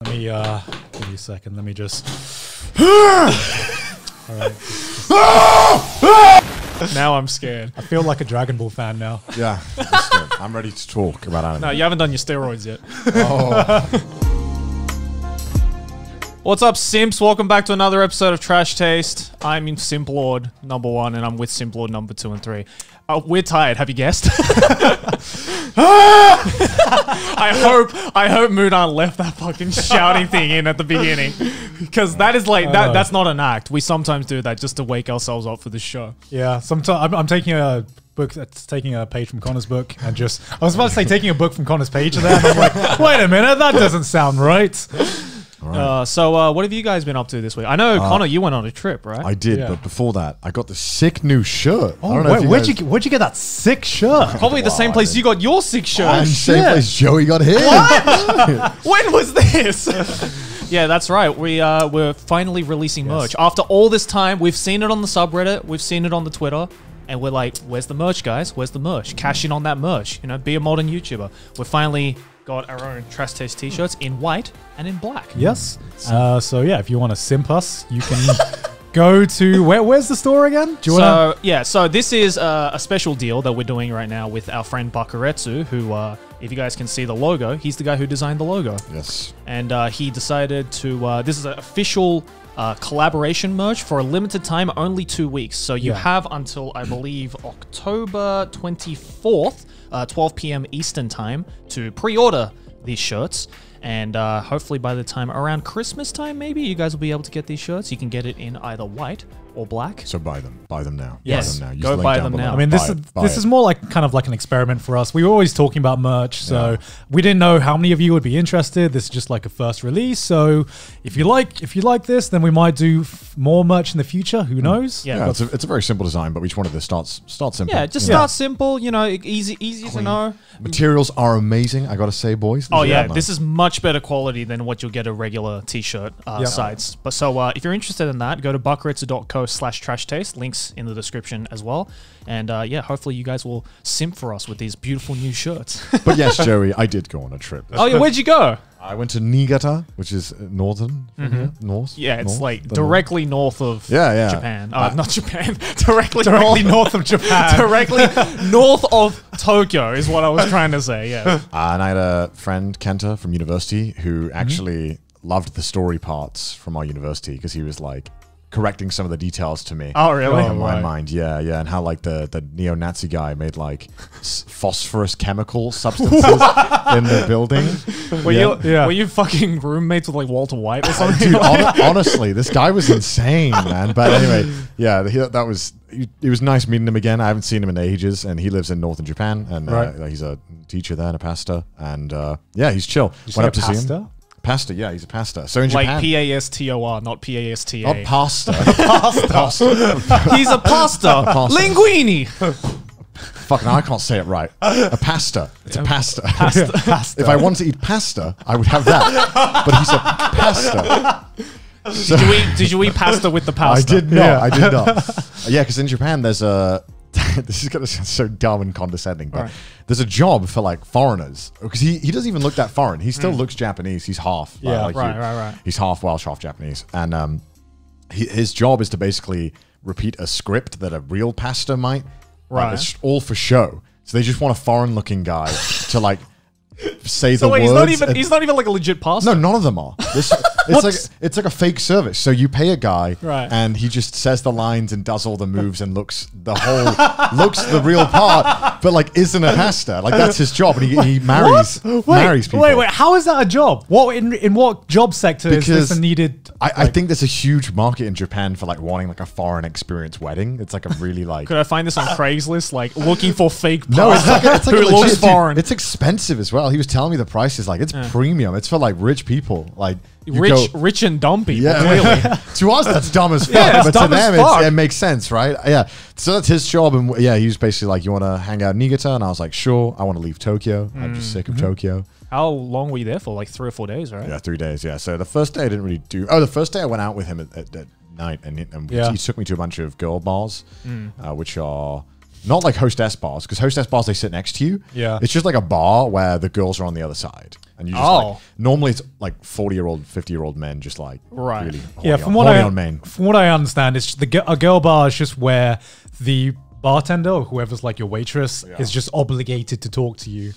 Let me give you a second. Let me just. All right. Now I'm scared. I feel like a Dragon Ball fan now. Yeah, I'm ready to talk about anime. No, you haven't done your steroids yet. Oh. What's up, Simps? Welcome back to another episode of Trash Taste. I'm in Simplord number 1, and I'm with Simplord number 2 and 3. We're tired. Have you guessed? I hope Mudan left that fucking shouting thing in at the beginning, because that is like that. That's not an act. We sometimes do that just to wake ourselves up for the show. Yeah, sometimes I'm taking a book. That's taking a page from Connor's book, and just I was about to say taking a book from Connor's page, and then I'm like, wait a minute, that doesn't sound right. So what have you guys been up to this week? I know, Connor, you went on a trip, right? I did, Yeah. but before that, I got the sick new shirt. Oh, I don't know if you where'd guys- you get that sick shirt? Probably the same Wow, place you got your sick shirt. And same shit. place Joey got his. When was this? Yeah, that's right. We're finally releasing merch. After all this time, we've seen it on the subreddit, we've seen it on the Twitter, and we're like, where's the merch, guys? Where's the merch? Cash in on that merch. You know, be a modern YouTuber. We're finally got our own Trash Taste t-shirts in white and in black. Yes. So yeah, if you want to simp us, you can go to where's the store again? Do you want So this is a special deal that we're doing right now with our friend Bakuretsu, who, if you guys can see the logo, he's the guy who designed the logo. Yes. And he decided to, this is an official collaboration merch for a limited time, only 2 weeks. So you have until, I believe, October 24th, 12 p.m. Eastern time to pre-order these shirts. And hopefully by the time around Christmas time, maybe, you guys will be able to get these shirts. You can get it in either white or black. So buy them. Buy them now. Yes. Buy them now. Use Go the link buy down them below. now. I mean, this Buy is it. more like kind of like an experiment for us. We were always talking about merch, so we didn't know how many of you would be interested. This is just like a first release. So if you like this, then we might do more merch in the future. Who knows? Yeah. Yeah, it's a very simple design, but we just wanted to start simple. Yeah, just start simple, you know, easy to know. Materials are amazing, I gotta say, boys. Oh yeah, nice. this is much better quality than what you'll get at regular t-shirt sites. But so if you're interested in that, go to buckaritsu.co/trashtaste. Links in the description as well. And yeah, hopefully you guys will simp for us with these beautiful new shirts. But yes, Joey, I did go on a trip. Oh yeah, where'd you go? I went to Niigata, which is northern. North. Yeah, it's North? like The directly north of Yeah. Japan. Not Japan. Directly north of Japan. directly north of Tokyo is what I was trying to say. Yeah. And I had a friend, Kenta, from university, who actually loved the story parts from our university because he was like correcting some of the details to me. Oh really? In my mind, yeah, and how like the neo-Nazi guy made like phosphorus chemical substances in the building. Were you fucking roommates with like Walter White or something? Dude, honestly, this guy was insane, man. But anyway, yeah, it was nice meeting him again. I haven't seen him in ages, and he lives in northern Japan, and he's a teacher there and a pastor, and yeah, he's chill. Went up to see him. Pastor, yeah, he's a pastor. So in Like Japan, Pastor, not Pasta. not pasta. He's a pasta. pasta. Linguini. Fucking, I can't say it right. A pasta. It's a pasta. Pasta. If I wanted to eat pasta, I would have that. But he's a pasta. So, Did you eat pasta with the pasta? I did not. Yeah. I did not. Yeah, because in Japan, there's a. This is gonna sound so dumb and condescending, but there's a job for like foreigners because he doesn't even look that foreign. He still looks Japanese. He's half. Yeah, right. He's half Welsh, half Japanese, and his job is to basically repeat a script that a real pastor might. Right. It's all for show. So they just want a foreign-looking guy to like say So the wait, words. he's not even like a legit pastor. No, none of them are. It's like a fake service. So you pay a guy, and he just says the lines and does all the moves and looks the real part, but like isn't a pastor. Like that's his job, and he marries people. Wait, how is that a job? What in what job sector is this a needed? I think there's a huge market in Japan for like wanting like a foreign experience wedding. It's like a really like. Could I find this on Craigslist? Like looking for fake No, it's pastor like who a legit, looks foreign. dude, it's expensive as well. He was telling me the price is like it's premium. It's for like rich people. Like you Rich and dumb people. yeah, Clearly. to us that's dumb as fuck, Yeah, it's but to dumb as them fuck. it makes sense, right? Yeah. So that's his job, and yeah, he was basically like, "You want to hang out in Niigata?" And I was like, "Sure." I want to leave Tokyo. I'm just sick of Tokyo. How long were you there for? Like 3 or 4 days, right? Yeah, 3 days. Yeah. So the first day I didn't really do. Oh, the first day I went out with him at night, and he took me to a bunch of girl bars, which are Not like hostess bars, because hostess bars, they sit next to you. Yeah. It's just like a bar where the girls are on the other side. And you just like, normally it's like 40-year-old, 50-year-old men just like really Yeah, from what I understand, it's a girl bar is just where the bartender or whoever's like your waitress is just obligated to talk to you.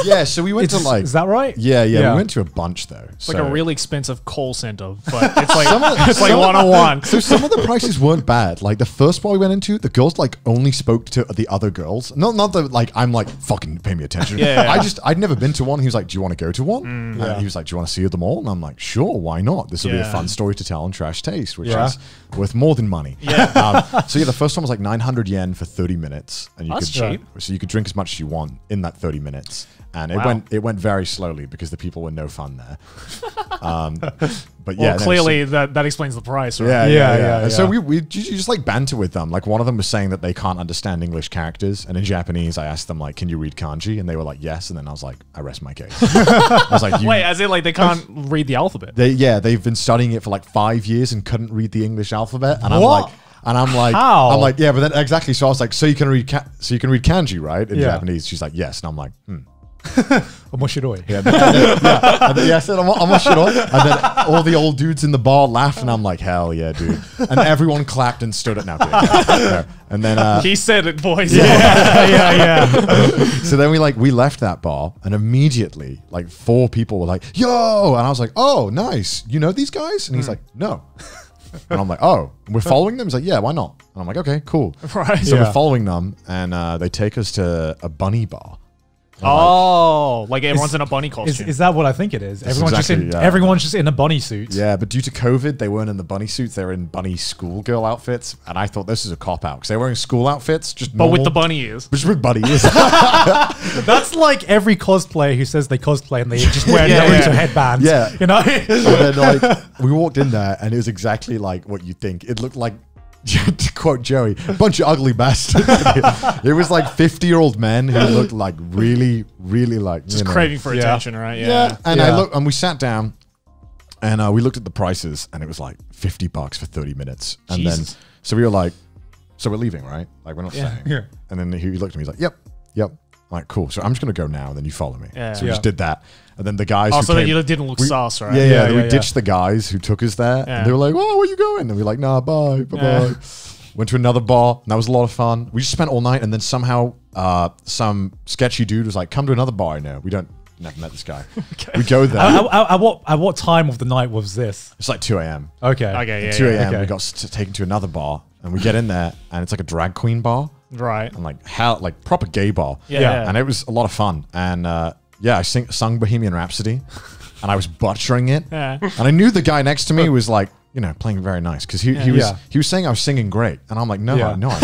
Yeah, so we went to like... Is that right? Yeah, we went to a bunch though. It's like a really expensive call center, but it's like it's like one-on-one. So some of the prices weren't bad. Like the first bar we went into, the girls like only spoke to the other girls. Not that like I'm like fucking pay me attention. I'd never been to one. He was like, "Do you want to go to one?" And he was like, "Do you want to see them all?" And I'm like, "Sure, why not? This will be a fun story to tell on Trash Taste, which is worth more than money." So the first one was like 900 yen for 30 minutes, and That's cheap. So you could drink as much as you want in that 30 minutes. And it went very slowly because the people were no fun there. But yeah, clearly that explains the price, right? Yeah. So we just like banter with them. Like one of them was saying that they can't understand English characters, and in Japanese, I asked them like, "Can you read kanji?" And they were like, "Yes." And then I was like, "I rest my case." I was like, "Wait, as in like they can't read the alphabet?" They've been studying it for like 5 years and couldn't read the English alphabet, and I'm like. How? I'm like, yeah, but then exactly. So I was like, so you can read kanji, right? In Japanese. She's like, yes. And I'm like, Omoshiroi. I said, omoshiroi. And then all the old dudes in the bar laughed, and I'm like, hell yeah, dude. And everyone clapped and stood it now. And then he said it, boys. Yeah. So then we left that bar, and immediately like 4 people were like, yo, and I was like, oh, nice. You know these guys? And he's like, no. And I'm like, oh, we're following them? He's like, yeah, why not? And I'm like, okay, cool. Right. So we're following them, and they take us to a bunny bar. Like everyone's in a bunny costume. Is that what I think it is? Everyone's just in a bunny suit. Yeah, but due to COVID, they weren't in the bunny suits. They were in bunny schoolgirl outfits. And I thought this is a cop-out because they're wearing school outfits, just but with the bunny ears. Just with bunny ears. That's like every cosplayer who says they cosplay and they just wear Naruto headbands. Yeah. You know? And then like we walked in there, and it was exactly like what you think. It looked like, to quote Joey, a bunch of ugly bastards. It was like 50-year-old men who looked like really, really like just craving for attention, right? Yeah. And we sat down, and we looked at the prices, and it was like $50 for 30 minutes. And Jesus. then so we were like, so we're leaving, right? Like we're not staying. Yeah. And then he looked at me, he's like, yep. I'm like, cool. So I'm just gonna go now, and then you follow me. Yeah. So we just did that. And then the guys so that you didn't look sus, right? We ditched the guys who took us there. And they were like, oh, where you going? And we were like, nah, bye. Went to another bar, and that was a lot of fun. We just spent all night, and then somehow some sketchy dude was like, come to another bar now. Never met this guy. We go there. At what time of the night was this? It's like 2 a.m. Okay. Yeah. 2 a.m. We got taken to another bar, and we get in there, and it's like a drag queen bar. Right. And like proper gay bar. Yeah. And it was a lot of fun. And I sung Bohemian Rhapsody, and I was butchering it. Yeah. And I knew the guy next to me was like, playing very nice because he was saying I was singing great, and I'm like, no, I'm not.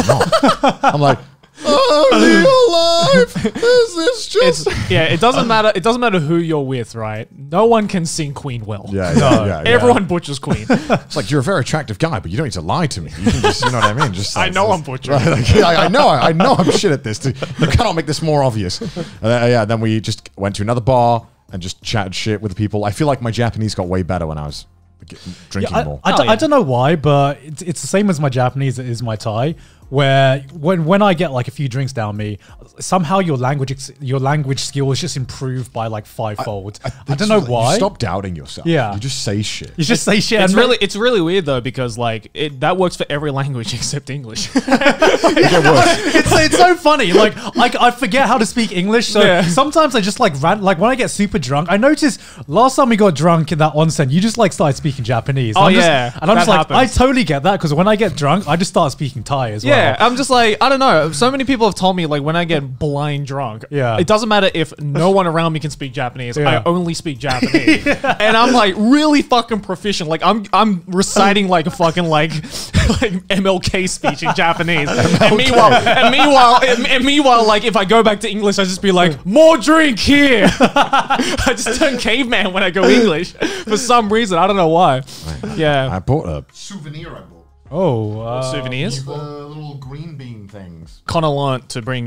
I'm like, oh, real life. Is this just? It doesn't matter. It doesn't matter who you're with, right? No one can sing Queen well. Everyone butchers Queen. It's like, you're a very attractive guy, but you don't need to lie to me. You can just, you know what I mean? Just I know I'm butchering. I know I'm shit at this. You cannot make this more obvious. Then we just went to another bar and just chatted shit with the people. I feel like my Japanese got way better when I was drinking more. I don't know why, but it's the same as my Japanese is my Thai. Where when I get like a few drinks down me, somehow your language skills just improve by like 5-fold. I don't know why. You stop doubting yourself. Yeah, you just say shit. It's really weird though, because like that works for every language except English. It's so funny. Like I forget how to speak English, so sometimes I just like when I get super drunk. I noticed last time we got drunk in that onsen, you just like started speaking Japanese. I'm just like, I totally get that because when I get drunk, I just start speaking Thai as well. Yeah, I'm just like, I don't know. So many people have told me like when I get blind drunk, it doesn't matter if no one around me can speak Japanese. I only speak Japanese, and I'm like really fucking proficient. Like I'm reciting like a fucking like MLK speech in Japanese. And meanwhile, like if I go back to English, I just be like, more drink here. I just turn caveman when I go English for some reason. I don't know why. Yeah, I bought a souvenir. Souvenirs? Little green bean things. Connor learnt to bring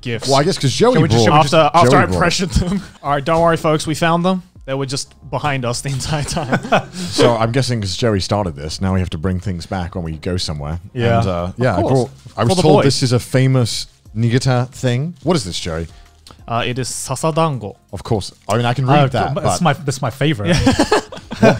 gifts. Well, I guess because Joey after I pressured them. All right, don't worry, folks. We found them. They were just behind us the entire time. So I'm guessing because Joey started this, now we have to bring things back when we go somewhere. Yeah. And, yeah. I was the told boys. this is a famous Niigata thing. What is this, Joey? It is sasadango. Of course. I mean, I can read that. That's my favorite.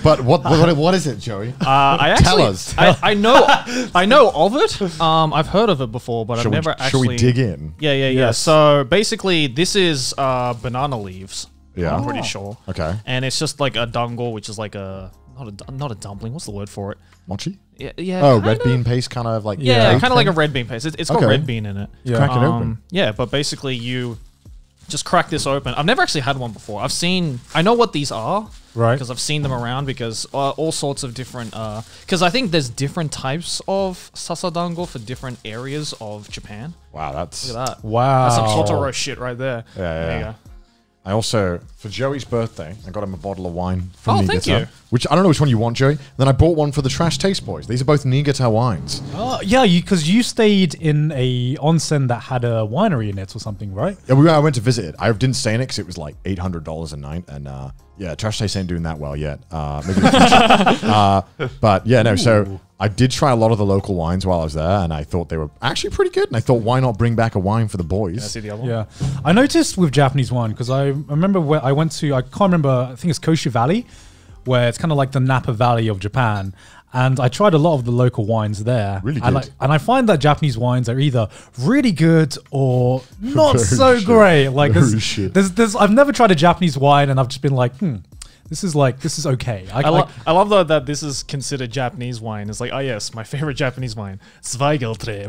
What is it, Joey? Tell us. I know of it. I've heard of it before, but I've never actually. Shall we dig in? Yeah. Yes. So basically, this is banana leaves. Yeah. I'm pretty sure. Okay. And it's just like a dango, which is like not a dumpling. What's the word for it? Mochi? Yeah. Oh, kinda. red bean paste, kind of like Yeah, cake kind of like a thing? red bean paste. It's got Okay. red bean in it. Yeah. Crack it open. Yeah, but basically you just crack this open. I've never actually had one before. I know what these are. Right. Because I've seen them around because all sorts of different, because I think there's different types of sasadango for different areas of Japan. Wow, that's. Look at that. Wow. That's some Totoro shit right there. There you go. I also, for Joey's birthday, I got him a bottle of wine from Oh, Niigata. thank you. Which, I don't know which one you want, Joey. Then I bought one for the Trash Taste Boys. These are both Niigata wines. Yeah, because you stayed in a onsen that had a winery in it or something, right? Yeah, I went to visit it. I didn't stay in it because it was like $800 a night. And yeah, Trash Taste ain't doing that well yet. Maybe in the future. But yeah, no, so I did try a lot of the local wines while I was there. And I thought they were actually pretty good. And I thought, why not bring back a wine for the boys? Can I see the other one? Yeah. I noticed with Japanese wine, because I remember where I went to, I can't remember, I think it's Koshu Valley, where it's kind of like the Napa Valley of Japan. And I tried a lot of the local wines there. Really and good. And I find that Japanese wines are either really good or not Very so shit. great. Like Very shit. there's I've never tried a Japanese wine and I've just been like, this is okay. I love though that this is considered Japanese wine. It's like, oh yes, my favorite Japanese wine, Zweigeltreeb.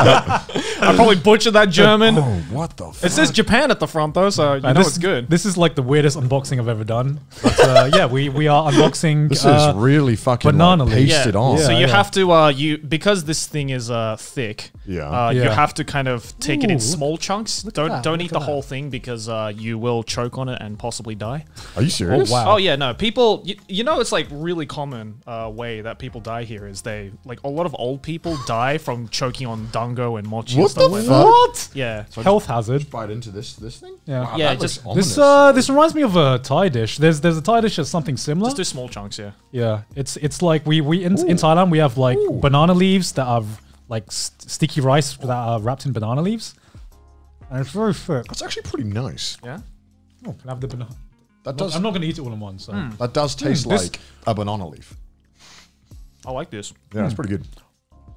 I probably butchered that German. Oh, what the fuck? It says Japan at the front though, so you know it's good. This is like the weirdest unboxing I've ever done. But yeah, we are unboxing. This is really fucking banana like, leaf. pasted on. So Yeah, you yeah. have to because this thing is thick. Yeah. You Yeah. have to kind of take it in Ooh, small chunks. at Don't that, don't look eat at the whole that. thing because you will choke on it and possibly die. Are you serious? wow. Oh yeah, no. People, you know, it's like really common way that people die here is they like a lot of old people die from choking on dango and mochi. and What stuff the like fuck? What? That. Yeah. Health hazard. Bite into this thing? Yeah. Wow, Yeah, that looks just- ominous. This reminds me of a Thai dish. There's a Thai dish that's something similar. Just do small chunks, yeah. Yeah, it's like we in Thailand we have like banana leaves that are like sticky rice that are wrapped in banana leaves, and it's very thick. That's actually pretty nice. Yeah. Oh, can I have the banana? That does. I'm not going to eat it all in one. So That does taste this- like a banana leaf. I like this. Yeah, it's pretty good.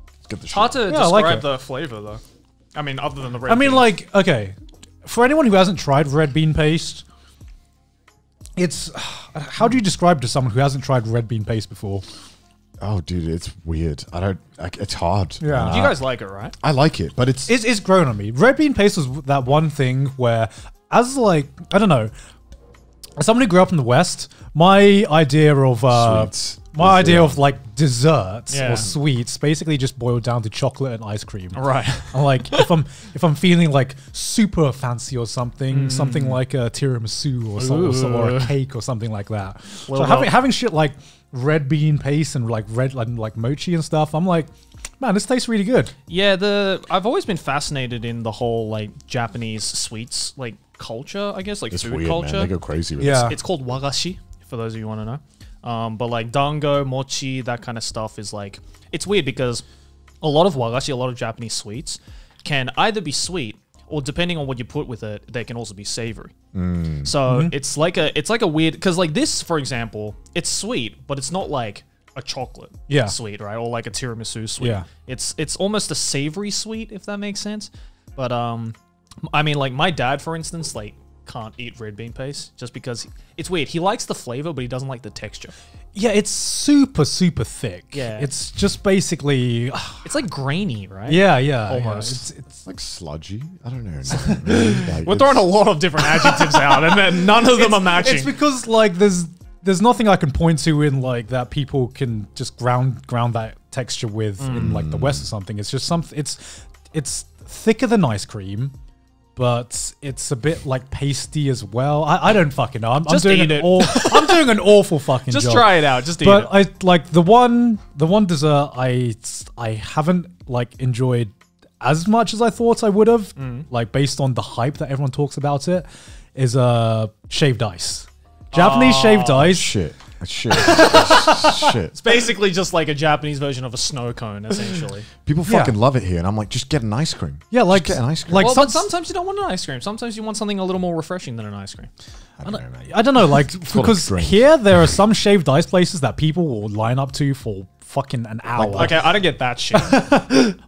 Let's get the Hard to Yeah, I like describe it. the flavor though. I mean, other than the red. I mean, bean. like, okay, for anyone who hasn't tried red bean paste, it's how do you describe to someone who hasn't tried red bean paste before? Oh, dude, it's weird. It's hard. Yeah. you guys like it, right? I like it, but it's It's grown on me. Red bean paste was that one thing where, as like, I don't know, as someone who grew up in the West, my idea of Sweets. my idea Yeah. of like desserts Yeah. or sweets basically just boiled down to chocolate and ice cream. Right. And like if I'm feeling like super fancy or something, something like a tiramisu or a cake or something like that. Well, so having shit like red bean paste and like like mochi and stuff, I'm like, man, this tastes really good. Yeah, I've always been fascinated in the whole like Japanese sweets like culture, I guess, like it's food weird, culture. man. They go crazy with Yeah. this. It's called wagashi, for those of you who want to know. But like dango, mochi, that kind of stuff is like, it's weird because a lot of wagashi, a lot of Japanese sweets can either be sweet or depending on what you put with it, they can also be savory. So it's like a weird, because like this, for example, it's sweet, but it's not like a chocolate Yeah. sweet, right? Or like a tiramisu sweet. Yeah. It's almost a savory sweet, if that makes sense. But I mean, like my dad, for instance, like can't eat red bean paste just because it's weird. He likes the flavor, but he doesn't like the texture. Yeah, it's super thick. Yeah. It's just basically It's like grainy, right? yeah. Almost. It's Like sludgy. I don't know. Not really. Like, We're it's- throwing a lot of different adjectives out, and then none of them are matching. It's because like there's nothing I can point to in like that people can just ground that texture with in like the West or something. It's just something. It's thicker than ice cream, but it's a bit like pasty as well. I don't fucking know. I'm Just doing eat an it. I'm doing an awful fucking Just job. try it out. Just eat But it. I like the one dessert I haven't like enjoyed as much as I thought I would have, like based on the hype that everyone talks about it, is shaved ice. Japanese shaved ice. Shit. Shit. It's basically just like a Japanese version of a snow cone, essentially. People fucking love it here, and I'm like, just get an ice cream. Yeah, like just get an ice cream. like Well, but sometimes you don't want an ice cream. Sometimes you want something a little more refreshing than an ice cream. I don't know, like because drink. here there are some shaved ice places that people will line up to for fucking an hour. Okay, I don't get that shit.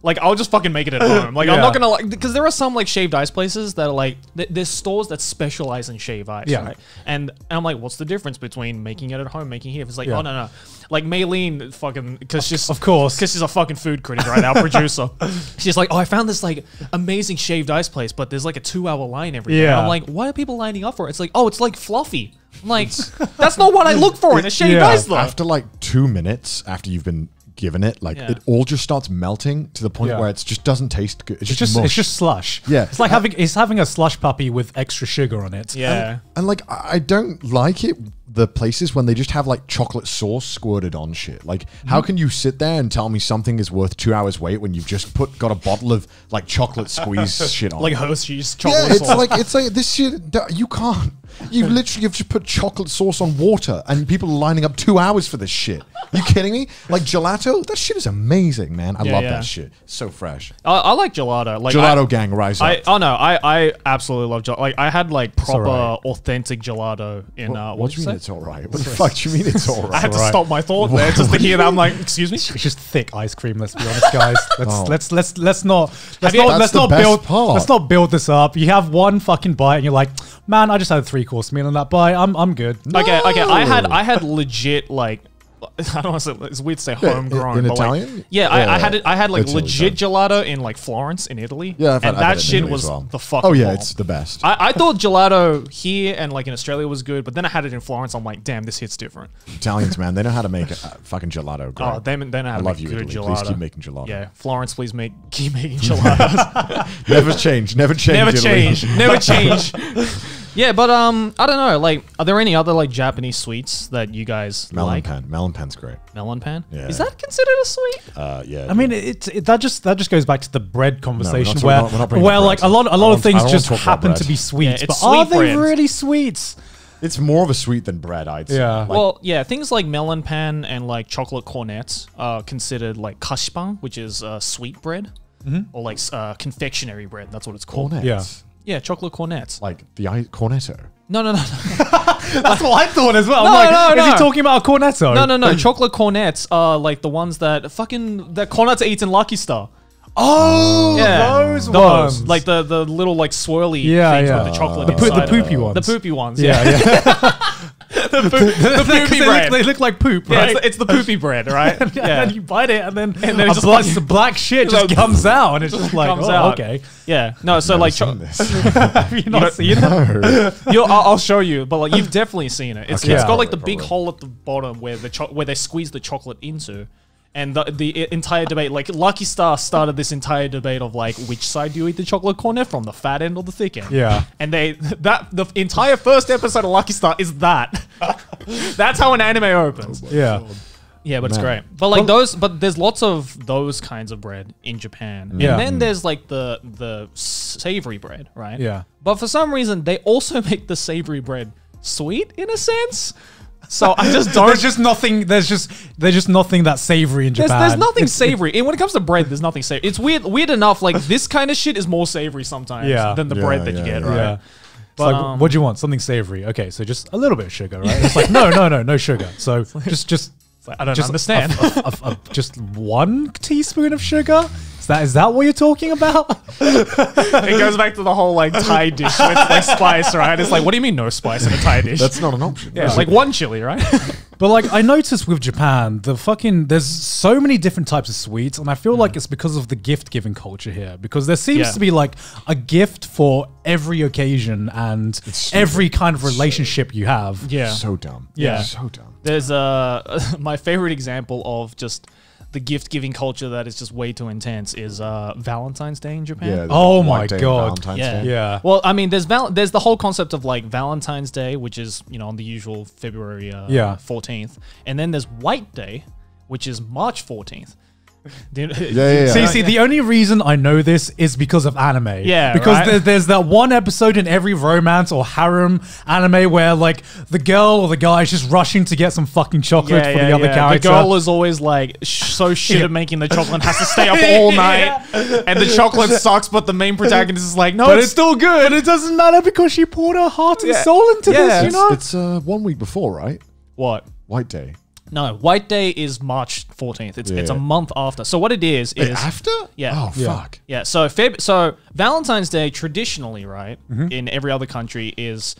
Like, I'll just fucking make it at home. Like, I'm not gonna like, because there are some like shaved ice places that are like, there's stores that specialize in shaved ice, Yeah. right? And I'm like, what's the difference between making it at home, making it here? It's like, Yeah. oh no, like Maylene, fucking, because she's Of course. because she's a fucking food critic, right? Our producer. She's like, oh, I found this like amazing shaved ice place, but there's like a 2-hour line every day. Yeah. I'm like, why are people lining up for it? It's like, oh, it's like fluffy. I'm like, that's not what I look for in a shaved Yeah. ice though. After like 2 minutes after you've been given it, like Yeah. it all just starts melting to the point Yeah. where it just doesn't taste good. It's just it's mush. just slush. Yeah. It's like having a slush puppy with extra sugar on it. Yeah. And like I don't like it, the places when they just have like chocolate sauce squirted on shit. Like how can you sit there and tell me something is worth 2 hours wait when you've just got a bottle of like chocolate squeeze shit on? Like it? Hershey's Yeah, chocolate sauce. it's like this shit. You can't. You've just put chocolate sauce on water, and people are lining up 2 hours for this shit. You kidding me? Like gelato, that shit is amazing, man. I love yeah. that shit. So fresh. I like gelato. Like Gelato gang, rise up. I absolutely love gelato. Like I had like proper alright. authentic gelato in what do you say? mean it's all right? What the fuck do you mean it's all I right? had to alright. stop my thought there just to hear that. I'm like, excuse me. It's just thick ice cream. Let's be honest, guys. Let's Oh. let's not That's the best part. let's not build this up. You have one fucking bite and you're like, man, I just had a 3-course meal on that bite. I'm good. Okay. I had legit like. I don't want to say it's weird to say homegrown. in but like- Italian? yeah, I had like Italy, legit gelato in like Florence in Italy. Yeah, I've had and that it in shit Italy was as well. the fucking Oh yeah, bomb. it's the best. I thought gelato here and like in Australia was good, but then I had it in Florence. I'm like, damn, this hits different. Italians, man, they know how to make fucking gelato. Great. Oh, they know how I to love make you, good Italy. gelato. Please keep making gelato. Yeah, Florence, please keep making gelatos. Never change. Never change. Never Italy. change. Never change. Yeah, but I don't know. Like, are there any other like Japanese sweets that you guys Melon like? pan. Melon pan's great. Melon pan. Yeah. Is that considered a sweet? Yeah. I mean, that just goes back to the bread conversation talking- we're not bringing where up like bread. a lot I of don't things wanna just talk about happen bread. to be sweets, Yeah, but it's are sweet they bread. really sweets? it's more of a sweet than bread, I'd say. Yeah. Like, Well, yeah, things like melon pan and like chocolate cornets are considered like kashipan, which is sweet bread, or like confectionery bread. That's what it's called. cornets. Yeah. Yeah, chocolate cornets. Like the cornetto. No. That's what I thought as well. No, I'm like, no, is he no. talking about a cornetto? No. Chocolate cornets are like the ones that Cornetto eats in Lucky Star. Oh, Yeah, those ones. like the little like swirly Yeah, things yeah. with the chocolate. The inside poopy of it. ones. The poopy ones. yeah, Yeah, yeah. the poopy bread. They look like poop, Yeah, right? it's the poopy bread, right? Yeah. And you bite it, and then then a it's just black, like- the black shit just like- comes out, and it's just like, comes oh, out. okay. Yeah. No, so Never like seen this. Have you not seen it? No. I'll show you, but like you've definitely seen it. It's Okay. it's Yeah. got like the Probably. big hole at the bottom where where they squeeze the chocolate into. And the entire debate, like Lucky Star started this entire debate of like which side do you eat the chocolate cornet from, the fat end or the thick end? Yeah. And the entire first episode of Lucky Star is that. That's how an anime opens. Yeah. Yeah, but it's Man. great. But like but there's lots of those kinds of bread in Japan. Yeah. And then there's like the savory bread, right? Yeah. But for some reason they also make the savory bread sweet in a sense. So I just don't. There's just nothing. There's just nothing that's savory in Japan. There's nothing It's- savory. And when it comes to bread, there's nothing savory. It's weird enough. Like this kind of shit is more savory sometimes Yeah. than the Yeah, bread that you yeah, get, yeah. right? Yeah. It's But, like, what do you want? Something savory. Okay, so just a little bit of sugar, right? It's like, no sugar. So just It's like, I don't just understand. just 1 teaspoon of sugar. Is that what you're talking about? It goes back to the whole like Thai dish with like spice, right? It's like, what do you mean no spice in a Thai dish? That's not an option. yeah, like one chili, right? But like I noticed with Japan, there's so many different types of sweets, and I feel like it's because of the gift giving culture here. Because there seems Yeah. to be like a gift for every occasion and every kind of relationship you have. Yeah. So dumb. Yeah. So dumb. There's my favorite example of just the gift giving culture that is just way too intense is Valentine's Day in Japan. Yeah. Oh White my Day and God. Valentine's Yeah. Day. Yeah. Well, I mean, there's the whole concept of like Valentine's Day, which is on the usual February Yeah. 14th, and then there's White Day, which is March 14th. Yeah. See, the only reason I know this is because of anime. Yeah, because right? there's that one episode in every romance or harem anime where like the girl or the guy is just rushing to get some fucking chocolate for the other character. The girl is always like so shit at making the chocolate and has to stay up all night, and the chocolate sucks. But the main protagonist is like, no, But it's still good. But it doesn't matter because she poured her heart and soul into Yeah. this. You know. It's 1 week before, right? What? White Day. No, White Day is March 14th. It's Yeah. a month after. So what it is Wait, after? Yeah. Oh, Yeah. fuck. Yeah, so Valentine's Day traditionally, right, Mm-hmm. in every other country is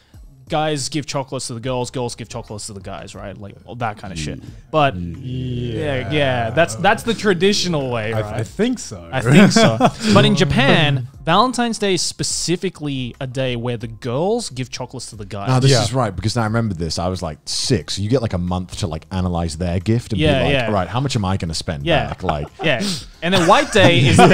guys give chocolates to the girls give chocolates to the guys, right? Like all that kind of shit. But yeah, that's the traditional way, right? I think so. I think so. But in Japan, Valentine's Day is specifically a day where the girls give chocolates to the guys. No, this Yeah. is right because now I remember this. I was like 6. So you get like a month to like analyze their gift and Yeah, be like, yeah. all right, how much am I going to spend Yeah. back? Like, Yeah. And then White Day is and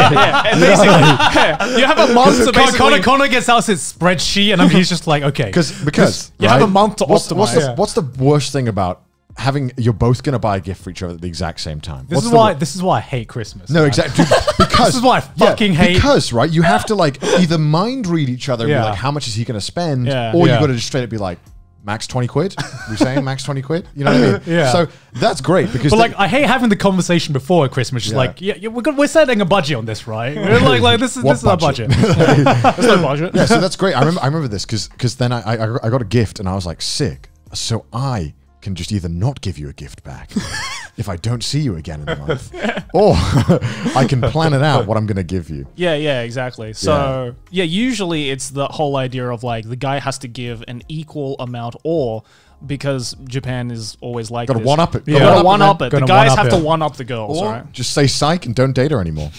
basically you have a month to basically Connor gets out his spreadsheet and he's just like, okay. because you have a month to what's optimize. what's the worst thing about having you're both going to buy a gift for each other at the exact same time? This What's is why I hate Christmas. No, man. exactly. Because This is why I fucking hate- Because right, you have to like either mind read each other and Yeah. be like, how much is he going to spend, Yeah. or Yeah. you got to just straight up be like, max 20 quid. We're saying max 20 quid. You know what I mean? Yeah. So that's great because But like, I hate having the conversation before Christmas. Just Yeah. like, yeah, we're setting a budget on this, right? We're like this is What our budget. There's no budget. yeah, so that's great. I remember this because then I got a gift and I was like, sick. So I can just either not give you a gift back if I don't see you again in a month, or I can plan it out what I'm going to give you. Yeah, exactly. So, yeah, usually it's the whole idea of like the guy has to give an equal amount, or because Japan is always like Got to this, one up it. Yeah. Gotta one up it. The Gotta guys one-up have it. to one up the girls, Or right? just say psych and don't date her anymore.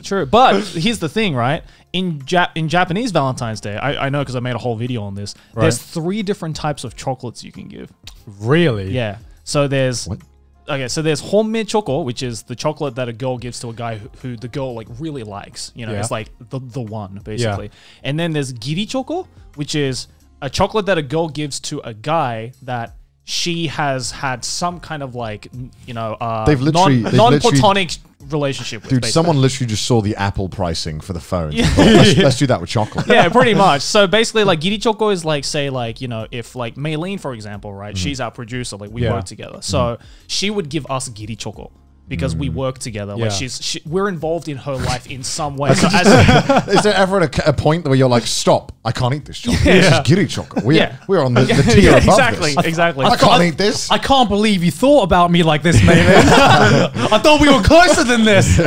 True. But here's the thing, right? In Japanese Valentine's Day, I know because I made a whole video on this. Right. There's 3 different types of chocolates you can give. Really? Yeah. So there's What? okay. So there's honme choco, which is the chocolate that a girl gives to a guy who the girl like really likes. You know, Yeah. it's like the one basically. And then there's giri choco, which is a chocolate that a girl gives to a guy that she has had some kind of like They've literally- non-platonic relationship with. Dude, basically. someone literally just saw the Apple pricing for the phone. Let's do that with chocolate. Yeah, pretty much. So basically, like Giri Choco is like, say, like, you know, if like Maylene, for example, right? She's our producer, like we Yeah. work together. So she would give us Giri Choco because we work together. Like Yeah. we're involved in her life in some way. So as Is there ever a point where you're like, stop, I can't eat this chocolate. This Yeah. is giri chocolate. Yeah. We're on the tier above exactly, this. exactly. I can't eat this. I can't believe you thought about me like this, mate. I thought we were closer than this.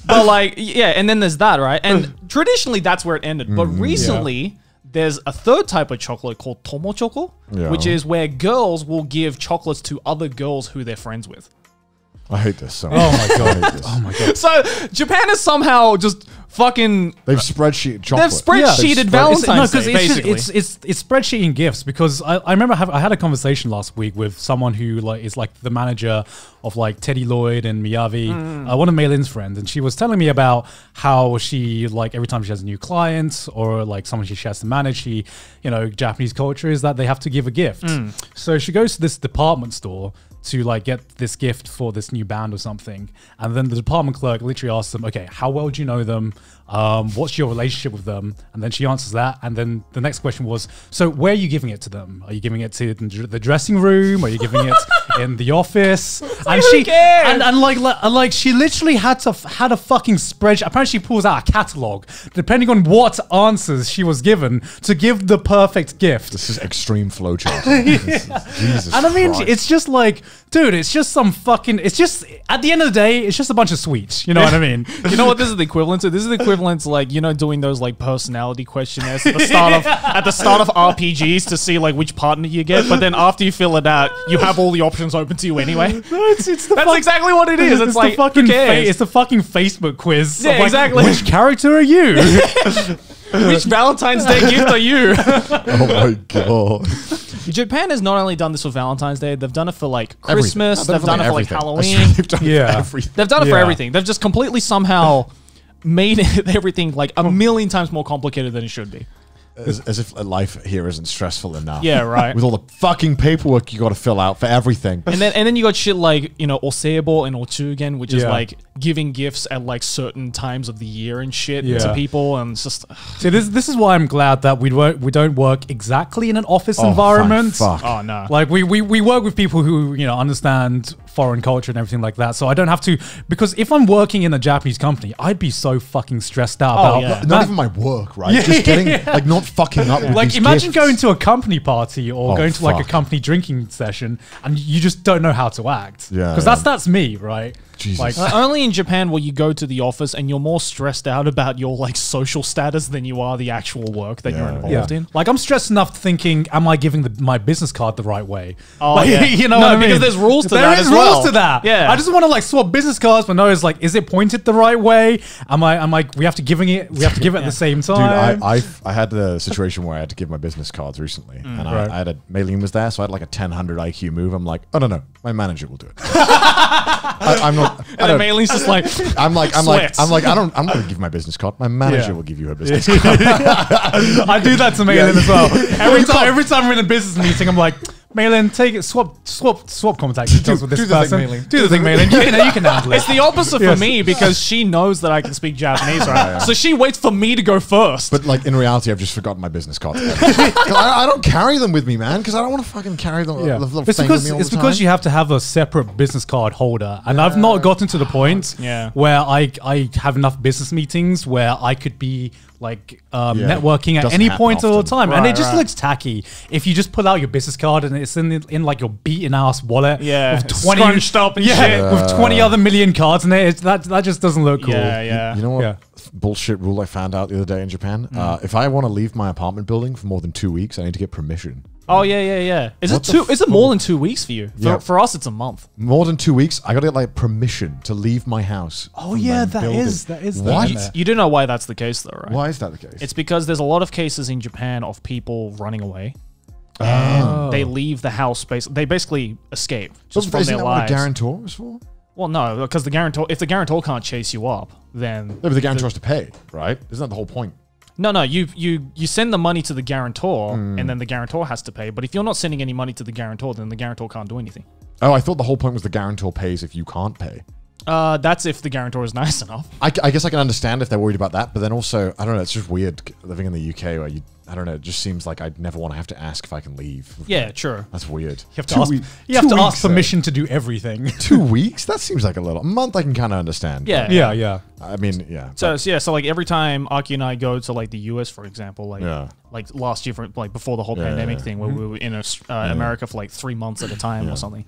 But like, yeah, and then there's that, right? And traditionally, that's where it ended. But recently, there's a third type of chocolate called Tomo Choco, Yeah. which is where girls will give chocolates to other girls who they're friends with. I hate this so much. Oh my god. I hate this. Oh my god. So Japan is somehow just fucking. They've spreadsheet chocolate. They've spreadsheeted Valentine's Day, basically. It's spreadsheeting gifts because I remember I had a conversation last week with someone who like is like the manager of like Teddy Lloyd and Miyavi, one of Maylin's friends, and she was telling me about how she like every time she has a new client or like someone she has to manage, she, you know, Japanese culture is that they have to give a gift. So she goes to this department store to like get this gift for this new band or something, and then the department clerk literally asks them, okay, how well do you know them, what's your relationship with them? And then she answers that, and then the next question was, so where are you giving it to them? Are you giving it to the dressing room? Are you giving it in the office? And who cares? and like she literally had a fucking spreadsheet. Apparently she pulls out a catalog depending on what answers she was given to give the perfect gift. This is extreme flowchart. Jesus And I mean, Christ. it's just like, dude, it's just some fucking, it's just, at the end of the day, it's just a bunch of sweets. You know what I mean? You know what this is the equivalent to? This is the equivalent to like, you know, doing those like personality questionnaires at the start of RPGs to see like which partner you get, but then after you fill it out, you have all the options open to you anyway. No, it's the That's exactly what it is. It's like, the fucking who cares? it's the fucking Facebook quiz. Yeah, of, like, exactly. Which character are you? Which Valentine's Day gift are you? Oh my god. Japan has not only done this for Valentine's Day, they've done it for like Christmas, Everything. they've done it for like everything. Halloween. They've done it Yeah. for everything. They've done it for Yeah. everything. They've just completely somehow made everything like a million times more complicated than it should be. as if life here isn't stressful enough. Yeah, right. With all the fucking paperwork you got to fill out for everything. And then you got shit like, you know, Osebo and Ochugen, which is Yeah. like giving gifts at like certain times of the year and shit Yeah. to people, and it's just See, this is why I'm glad that we don't work exactly in an office Oh, environment. thank fuck. oh no. Like we work with people who, you know, understand foreign culture and everything like that. So I don't have to, because if I'm working in a Japanese company, I'd be so fucking stressed out about yeah. Not even my work, right? Just getting like not fucking up. With like these imagine gifts. going to a company party or Oh, going to like a fuck. company drinking session and you just don't know how to act. Yeah, Because yeah. that's me, right? Jesus. Like Only in Japan will you go to the office and you're more stressed out about your like social status than you are the actual work that you're Yeah. involved in. Like I'm stressed enough thinking, am I giving my business card the right way? Oh, Like, yeah. you know No, what I mean? because there's rules to that There as is rules well. to that. Yeah. I just want to like swap business cards, but no, it's like, is it pointed the right way? Am I? We have to give it at the same Dude, time. I had a situation where I had to give my business cards recently, and Right. I had a Maylene was there, so I had like a 1000 IQ move. I'm like, oh no, my manager will do it. I'm not. I And then don't, Mayling's just like, I'm like, sweats. I'm not going to give my business card. My manager Yeah. will give you her business card. I do that to Maylin as well. Every time we're in a business meeting, I'm like, Maylin, take it, swap contact details with this do the thing, person. Maylin. Do the thing, Maylin. You can handle it. it's the opposite Yes. for me because she knows that I can speak Japanese, right? So she waits for me to go first. But like in reality, I've just forgotten my business cards. I don't carry them with me, man, because I don't want to fucking carry them. Yeah. The thing It's with because me all it's the because time. you have to have a separate business card holder, and I've not gotten to the point Yeah. where I have enough business meetings where I could be like networking at Doesn't any happen point of the often. time, and Right, it just right. looks tacky if you just pull out your business card and it's in like your beaten ass wallet, Yeah, with it's 20 scrunched up and shit. with 20 other million cards in it. That just doesn't look cool. Yeah. You know what Yeah. bullshit rule I found out the other day in Japan? If I want to leave my apartment building for more than 2 weeks, I need to get permission. Oh yeah. Is What it the Is it more than 2 weeks for you? Yeah. For us, it's a month. More than 2 weeks, I got to get like permission to leave my house. Oh from yeah, my that building. is What? that in there. You do know why that's the case, though, right? Why is that the case? It's because there's a lot of cases in Japan of people running away. And they leave the house they basically escape just from Isn't their that what a lives. guarantor is for? Well, no, because if the guarantor can't chase you up, then No, but the guarantor has to pay, right? Isn't that the whole point? no, you send the money to the guarantor, and then the guarantor has to pay. But if you're not sending any money to the guarantor, then the guarantor can't do anything. Oh, I thought the whole point was the guarantor pays if you can't pay. That's if the guarantor is nice enough. I guess I can understand if they're worried about that, but then also, I don't know, it's just weird living in the UK where I don't know, it just seems like I'd never want to have to ask if I can leave. Yeah, true. That's weird. You have to ask permission to do everything. 2 weeks? That seems like a little. A month I can kind of understand. Yeah. yeah. I mean, yeah. So like every time Aki and I go to like the US, for example, like Yeah. like last year, like before the whole Yeah, pandemic yeah. thing, where we were in America for like 3 months at a time or something.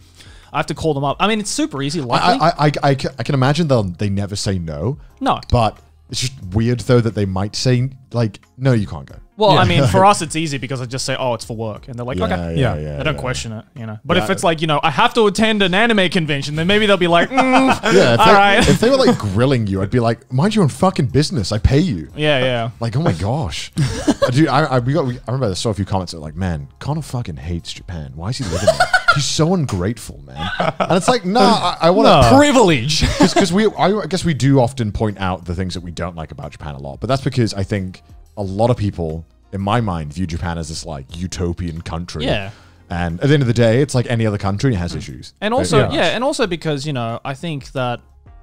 I have to call them up. I mean, it's super easy. Luckily, I can imagine they never say no. no. But it's just weird though that they might say like, no, you can't go. Well, I mean, for us, it's easy because I just say, "Oh, it's for work," and they're like, "Okay." Yeah. They don't question it, you know. But Yeah. if it's like, you know, I have to attend an anime convention, then maybe they'll be like, Yeah, all right. if they were like grilling you, I'd be like, mind your own fucking business. I pay you. yeah. Like, oh my gosh, dude! I remember I saw a few comments that were like, man, Connor fucking hates Japan. Why is he living there? He's so ungrateful, man. And it's like, nah, I want to Privilege. because I guess we do often point out the things that we don't like about Japan a lot, but that's because I think a lot of people, in my mind, view Japan as this like utopian country. Yeah. And at the end of the day, it's like any other country, it has issues. And also, Yeah. and also because, you know, I think that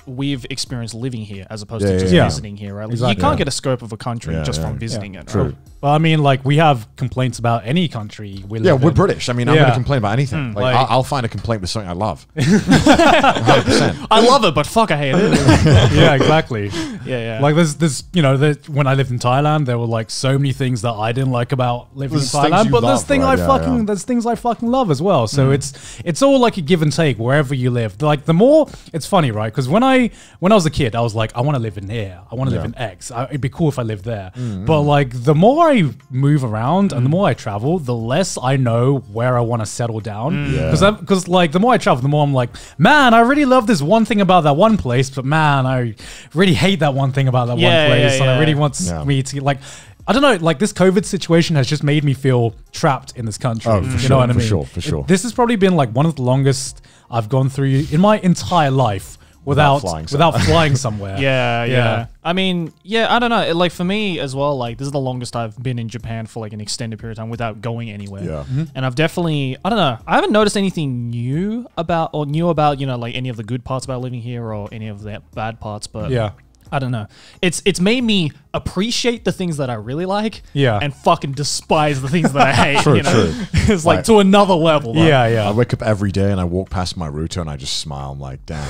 we've experienced living here as opposed Yeah, to just yeah. visiting here, right? Like, Exactly. you can't Yeah. get a scope of a country Yeah, just yeah. from visiting it, True. right? Well, I mean, like we have complaints about any country we live Yeah, we're in. British. I mean, I'm going Yeah. to complain about anything. Like, like- I'll find a complaint with something I love. 100%. I love it, but fuck, I hate it. Yeah, exactly. yeah. Like there's you know, when I lived in Thailand, there were like so many things that I didn't like about living There's in things Thailand, you but love, right? Yeah. there's things I fucking love as well. So it's all like a give and take wherever you live. Like the more, it's funny, right? Because when I was a kid, I was like, I want to live in here. I want to live in X. It'd be cool if I lived there. But like the more I move around and the more I travel, the less I know where I want to settle down. Yeah. Because like the more I travel, the more I'm like, man, I really love this one thing about that one place, but man, I really hate that one thing about that Yeah, one place, yeah, and I yeah. really want Yeah. me to like. I don't know, like this COVID situation has just made me feel trapped in this country. Oh, for you sure, know what I for mean? sure, for sure. This has probably been like one of the longest I've gone through in my entire life without flying flying somewhere. Yeah. I mean, I don't know. Like for me as well, like this is the longest I've been in Japan for like an extended period of time without going anywhere. Yeah. And I've definitely, I don't know, I haven't noticed anything new about, you know, like any of the good parts about living here or any of the bad parts, but Yeah. I don't know. It's made me appreciate the things that I really like, and fucking despise the things that I hate. True, you know? true. It's like to another level. Though. Yeah. I wake up every day and I walk past my router and I just smile. I'm like, damn,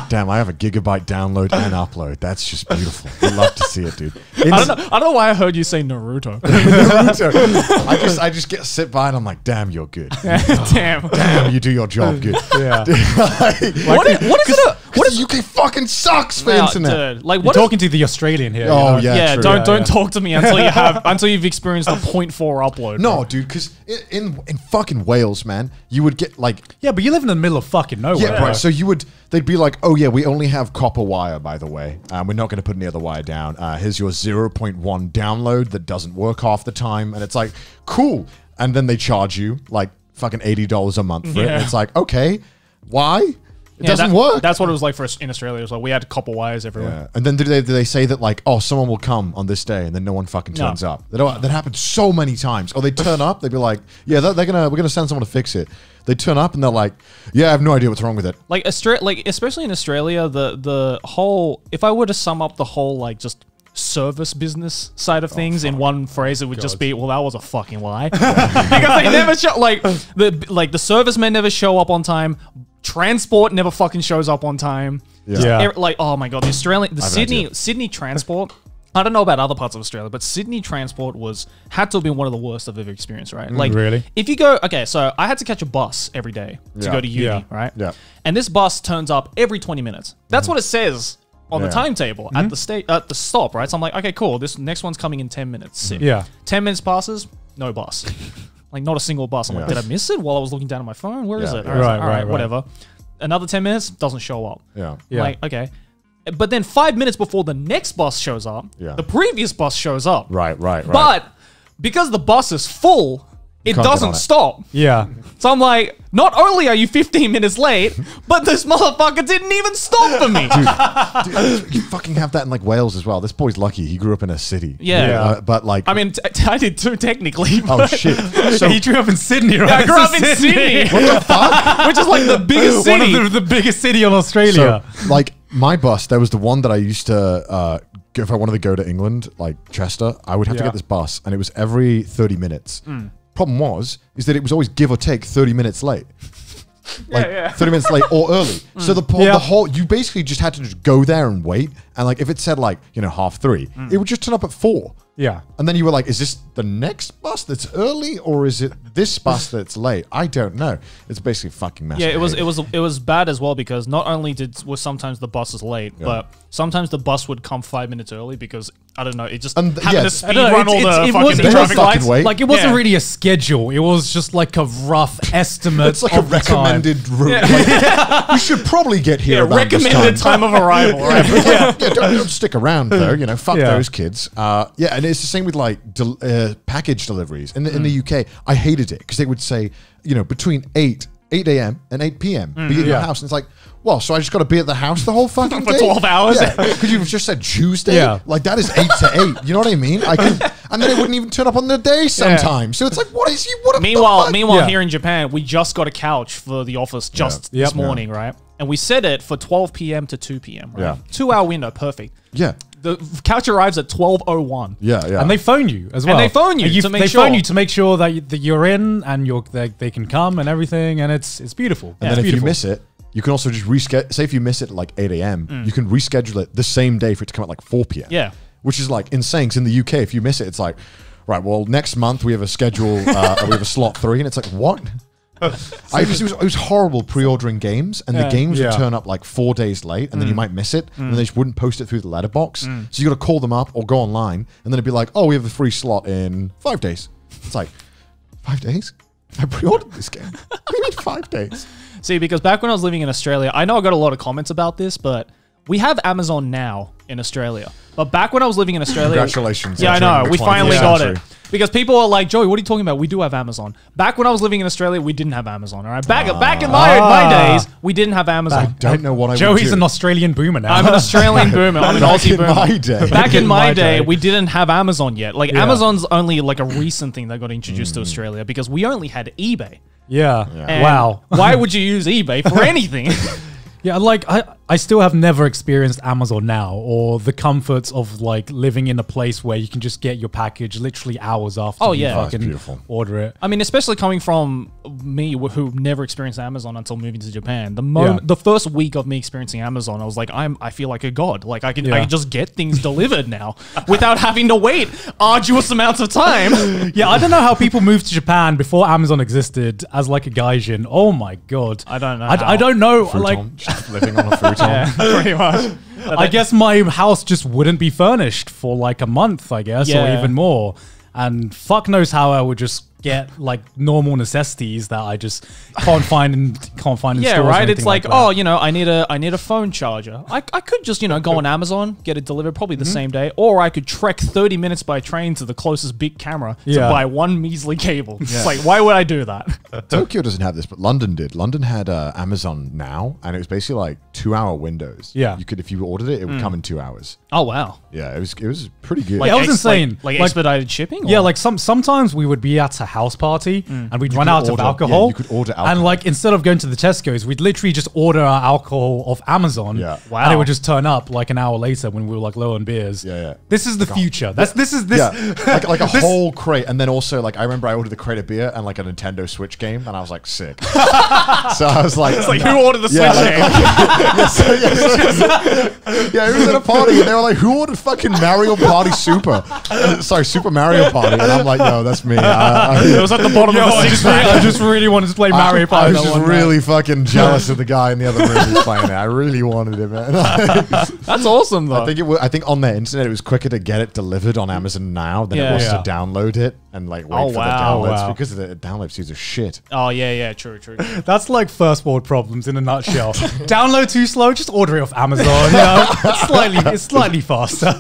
damn, I have a gigabyte download and upload. That's just beautiful. I love to see it, dude. I don't know why I heard you say Naruto. Naruto. I just sit by and I'm like, damn, you're good. Damn, you do your job good. Yeah. What is it? What is UK fucking sucks for internet? Dude, like You're what? talking to the Australian here. Oh, you know? yeah. True. Don't talk to me until you've experienced a 0.4 upload. No, bro. dude, because in fucking Wales, man, you would get like Yeah, but you live in the middle of fucking nowhere. yeah, right. So they'd be like, oh yeah, we only have copper wire, by the way. We're not going to put any other wire down. Here's your 0.1 download that doesn't work half the time, and it's like cool. And then they charge you like fucking $80 a month for it. And it's like, okay, why? It doesn't work. That's what it was like for us in Australia. It was like we had copper wires everywhere. Yeah. And then do they say that like, oh, someone will come on this day, and then no one fucking turns up. That happens so many times. Or they turn up, they'd be like, yeah, we're gonna send someone to fix it. They turn up and they're like, yeah, I have no idea what's wrong with it. Like especially in Australia, the whole, if I were to sum up the whole like just service business side of things in one phrase, it would just be, well, that was a fucking lie. Because they never show the servicemen never show up on time. Transport never fucking shows up on time. Yeah. Like, oh my god, Sydney transport. I don't know about other parts of Australia, but Sydney transport had to have been one of the worst I've ever experienced, right? Like, really? If you go, okay, so I had to catch a bus every day to go to uni, right? Yeah. And this bus turns up every 20 minutes. That's what it says on the timetable at the stop, right? So I'm like, okay, cool. This next one's coming in 10 minutes. Sick. Yeah. 10 minutes passes, no bus. Like, not a single bus. I'm like, did I miss it while I was looking down at my phone? Where is it? Yeah. Right. Whatever. Another 10 minutes, doesn't show up. Yeah. Yeah. Like, okay. But then 5 minutes before the next bus shows up, the previous bus shows up. Right. But because the bus is full, it Can't get on doesn't it. stop. Yeah. So I'm like, not only are you 15 minutes late, but this motherfucker didn't even stop for me. Dude, you fucking have that in like Wales as well. This boy's lucky. He grew up in a city. Yeah. But like, I mean, I did too, technically. oh but- shit. So he grew up in Sydney, right? Yeah, I grew up in Sydney. What the fuck? Which is like the biggest One city. of the biggest city in Australia. So, like my bus, there was the one that I used to, if I wanted to go to England, like Chester, I would have to Yeah. get this bus, and it was every 30 minutes. Problem is that it was always give or take 30 minutes late. Like 30 minutes late or early. So the whole, you basically just had to just go there and wait. And like, if it said like, 3:30, it would just turn up at 4. Yeah. And then you were like, is this the next bus that's early, or is it this bus that's late? I don't know. It's basically a fucking mess. Yeah, I hate it was bad as well because not only was sometimes the buses late, but sometimes the bus would come 5 minutes early because I don't know, it just And happened to yes. speed I don't know, run all it's- the it fucking wasn't- traffic fucking lights. wait. Like, it wasn't Yeah. really a schedule. It was just like a rough estimate. It's like a of the time. recommended route. Like, you should probably get here Yeah, about this recommended time of arrival, right? yeah, don't stick around though. Fuck Yeah. those kids. Yeah, and it's the same with like package deliveries in the UK. I hated it because they would say, between 8 a.m. and 8 p.m. Be at your house, and it's like, well, so I just got to be at the house the whole fucking For day? 12 hours? Yeah, because you've just said Tuesday. Yeah. Like that is 8 to 8. You know what I mean? And then it wouldn't even turn up on the day sometimes. So it's like, what is you? What? Meanwhile, Yeah. here in Japan, we just got a couch for the office just Yep. this morning, right? And we set it for 12 p.m. to 2 p.m. Right? Yeah. 2-hour window, perfect. Yeah, The couch arrives at 12:01. yeah. And they phone you as well. they phone you to make they sure. phone you to make sure that you're in and they can come and everything, and it's beautiful. And then if you miss it, you can also just reschedule. Say if you miss it at like 8 a.m., you can reschedule it the same day for it to come at like 4 p.m. Yeah. Which is like insane. 'Cause in the UK, if you miss it, it's like, right, well, next month we have a schedule, we have a slot 3. And it's like, what? Because it was horrible pre-ordering games, and the games would Yeah. turn up like 4 days late, and then you might miss it, and they just wouldn't post it through the letterbox. So you got to call them up or go online, and then it'd be like, oh, we have a free slot in 5 days. It's like, 5 days? I pre-ordered this game. What do you mean 5 days? See, because back when I was living in Australia, I know I got a lot of comments about this, but we have Amazon now in Australia. But back when I was living in Australia... Congratulations. Yeah, I know. We finally got it. century. Because people are like, Joey, what are you talking about? We do have Amazon. Back when I was living in Australia, we didn't have Amazon, all right? Back in my days, we didn't have Amazon. I don't know what I would Joey's do. an Australian boomer now. I'm an Australian boomer. I'm an Back Aussie in boomer. my day. Back in my day, we didn't have Amazon yet. Like, Yeah. Amazon's only like a recent thing that got introduced to Australia because we only had eBay. Yeah. And Wow. Why would you use eBay for anything? Yeah, like I still have never experienced Amazon now or the comforts of like living in a place where you can just get your package literally hours after Oh, you yeah. Oh, it's fucking beautiful. order it. I mean, especially coming from me who never experienced Amazon until moving to Japan. The first week of me experiencing Amazon, I was like, I feel like a god. Like I can just get things delivered now without having to wait arduous amounts of time. Yeah, I don't know how people moved to Japan before Amazon existed as like a gaijin. Oh my god. I don't know. I don't know. Like Futon, just living on a futon. Yeah, pretty much. I guess my house just wouldn't be furnished for like a month, I guess, or Yeah. even more. And fuck knows how I would just get like normal necessities that I just can't find in stores. Yeah, or right. anything It's like, that. oh, you know, I need a phone charger. I could just, you know, go on Amazon, get it delivered probably the same day, or I could trek 30 minutes by train to the closest big camera to Yeah. buy one measly cable. It's like, why would I do that? Tokyo doesn't have this, but London did. London had Amazon Now, and it was basically like 2-hour windows. Yeah. You could, if you ordered it, it would come in 2 hours. Oh wow, Yeah, it was pretty good. That was insane. Like Like- expedited shipping. Yeah, or- like sometimes we would be at a house party and we'd run could out of order- alcohol. yeah, you could order And alcohol. like instead of going to the Tesco's, we'd literally just order our alcohol off Amazon. Yeah. Wow. And it would just turn up like an hour later when we were like low on beers. Yeah, yeah. This is the future. This is yeah, like a whole crate, and then also like I remember I ordered the crate of beer and like a Nintendo Switch game, and I was like sick. So I was like, It's like, who ordered the Switch game? yeah, it was at a party, and they were like, "Who ordered fucking Mario Party Super?" Sorry, Super Mario Party, and I'm like, "No, that's me." It was at the bottom of the I six pack. just really wanted to play Mario I Party. was that just one really fucking jealous of the guy in the other room who's playing it. I really wanted it, man. That's awesome though. I think on their internet it was quicker to get it delivered on Amazon Now than Yeah. it was Yeah. to download it and like wait Oh, for wow. the downloads Wow. because the download speeds are shit. Oh yeah, true. That's like first world problems in a nutshell. Download too slow, just order it off Amazon. You know? It's slightly faster.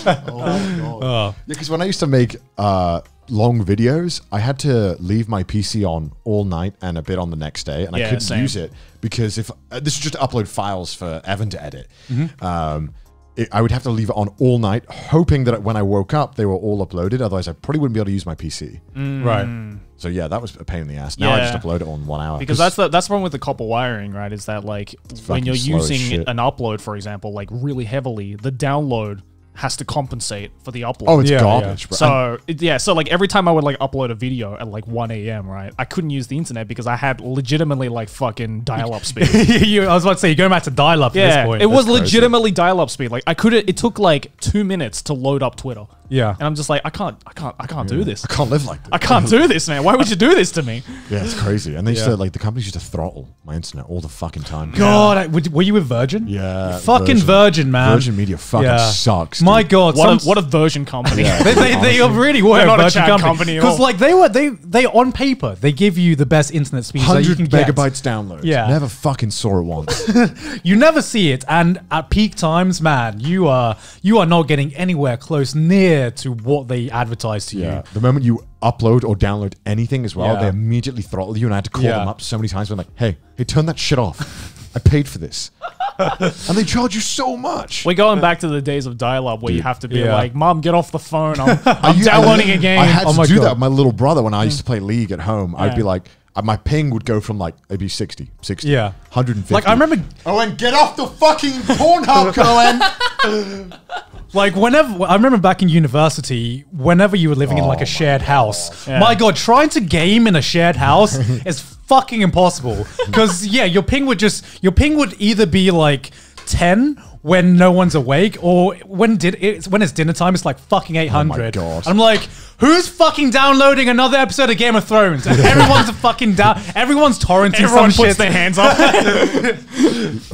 Yeah, because when I used to make long videos, I had to leave my PC on all night and a bit on the next day, and I Yeah, couldn't same. use it because if this is just to upload files for Evan to edit. I would have to leave it on all night, hoping that when I woke up, they were all uploaded. Otherwise, I probably wouldn't be able to use my PC. Right. So yeah, that was a pain in the ass. Now I just Yeah. upload it on 1 hour. Because that's the problem with the copper wiring, right? Is that like when fucking you're slow as using shit. an upload, for example, like really heavily, the download has to compensate for the upload. oh, it's Yeah, garbage, bro. So like every time I would like upload a video at like 1 a.m., right? I couldn't use the internet because I had legitimately like fucking dial-up speed. I was about to say, you're going back to dial-up at this Yeah, point. it was crazy. legitimately dial-up speed. Like it took like 2 minutes to load up Twitter. Yeah. And I'm just like, I can't do this. I can't live like this. I can't do this, man. Why would you do this to me? Yeah, it's crazy. And they used Yeah. to, like, the companies used to throttle my internet all the fucking time. God, were you with Virgin? Yeah, Fucking Virgin, man. Virgin Media fucking sucks. My dude. God. What a version company. They really were They're a not a Virgin chat company company at because all. like they on paper they give you the best internet speed that you 100 can get. megabytes download. Yeah. Never fucking saw it once. You never see it, and at peak times, man, you are not getting anywhere close near to what they advertise to you. Yeah. The moment you upload or download anything as well, Yeah. they immediately throttle you, and I had to call Yeah. them up so many times. When like, hey, turn that shit off. I paid for this, and they charge you so much. We're going back to the days of dial-up where you have to be Yeah. like, "Mom, get off the phone. I'm I downloading a game." I had Oh to my do God. that with my little brother when I used to play League at home. I'd Yeah. be like, my ping would go from like maybe 60, Yeah. 150. Like I remember, Owen, get off the fucking Pornhub, Owen. like whenever I remember back in university, whenever you were living in like a shared house, Yeah. my God, trying to game in a shared house is fucking impossible. Because yeah, your ping would either be like 10 when no one's awake, or when it's dinner time, it's like fucking 800. God. I'm like, who's fucking downloading another episode of Game of Thrones? And everyone's everyone's torrenting Everyone some puts shit. their hands up.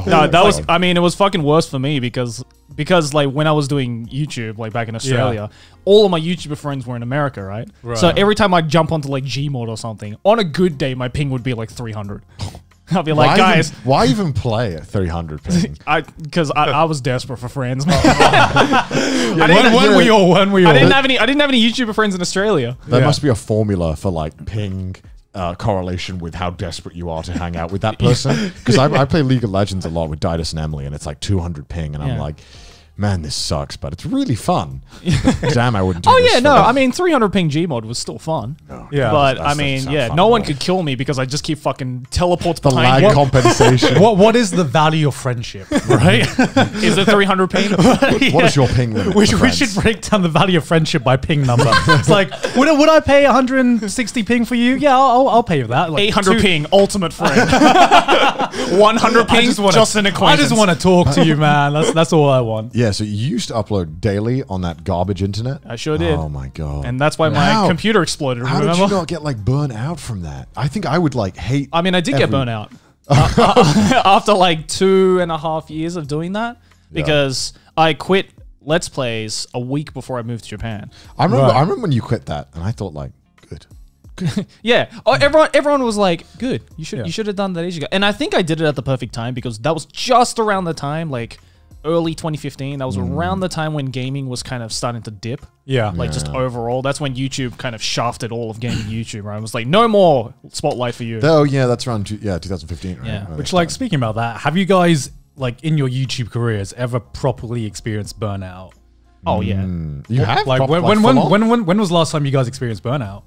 No, that was. I mean, it was fucking worse for me because like when I was doing YouTube, like back in Australia, all of my YouTuber friends were in America, right? So every time I jump onto like Gmod or something, on a good day, my ping would be like 300. I'll be like, guys, why even play at 300 ping? Because I was desperate for friends. When we all? I didn't have any YouTuber friends in Australia. There must be a formula for like ping correlation with how desperate you are to hang out with that person. Because I play League of Legends a lot with Didus and Emily, and it's like 200 ping, and I'm like, man, this sucks, but it's really fun. Damn, I wouldn't do this. Oh, yeah, no. I mean, 300 ping Gmod was still fun. No, yeah. But, I mean, no one could kill me because I just keep fucking teleports the behind lag compensation. What is the value of friendship, right? Is it 300 ping? What is your ping limit? We should break down the value of friendship by ping number. It's like, would I pay 160 ping for you? Yeah, I'll pay you that. Like 800 ping, ultimate friend. 100 ping, just an acquaintance. I just want to talk to you, man. That's all I want. Yeah, so you used to upload daily on that garbage internet? I sure did. Oh my god. And that's why my computer exploded, How remember? did you not get like burnt out from that? I think I would like hate I mean, I did get burnt out. After like 2.5 years of doing that. Because I quit Let's Plays a week before I moved to Japan. I remember when you quit that, and I thought like, good. Yeah. Oh, everyone was like, good. You should have done that ages ago. And I think I did it at the perfect time because that was just around the time, like early 2015. That was around the time when gaming was kind of starting to dip. Yeah. Like just overall. That's when YouTube kind of shafted all of gaming YouTube, right? It was like, no more spotlight for you. Oh yeah, that's around 2015, right? Yeah. Which, like, speaking about that, have you guys, like, in your YouTube careers, ever properly experienced burnout? Oh yeah. You have Like, when was the last time you guys experienced burnout?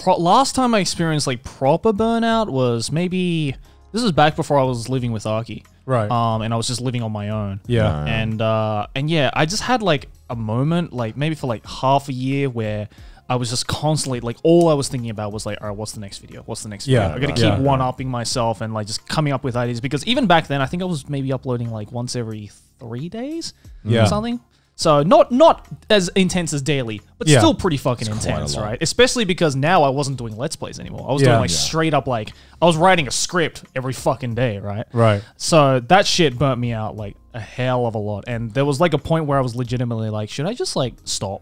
Last time I experienced like proper burnout was maybe this was back before I was living with Aki. Right. And I was just living on my own. Yeah. And yeah, I just had like a moment, like maybe for like half a year where I was just constantly like all I was thinking about was like, all right, what's the next video? What's the next video? I gotta keep one-upping myself and like just coming up with ideas because even back then I think I was maybe uploading like once every 3 days or something. So not as intense as daily, but still pretty fucking intense, right? Especially because now I wasn't doing Let's Plays anymore. I was doing like straight up like I was writing a script every fucking day, right? Right. So that shit burnt me out like a hell of a lot. And there was like a point where I was legitimately like, should I just like stop?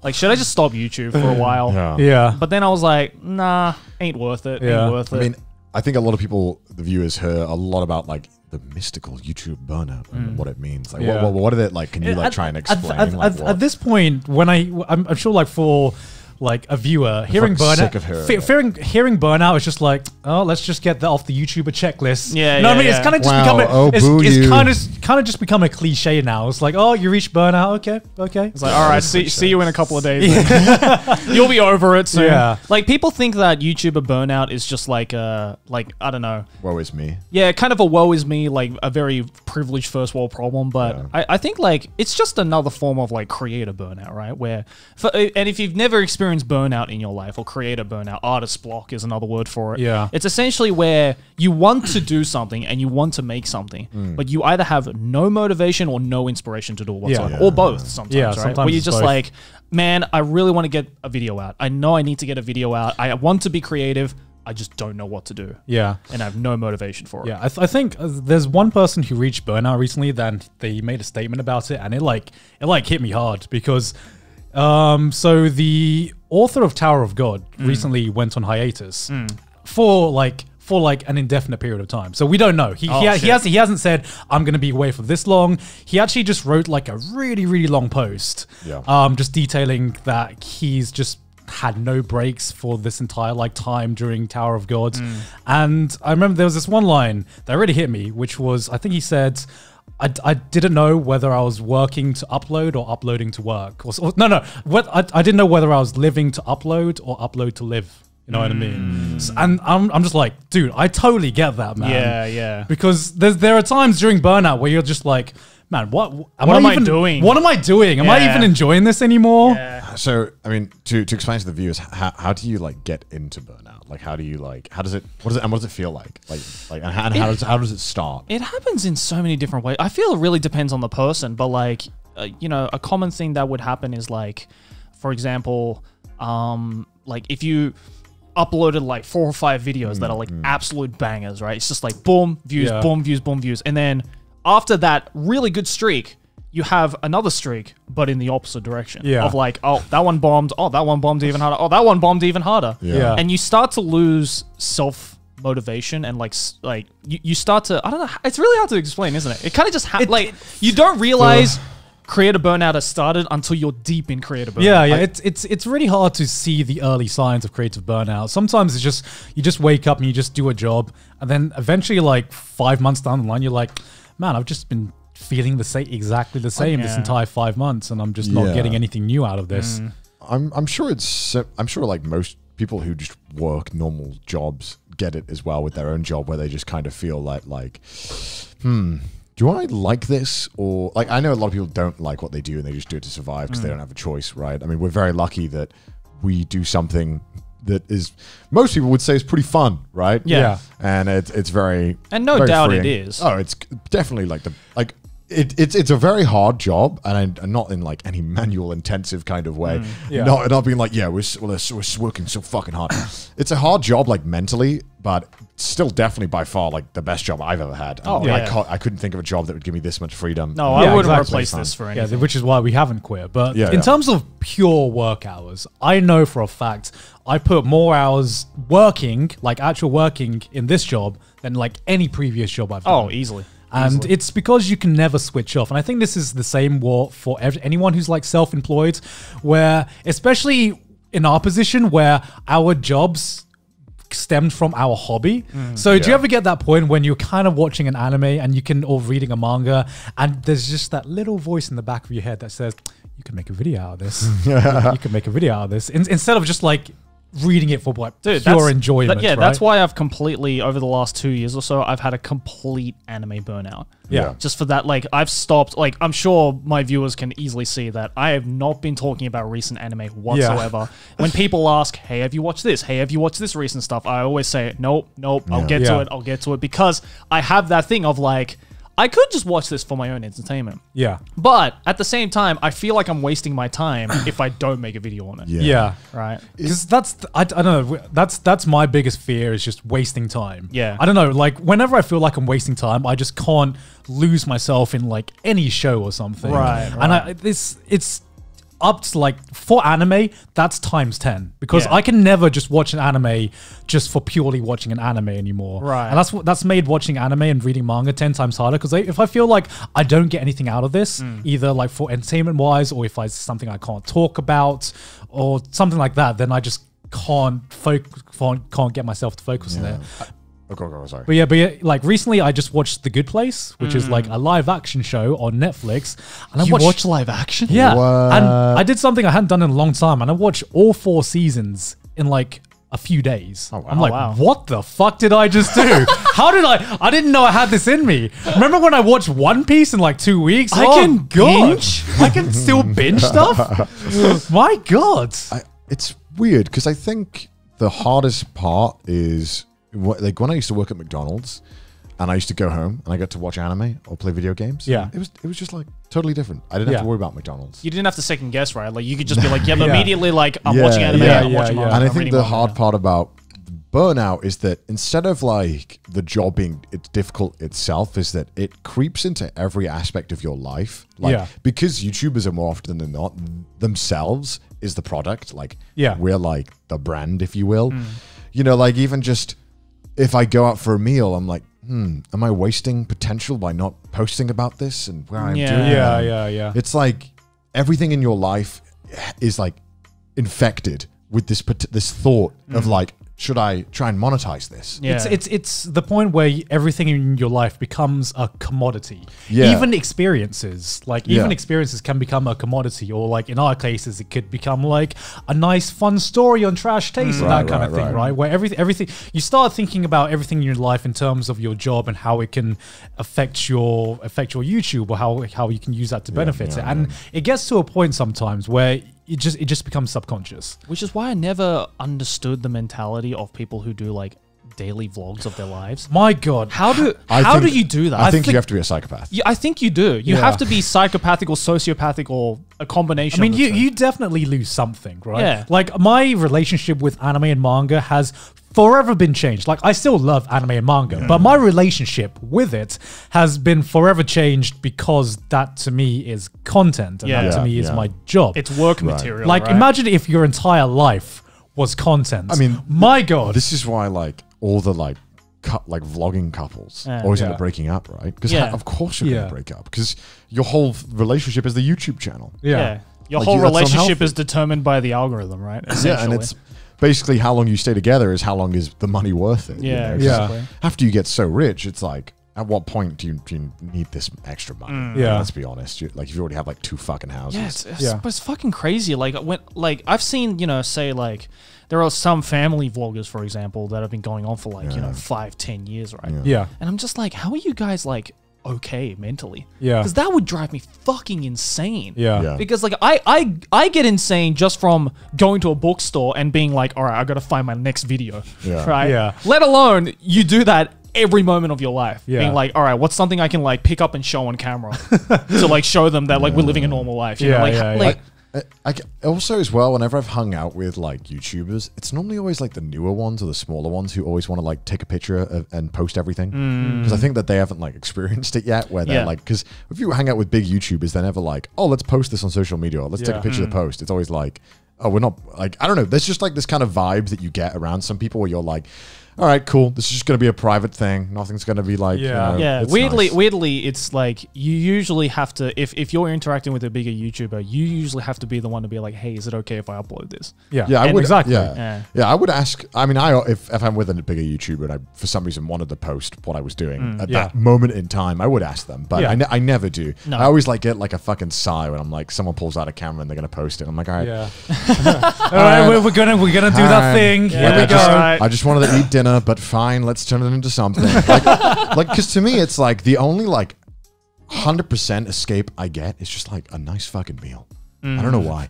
Like, should I just stop YouTube for a while? Yeah. But then I was like, nah, ain't worth it. Ain't worth it. I mean, I think a lot of people, the viewers, heard a lot about like the mystical YouTube burnout and what it means. Like, what are they like? Can you like try and explain? At this point, when I'm sure, like for like a viewer, hearing burnout, hearing burnout is just like, oh, let's just get that off the YouTuber checklist. Yeah, you know what I mean? It's kind of just become it's kind of just become a cliche now. It's like, oh, you reached burnout, okay. It's like, all right, see you in a couple of days. You'll be over it soon. Yeah. Like people think that YouTuber burnout is just like I don't know. Woe is me. Yeah, kind of a woe is me, like a very privileged first world problem. But I think like it's just another form of like creator burnout, right? And if you've never experienced burnout in your life or creator burnout, artist block is another word for it. Yeah. It's essentially where you want to do something and you want to make something, but you either have no motivation or no inspiration to do it whatsoever. Or both sometimes, right? Where you're just like, man, I really want to get a video out. I know I need to get a video out. I want to be creative. I just don't know what to do. Yeah. And I have no motivation for it. Yeah. I think there's one person who reached burnout recently, then they made a statement about it and it hit me hard because so the author of Tower of God recently went on hiatus for an indefinite period of time. So we don't know. He hasn't said I'm going to be away for this long. He actually just wrote like a really, really long post, just detailing that he's just had no breaks for this entire like time during Tower of God. And I remember there was this one line that really hit me, which was, I think he said, I didn't know whether I was working to upload or uploading to work. I didn't know whether I was living to upload or upload to live. You know what I mean? And I'm just like, dude, I totally get that, man. Yeah. Because there are times during burnout where you're just like, man, what am I doing? What am I doing? Am I even enjoying this anymore? Yeah. So, I mean, to explain to the viewers, how do you like get into burnout? Like, what does it feel like? How does it start? It happens in so many different ways. I feel it really depends on the person, but like, a common thing that would happen is like, for example, like if you uploaded like 4 or 5 videos that are like absolute bangers, right? It's just like boom, views, boom, views, boom, views. And then after that really good streak, you have another streak, but in the opposite direction. Of like, oh, that one bombed. Oh, that one bombed even harder. Oh, that one bombed even harder. And you start to lose motivation and like you start to, I don't know, it's really hard to explain, isn't it? It kind of just like you don't realize creator burnout has started until you're deep in creator burnout. Yeah, it's really hard to see the early signs of creative burnout. Sometimes it's just you just wake up and you just do a job, and then eventually, like 5 months down the line, you're like, man, I've just been feeling exactly the same this entire 5 months, and I'm just not getting anything new out of this. I'm sure like most people who just work normal jobs get it as well with their own job, where they just kind of feel like do I like this? Or like, I know a lot of people don't like what they do and they just do it to survive because they don't have a choice, right? I mean, we're very lucky that we do something that is, most people would say is pretty fun, right? Yeah. And it's very, and no very doubt freeing. it is. Oh, it's definitely like it's a very hard job, and I'm not in like any manual intensive kind of way. Not being like, we're working so fucking hard. It's a hard job, like mentally, but still definitely by far like the best job I've ever had. I couldn't think of a job that would give me this much freedom. No, I wouldn't replace this for anything. Yeah, which is why we haven't quit. But in terms of pure work hours, I know for a fact I put more hours working, like actual working in this job than like any previous job I've done. Oh, easily. And it's because you can never switch off. And I think this is the same for anyone who's like self-employed, where especially in our position where our jobs stemmed from our hobby. So do you ever get that point when you're kind of watching an anime or reading a manga, and there's just that little voice in the back of your head that says, you can make a video out of this. You can make a video out of this. Instead of just like reading it for like pure enjoyment. Right? That's why I've completely, over the last 2 years or so, I've had a complete anime burnout. Yeah. Just for that, like I've stopped, like I'm sure my viewers can easily see that I have not been talking about recent anime whatsoever. When people ask, hey, have you watched this? Hey, have you watched this recent stuff? I always say, nope, I'll get to it, because I have that thing of like, I could just watch this for my own entertainment. Yeah. But at the same time, I feel like I'm wasting my time if I don't make a video on it. Yeah. Right. Because I don't know. That's my biggest fear, is just wasting time. Yeah. I don't know. Like whenever I feel like I'm wasting time, I just can't lose myself in like any show or something. Right. And it's up to like, for anime, that's times 10, because I can never just watch an anime just for purely watching an anime anymore. Right. And that's made watching anime and reading manga 10 times harder, because if I feel like I don't get anything out of this, either like for entertainment wise, or if it's something I can't talk about or something like that, then I just can't get myself to focus on it. Sorry. But yeah, like recently I just watched The Good Place, which is like a live action show on Netflix. And You watch live action? Yeah. What? And I did something I hadn't done in a long time, and I watched all 4 seasons in like a few days. Oh, wow. I'm like, wow. what the fuck did I just do? How did I didn't know I had this in me. Remember when I watched One Piece in like 2 weeks? I can binge? I can still binge stuff? My God. It's weird, because I think the hardest part is, like when I used to work at McDonald's and I used to go home and I got to watch anime or play video games. Yeah. It was just like totally different. I didn't have to worry about McDonald's. You didn't have to second guess, right? Like you could just be like, immediately like, I'm watching anime, yeah, I'm watching manga. And I I'm think reading the manga. hard part about burnout is that instead of like the job being difficult itself, is that it creeps into every aspect of your life. Like, because YouTubers are more often than not themselves is the product. Like, we're like the brand, if you will. You know, like even just if I go out for a meal, I'm like, am I wasting potential by not posting about this and where I'm doing it? Yeah. It's like everything in your life is like infected with this thought of like, should I try and monetize this? Yeah. It's the point where everything in your life becomes a commodity. Yeah. Even experiences, experiences can become a commodity, or like in our cases, it could become like a nice, fun story on Trash Taste and that kind of thing, right? Where everything you start thinking about everything in your life in terms of your job and how it can affect your YouTube, or how you can use that to benefit it. And it gets to a point sometimes where it just becomes subconscious. Which is why I never understood the mentality of people who do like daily vlogs of their lives. My God, how do you do that? I think you have to be a psychopath. I think you do. You have to be psychopathic or sociopathic or a combination. I mean, of the two. you definitely lose something, right? Yeah. Like my relationship with anime and manga has forever been changed. Like I still love anime and manga, but my relationship with it has been forever changed, because that to me is content, and that to me is my job. It's work material. Like right? imagine if your entire life was content. I mean, my God. This is why like all the like like vlogging couples Yeah. always end Yeah. up breaking up, right? Because Yeah. of course you're Yeah. gonna break up because your whole relationship is the YouTube channel. Yeah. Your Like, whole that's relationship unhealthy. is determined by the algorithm, right? Essentially. Yeah, and it's basically how long you stay together is how long is the money worth it. you Yeah, know? 'Cause exactly. After you get so rich, it's like, at what point do you need this extra money? Yeah. Let's be honest. Like, if you already have like 2 fucking houses. Yeah, it's, Yeah. it's fucking crazy. Like I've seen, say like there are some family vloggers, for example, that have been going on for 5-10 years, right? Yeah. Yeah. And I'm just like, how are you guys like okay mentally? Yeah. Because that would drive me fucking insane. Yeah. Yeah. Because like I get insane just from going to a bookstore and being like, all right, I gotta find my next video. Yeah. Right. Yeah. Let alone you do that every moment of your life. Yeah. Being like, all right, what's something I can like pick up and show on camera to like show them that like we're living a normal life. You know? Yeah, Like, yeah, yeah. like Also, as well, whenever I've hung out with like YouTubers, it's normally always like the newer ones or the smaller ones who always want to like take a picture and post everything because I think that they haven't like experienced it yet. Where they're Yeah. like, because if you hang out with big YouTubers, they're never like, oh, let's post this on social media. Or let's take a Yeah. picture of the post. It's always like, oh, we're not like, I don't know. There's just like this kind of vibe that you get around some people where you're like, all right, cool. This is just going to be a private thing. Nothing's going to be like, Yeah. yeah, it's weirdly, nice. it's like you usually have to if you're interacting with a bigger YouTuber, you usually have to be the one to be like, hey, is it okay if I upload this? Yeah. Yeah, I And would exactly. Yeah. Yeah. I would ask. I mean, if I'm with a bigger YouTuber and I for some reason wanted to post what I was doing at Yeah. that moment in time, I would ask them. But Yeah. I never do. No. I always like get like a fucking sigh when I'm like someone pulls out a camera and they're gonna post it. I'm like, all right, Yeah. All right, we're gonna do that Fine. thing. Yeah, Here we go. just- Right. I just wanted to eat dinner, but fine, let's turn it into something. Like, because to me, it's like the only like 100% escape I get is just like a nice fucking meal. I don't know why.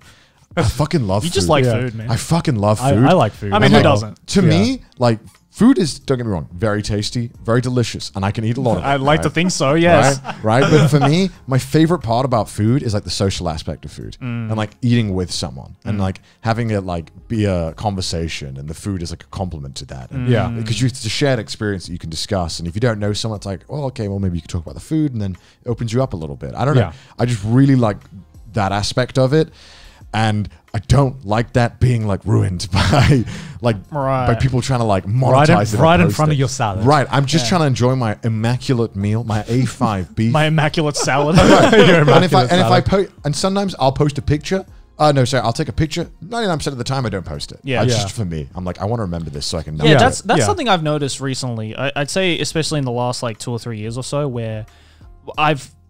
I fucking love You food. just like Yeah. food, man. I fucking love I, food. I like food. I mean, And, who like, doesn't? To Yeah. me, like food is, don't get me wrong, very tasty, very delicious, and I can eat a lot of it. I'd like to right? think so. Yes. Right? But for me, my favorite part about food is like the social aspect of food and like eating with someone and like having it like be a conversation and the food is like a compliment to that. And Yeah. because it's a shared experience that you can discuss. And if you don't know someone, it's like, oh, okay, well, maybe you can talk about the food and then it opens you up a little bit. I don't know. Yeah. I just really like that aspect of it. And I don't like that being like ruined by like by Right. people trying to like Right monetize it. or right in post front it. of your salad. Right. I'm just trying to enjoy my immaculate meal, my A5 beef. My immaculate salad. and if I salad. and sometimes I'll post a picture. No, sorry, I'll take a picture. 99% of the time I don't post it. Yeah. It's Yeah. just for me. I'm like, I want to remember this so I can know. Yeah, Yeah. that's Yeah. something I've noticed recently. I'd say, especially in the last like 2 or 3 years or so, where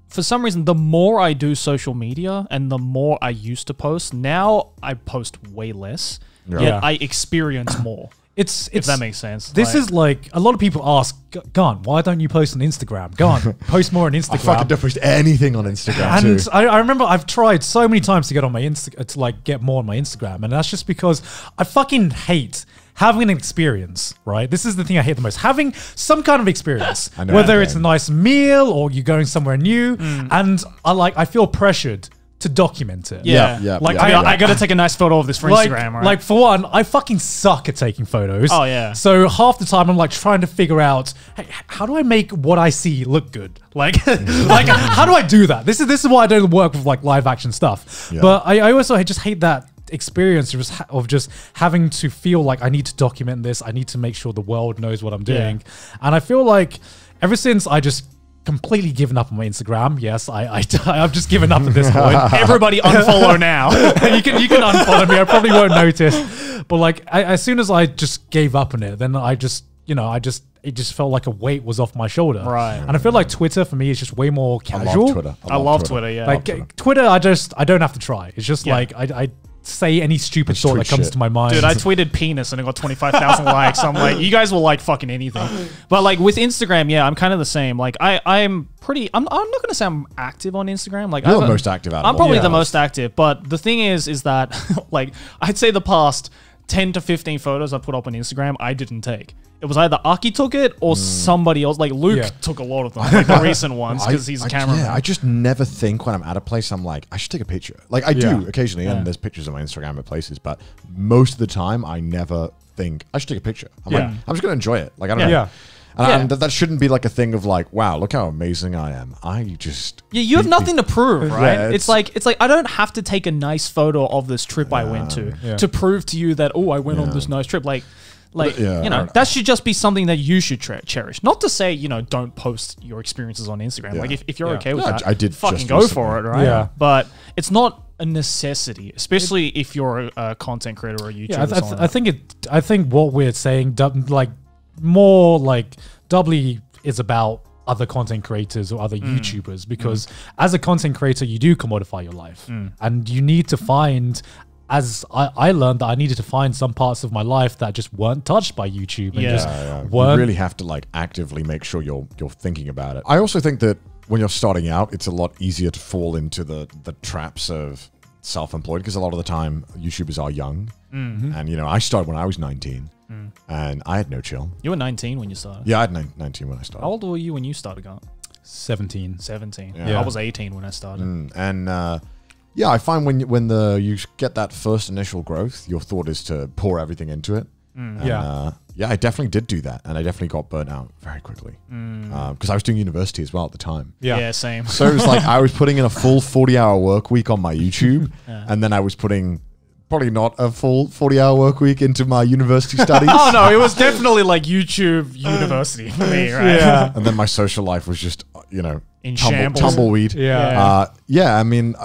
for some reason, the more I do social media and the more I used to post, now I post way less. Yeah. Yet Yeah. I experience more. It's If that makes sense. This is like a lot of people ask, Gun, why don't you post on Instagram? Gun, post more on I Instagram. fucking don't post anything on Instagram And too. I remember I've tried so many times to get on my to like get more on my Instagram, and that's just because I fucking hate having an experience. Right, this is the thing I hate the most: having some kind of experience, I know whether that it's a game. nice meal or you're going somewhere new, and I feel pressured to document it. Yeah. Like, I got to take a nice photo of this for Instagram, right? Like for one, I fucking suck at taking photos. Oh, yeah. So half the time I'm like trying to figure out, hey, how do I make what I see look good? Like, like how do I do that? This is why I don't work with like live action stuff. Yeah. But I also just hate that experience of just having to feel like I need to document this. I need to make sure the world knows what I'm doing. And I feel like ever since I just completely given up on my Instagram. Yes, I've just given up at this point. Everybody unfollow now. you can unfollow me. I probably won't notice. But like as soon as I just gave up on it, then I just it just felt like a weight was off my shoulder. Right. And I feel like Twitter for me is just way more I casual. love Twitter. I love Twitter, yeah. Like Twitter. Twitter, I don't have to try. It's just Yeah. like I say any stupid Just thought that tweet comes shit. to my mind. Dude, I tweeted penis and it got 25,000 likes. I'm like, you guys will like fucking anything. But like with Instagram, yeah, I'm kind of the same. Like I'm not going to say I'm active on Instagram. Like You're I'm the most active out of I'm all probably of the us. most active. But the thing is that like I'd say the past 10 to 15 photos I put up on Instagram, I didn't take. It was either Aki took it or somebody else. Like Luke Yeah. took a lot of them, like the recent ones, because he's a cameraman. Yeah, I just never think when I'm at a place, I'm like, I should take a picture. Like I Yeah. do occasionally, Yeah. and there's pictures on my Instagram at places, but most of the time, I never think I should take a picture. I'm like, Yeah. I'm just gonna enjoy it. Like I don't Yeah. know. Yeah. And Yeah. that shouldn't be like a thing of like, wow, look how amazing I am. I just Yeah, you have nothing to prove, right? Yeah, it's like I don't have to take a nice photo of this trip I went Yeah. to prove to you that I went on Yeah. this nice trip. Like Like, Yeah, you know, that should just be something that you should cherish. Not to say, you know, don't post your experiences on Instagram. Yeah. Like, if you're okay with Yeah, that, I did fucking just go recently. for it, right? Yeah. But it's not a necessity, especially if you're a content creator or a YouTuber. Yeah, or something like I think I think what we're saying, like more like doubly, is about other content creators or other YouTubers, because as a content creator, you do commodify your life, and you need to find. As I learned that I needed to find some parts of my life that just weren't touched by YouTube, and just You weren't. really have to like actively make sure you're thinking about it. I also think that when you're starting out, it's a lot easier to fall into the traps of self-employed, because a lot of the time YouTubers are young, and you know, I started when I was 19, and I had no chill. You were 19 when you started. Yeah, I had 19 when I started. How old were you when you started, Grant? 17. 17. Yeah. I was 18 when I started. Yeah, I find when you get that first initial growth, your thought is to pour everything into it. And, I definitely did do that, and I definitely got burnt out very quickly because I was doing university as well at the time. Yeah, same. So it was like I was putting in a full 40-hour work week on my YouTube, and then I was putting probably not a full 40-hour work week into my university studies. Oh no, it was definitely like YouTube University for me, right? Yeah. And then my social life was just, you know, In shambles. tumbleweed. Yeah. I mean,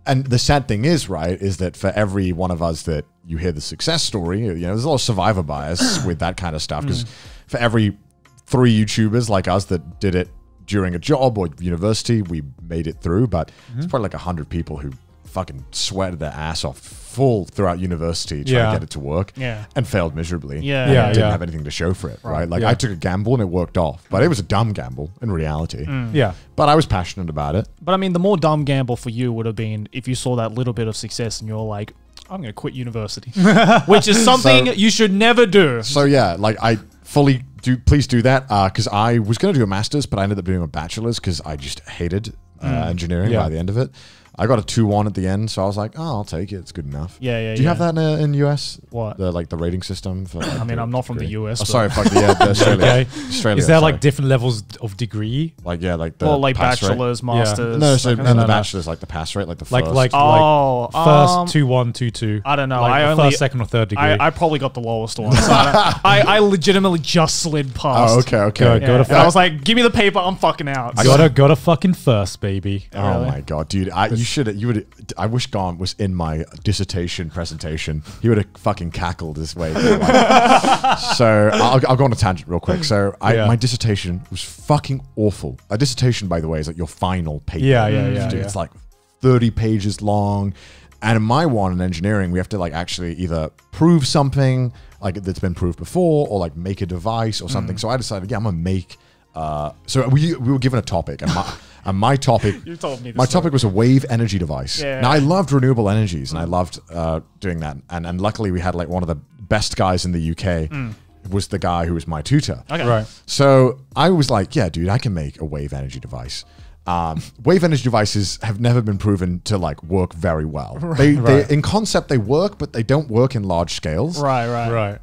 and the sad thing is, right, is that for every one of us that you hear the success story, you know, there's a lot of survivor bias with that kind of stuff, because for every 3 YouTubers like us that did it during a job or university, we made it through, but it's probably like 100 people who fucking sweated their ass off full throughout university trying to get it to work and failed miserably. Yeah. Didn't have anything to show for it, right? Like I took a gamble and it worked off, but it was a dumb gamble in reality. Yeah. But I was passionate about it. But I mean, the more dumb gamble for you would have been if you saw that little bit of success and you're like, I'm going to quit university, which is something you should never do. So yeah, like I fully please do that, because I was going to do a master's, but I ended up doing a bachelor's because I just hated engineering by the end of it. I got a 2-1 at the end, so I was like, "Oh, I'll take it. It's good enough." Yeah. Do you have that in the US? What? The rating system for? I mean, I'm not from the US. Oh, but- sorry, fuck the Australia. Okay. Australia. Is there sorry. like different levels of degree? like like the Well, like pass rate? bachelor's, masters. No, so that kind in of the stuff. bachelor's, like the pass rate, like the Like first. like Oh, first 2-1, 2-2. I don't know. Like I the only first, second, or third degree. I probably got the lowest one. So I legitimately just slid past. Oh, okay. Go Yeah. to And I was like, give me the paper. I'm fucking out. got a fucking first, baby. Oh my god, dude! I wish Gaunt was in my dissertation presentation. He would have fucking cackled this way. So I'll go on a tangent real quick. So my dissertation was fucking awful. A dissertation, by the way, is like your final paper. It's like 30 pages long. And in my one in engineering, we have to like actually either prove something like that's been proved before, or like make a device or something. So I decided, I'm gonna make. So we were given a topic, and my topic, You told me this my topic was a wave energy device. Yeah. Now I loved renewable energies, and I loved doing that. And luckily we had like one of the best guys in the UK was the guy who was my tutor. Okay. Right. So I was like, yeah, dude, I can make a wave energy device. Wave energy devices have never been proven to like work very well. They in concept they work, but they don't work in large scales. Right.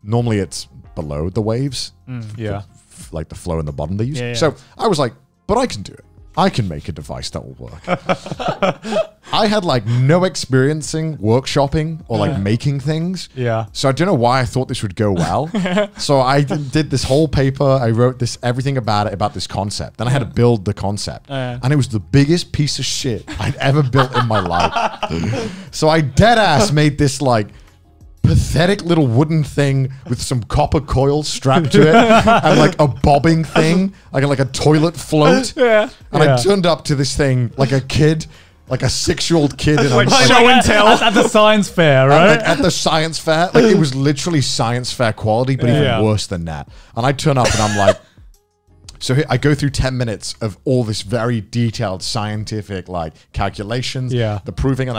Normally it's below the waves. Yeah. Like the flow in the bottom they use. Yeah. So I was like, but I can do it. I can make a device that will work. I had like no experiencing workshopping or like making things. Yeah. So I don't know why I thought this would go well. So I did this whole paper. I wrote everything about it, about this concept. Then I had to build the concept. And it was the biggest piece of shit I'd ever built in my life. So I dead ass made this like pathetic little wooden thing with some copper coil strapped to it and like a bobbing thing, like a toilet float. And I turned up to this thing like a kid, like a 6-year-old kid in Like a show and tell. At the science fair, like right? at the science fair. Like it was literally science fair quality, but even worse than that. And I turn up and I'm like, so I go through 10 minutes of all this very detailed scientific like calculations, the proving, and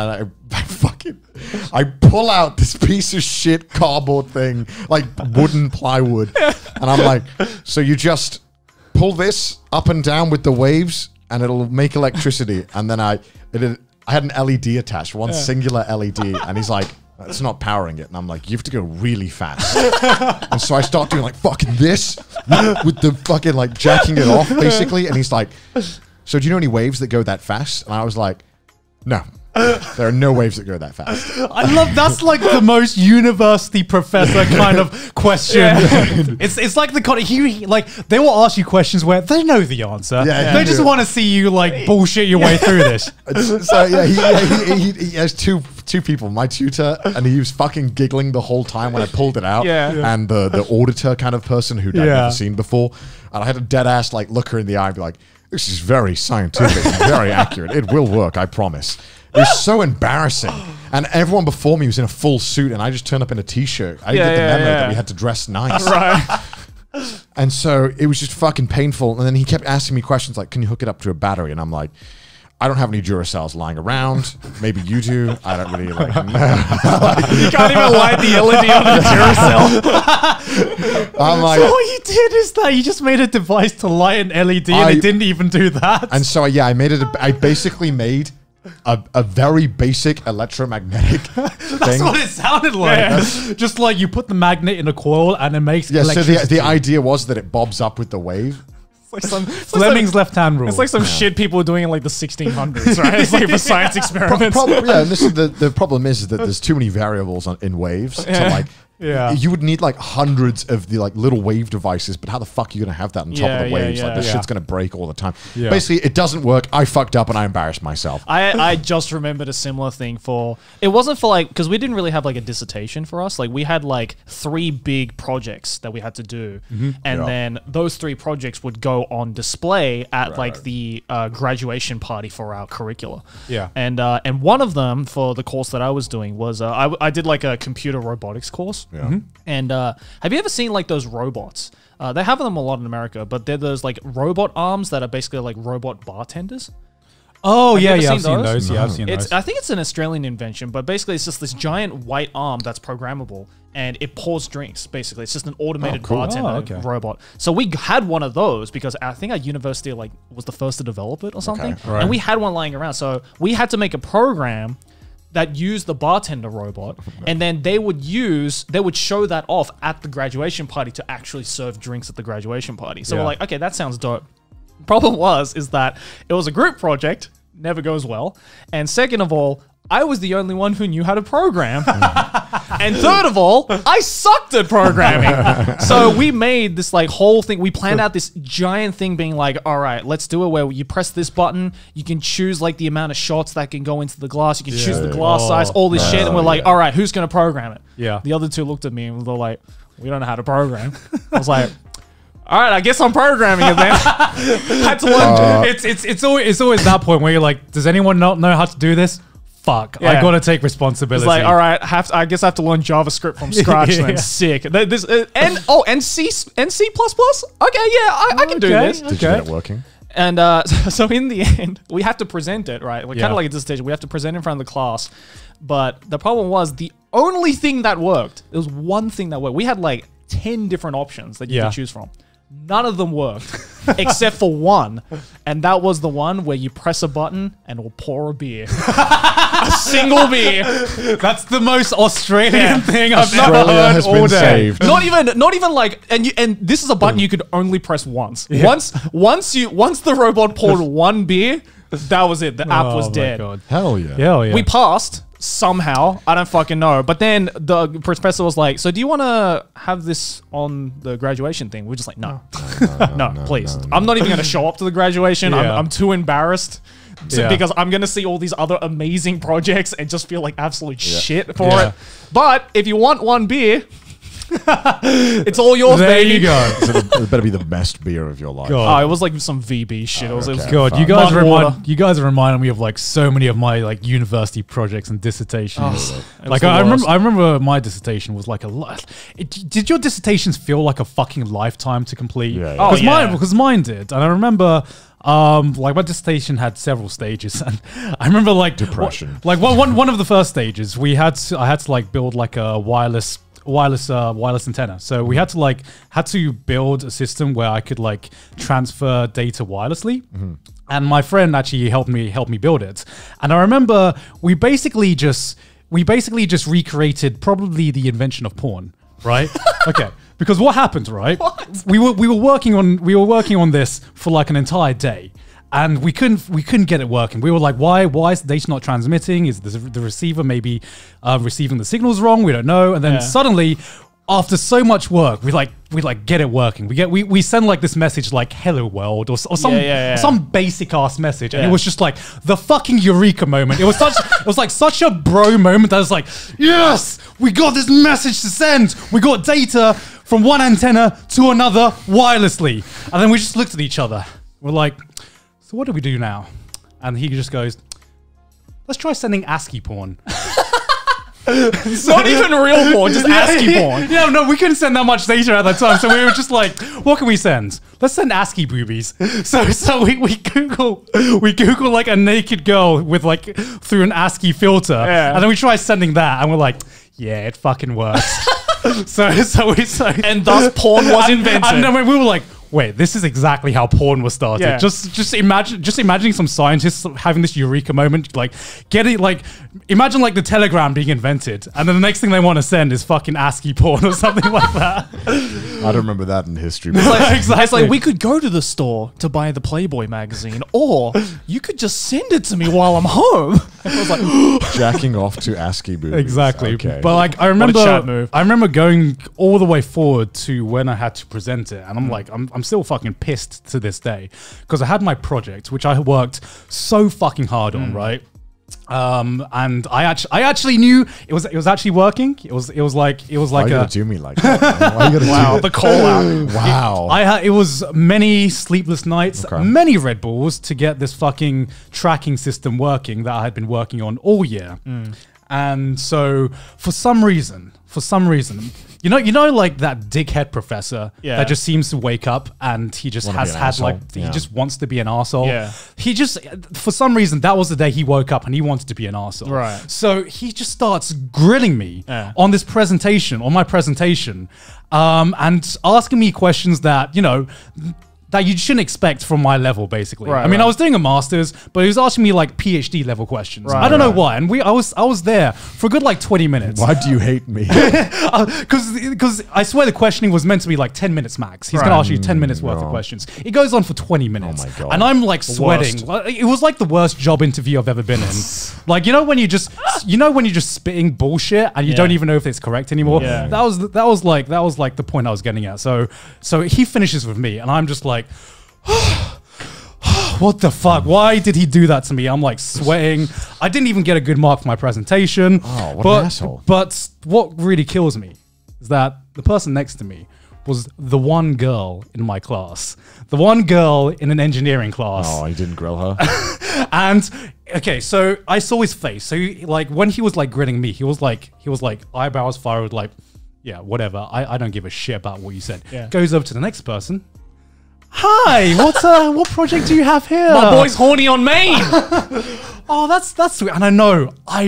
I pull out this piece of shit cardboard thing, like wooden plywood, and I'm like, so you just pull this up and down with the waves, and it'll make electricity. And then I had an LED attached, one singular LED, and he's like, it's not powering it. And I'm like, you have to go really fast. And so I start doing like fucking this with the fucking like jacking it off basically. And he's like, so do you know any waves that go that fast? And I was like, no. There are no waves that go that fast. I love that's like the most university professor kind of question. It's like the kind of like they will ask you questions where they know the answer. They just want to see you like bullshit your way through this. So yeah, he has two people, my tutor, and he was fucking giggling the whole time when I pulled it out. And the auditor kind of person who'd never seen before. And I had a dead ass like look her in the eye and be like, this is very scientific and very accurate. It will work, I promise. It was so embarrassing. And everyone before me was in a full suit, and I just turned up in a t-shirt. I didn't get the memo that we had to dress nice. Right. And so it was just fucking painful. And then he kept asking me questions like, can you hook it up to a battery? And I'm like, I don't have any Duracells lying around. Maybe you do. I don't really like. You can't even light the LED on the Duracell. I'm like, so what you did is that you just made a device to light an LED, and it didn't even do that. And so I made it. I basically made a very basic electromagnetic thing. That's what it sounded like. Just like you put the magnet in a coil and it makes electricity. So the idea was that it bobs up with the wave. It's like Fleming's left-hand rule. It's like some shit people were doing in like the 1600s, right? It's like for science experiments. And this is the problem is that there's too many variables in waves. So like, you would need like hundreds of the like little wave devices, but how the fuck are you gonna have that on top of the waves? Like this shit's gonna break all the time. Basically, it doesn't work. I fucked up and I embarrassed myself. I just remembered a similar thing it wasn't for like, because we didn't really have like a dissertation for us. Like we had like 3 big projects that we had to do. And then those 3 projects would go on display at like the graduation party for our curricula. And one of them for the course that I was doing was, I did like a computer robotics course. And have you ever seen like those robots? They have them a lot in America, but they're those like robot arms that are basically like robot bartenders. Oh, I've seen those. Yeah, I've seen those. I think it's an Australian invention, but basically it's just this giant white arm that's programmable and it pours drinks, basically. It's just an automated bartender robot. So we had one of those because I think our university like was the first to develop it or something. And we had one lying around. So we had to make a program that used the bartender robot, and then they would show that off at the graduation party to actually serve drinks at the graduation party. So we're like, okay, that sounds dope. Problem is that it was a group project, never goes well. And second of all, I was the only one who knew how to program. And third of all, I sucked at programming. So we made this like whole thing. We planned out this giant thing being like, all right, let's do it where you press this button. You can choose like the amount of shots that can go into the glass. You can choose the glass size, all this shit. And we're like, all right, who's going to program it? The other 2 looked at me and they're like, we don't know how to program. I was like, all right, I guess I'm programming it then. Had to learn. It's always that point where you're like, does anyone not know how to do this? Fuck, I gotta take responsibility. It's like, all right, I guess I have to learn JavaScript from scratch. Then sick. And C++. Okay, I can do this. Did you get it working? And so in the end, we have to present it, right? We're kind of like a dissertation. We have to present in front of the class. But the problem was the only thing that worked. There was one thing that worked. We had like 10 different options that you could choose from. None of them worked except for one. And that was the one where you press a button and it will pour a beer. A single beer. That's the most Australian thing I've ever Australia heard has all been day. saved. Not even like, and this is a button you could only press once. Once the robot poured one beer, that was it. The app was dead. God. Hell yeah. Hell yeah. We passed somehow. I don't fucking know. But then the professor was like, so do you want to have this on the graduation thing? We're just like, no, please. I'm not even going to show up to the graduation. I'm too embarrassed because I'm going to see all these other amazing projects and just feel like absolute shit for it. But if you want one beer, it's all yours, there baby. You go. So it better be the best beer of your life. Oh, it was like some VB shit. It was God, you guys reminded me of like so many of my like university projects and dissertations. Like I remember my dissertation was like a lot. Did your dissertations feel like a fucking lifetime to complete? Because mine did, and I remember. Like my dissertation had several stages, and I remember like depression. One of the first stages, I had to like build like a wireless antenna. So we had to build a system where I could like transfer data wirelessly. And my friend actually helped me build it. And I remember we basically just recreated probably the invention of porn, right? Okay. Because what happened, right? We were working on this for like an entire day. and we couldn't get it working. We were like, why is the data not transmitting? Is the receiver maybe receiving the signals wrong? We don't know. And then suddenly, after so much work, we get it working. We send like this message like "Hello world" or some basic ass message, and it was just like the fucking eureka moment. It was like such a bro moment. I was like, yes, we got this message to send. We got data from one antenna to another wirelessly, and then we just looked at each other. We're like, so what do we do now? And he just goes, let's try sending ASCII porn. Not even real porn, just ASCII porn. Yeah, no, we couldn't send that much data at that time, so we were just like, what can we send? Let's send ASCII boobies. So we Google like a naked girl with like through an ASCII filter, and then we try sending that, and we're like, yeah, it fucking works. so and thus porn was invented. And then we were like, wait, this is exactly how porn was started. Yeah. Just imagining some scientists having this eureka moment, like imagine like the telegram being invented, and then the next thing they want to send is fucking ASCII porn or something like that. I don't remember that in history. Exactly. It's like we could go to the store to buy the Playboy magazine, or you could just send it to me while I'm home. I was like, jacking off to ASCII boobies. Exactly. Okay. But like I remember going all the way forward to when I had to present it, and I'm like, I'm still fucking pissed to this day because I had my project which I worked so fucking hard on, right? And I actually knew it was actually working. It was like Why you gotta do me like that? Why you gotta the call out. Wow. it was many sleepless nights, many Red Bulls to get this fucking tracking system working that I had been working on all year. And so for some reason, you know, like that dickhead professor that just seems to wake up and he just he just wants to be an arsehole. Yeah. He just, for some reason, that was the day he woke up and he wanted to be an arsehole. Right. So he just starts grilling me on my presentation, and asking me questions that, you know, that you shouldn't expect from my level, basically. Right, I mean, I was doing a master's, but he was asking me like PhD level questions. Right, I don't know why, and I was there for a good like 20 minutes. Why do you hate me? Because I swear the questioning was meant to be like 10 minutes max. He's going to ask you 10 minutes worth of questions. It goes on for 20 minutes. Oh my God. And I'm like sweating. It was like the worst job interview I've ever been in. Like, you know when you're just spitting bullshit and you don't even know if it's correct anymore. Yeah. That was like the point I was getting at. So he finishes with me and I'm just like, what the fuck? Why did he do that to me? I'm like sweating. I didn't even get a good mark for my presentation. Oh, what an asshole. But what really kills me is that the person next to me was the one girl in my class. The one girl in an engineering class. Oh, you didn't grill her? And okay, so I saw his face. So like when he was like grinning me, he was like eyebrows furrowed, like, yeah, whatever. I don't give a shit about what you said. Yeah. Goes over to the next person. Hi, what project do you have here? My boy's horny on main. Oh, that's sweet. And I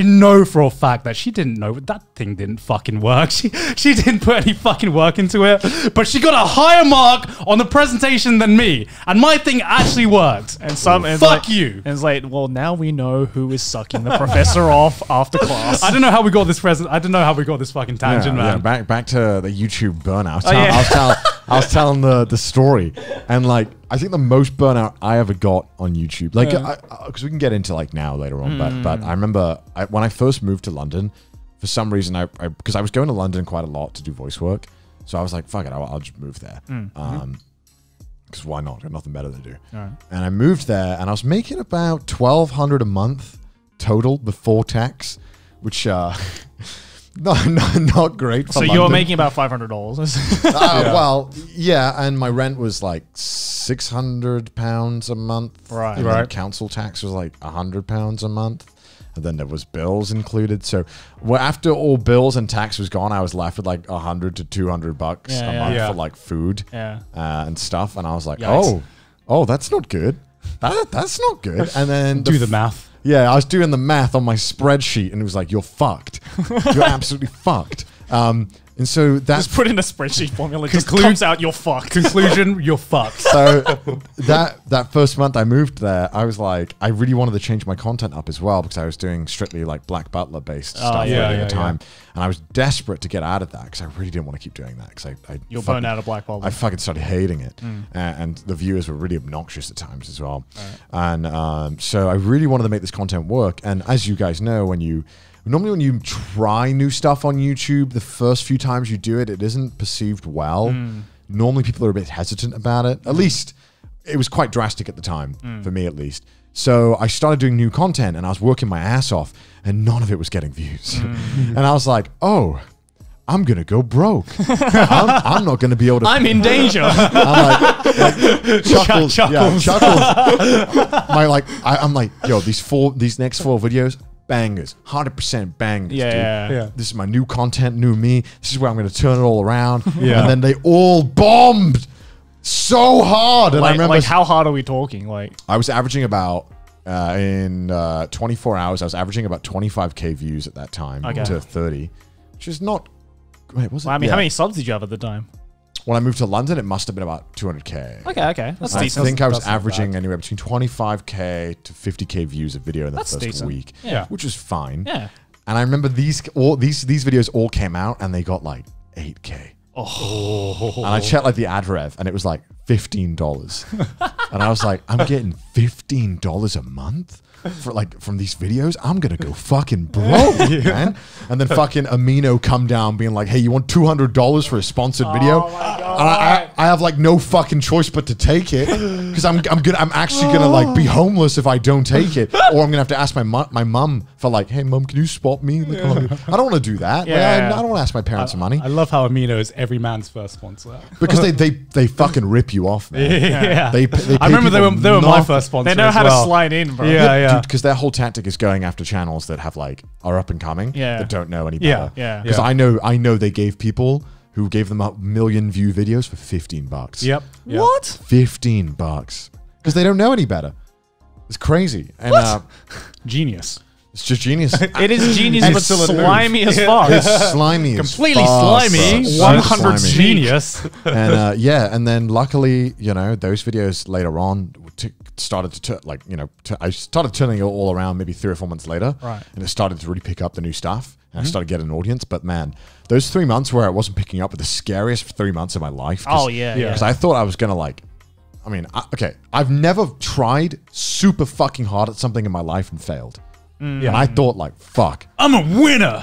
know for a fact that she didn't know that thing didn't fucking work. She didn't put any fucking work into it, but she got a higher mark on the presentation than me, and my thing actually worked. And fuck you. And it's like, well, now we know who is sucking the professor off after class. I don't know how we got this fucking tangent, man. Yeah, back to the YouTube burnout. Oh, I was telling the story, and like I think the most burnout I ever got on YouTube, like because we can get into like now later on, but I remember when I first moved to London, for some reason because I was going to London quite a lot to do voice work, so I was like, fuck it, I'll just move there. Because why not? Got nothing better to do. And I moved there, and I was making about $1,200 a month total before tax, which not great for So London. you were making about $500. Well, yeah, and my rent was like £600 a month. Right. And then council tax was like £100 a month. And then there was bills included. So after all bills and tax was gone, I was left with like $100 to $200 a month for like food and stuff. And I was like, oh, that's not good. That's not good. And then Do the math. Yeah, I was doing the math on my spreadsheet, and it was like, you're fucked. You're absolutely fucked. And so that's Just put in a spreadsheet formula. It just Conclude- comes out, you're fucked. Conclusion, you're fucked. so that first month I moved there, I was like, I really wanted to change my content up as well because I was doing strictly like Black Butler based stuff yeah, at the time, and I was desperate to get out of that because I really didn't want to keep doing that because You'll burn out of Black Butler. I fucking started hating it, and the viewers were really obnoxious at times as well, and so I really wanted to make this content work. And as you guys know, normally when you try new stuff on YouTube, the first few times you do it, it isn't perceived well. Normally people are a bit hesitant about it. At least it was quite drastic at the time, for me at least. So I started doing new content and I was working my ass off and none of it was getting views. And I was like, oh, I'm going to go broke. I'm not going to be able to... I'm in danger. I'm like Chuckles. Yeah, Chuckles. I'm like, yo, these next 4 videos, bangers, 100% bangers, dude. Yeah. This is my new content, new me. This is where I'm going to turn it all around. Yeah. And then they all bombed so hard. And I remember, like, how hard are we talking? Like, I was averaging about in 24 hours, I was averaging about 25k views at that time to 30, which is not. Wait, was it? well, I mean, how many subs did you have at the time? When I moved to London, it must have been about 200k. Okay, that's I decent. think I was That's not averaging bad. anywhere between 25k to 50k views a video in the That's first decent. week, Yeah. which was fine. Yeah. And I remember these videos all came out and they got like 8k. And I checked like the ad rev and it was like $15. And I was like, I'm getting $15 a month for like from these videos. I'm gonna go fucking broke, man. And then fucking Amino come down being like, hey, you want $200 for a sponsored video? And I have like no fucking choice but to take it because I'm actually gonna like be homeless if I don't take it, or I'm gonna have to ask my mum for like, hey mum, can you spot me? Like, I don't want to do that. Like, I don't want to ask my parents for money I love how Amino is every man's first sponsor. because they fucking rip you off, man. Yeah. They pay I remember they people were my nothing. first sponsor. They know as how well. to slide in, bro. Yeah. Because their whole tactic is going after channels that have like are up and coming, that don't know any better. Yeah. Because I know they gave people who gave them a 1 million view videos for $15. Yep. What? $15 because they don't know any better. It's crazy, and Genius. it's just genius. It is genius, And but still it slimy as moves. fuck. It's slimy, as Completely fuck, slimy. bro. So 100 slimy. genius. And and then luckily, those videos later on started to I started turning it all around maybe 3 or 4 months later, Right. and it started to really pick up the new stuff, and I started getting an audience. But man, those 3 months where I wasn't picking up were the scariest 3 months of my life. Oh, yeah. Because I thought I was gonna I've never tried super fucking hard at something in my life and failed. And I thought like, fuck. I'm a winner.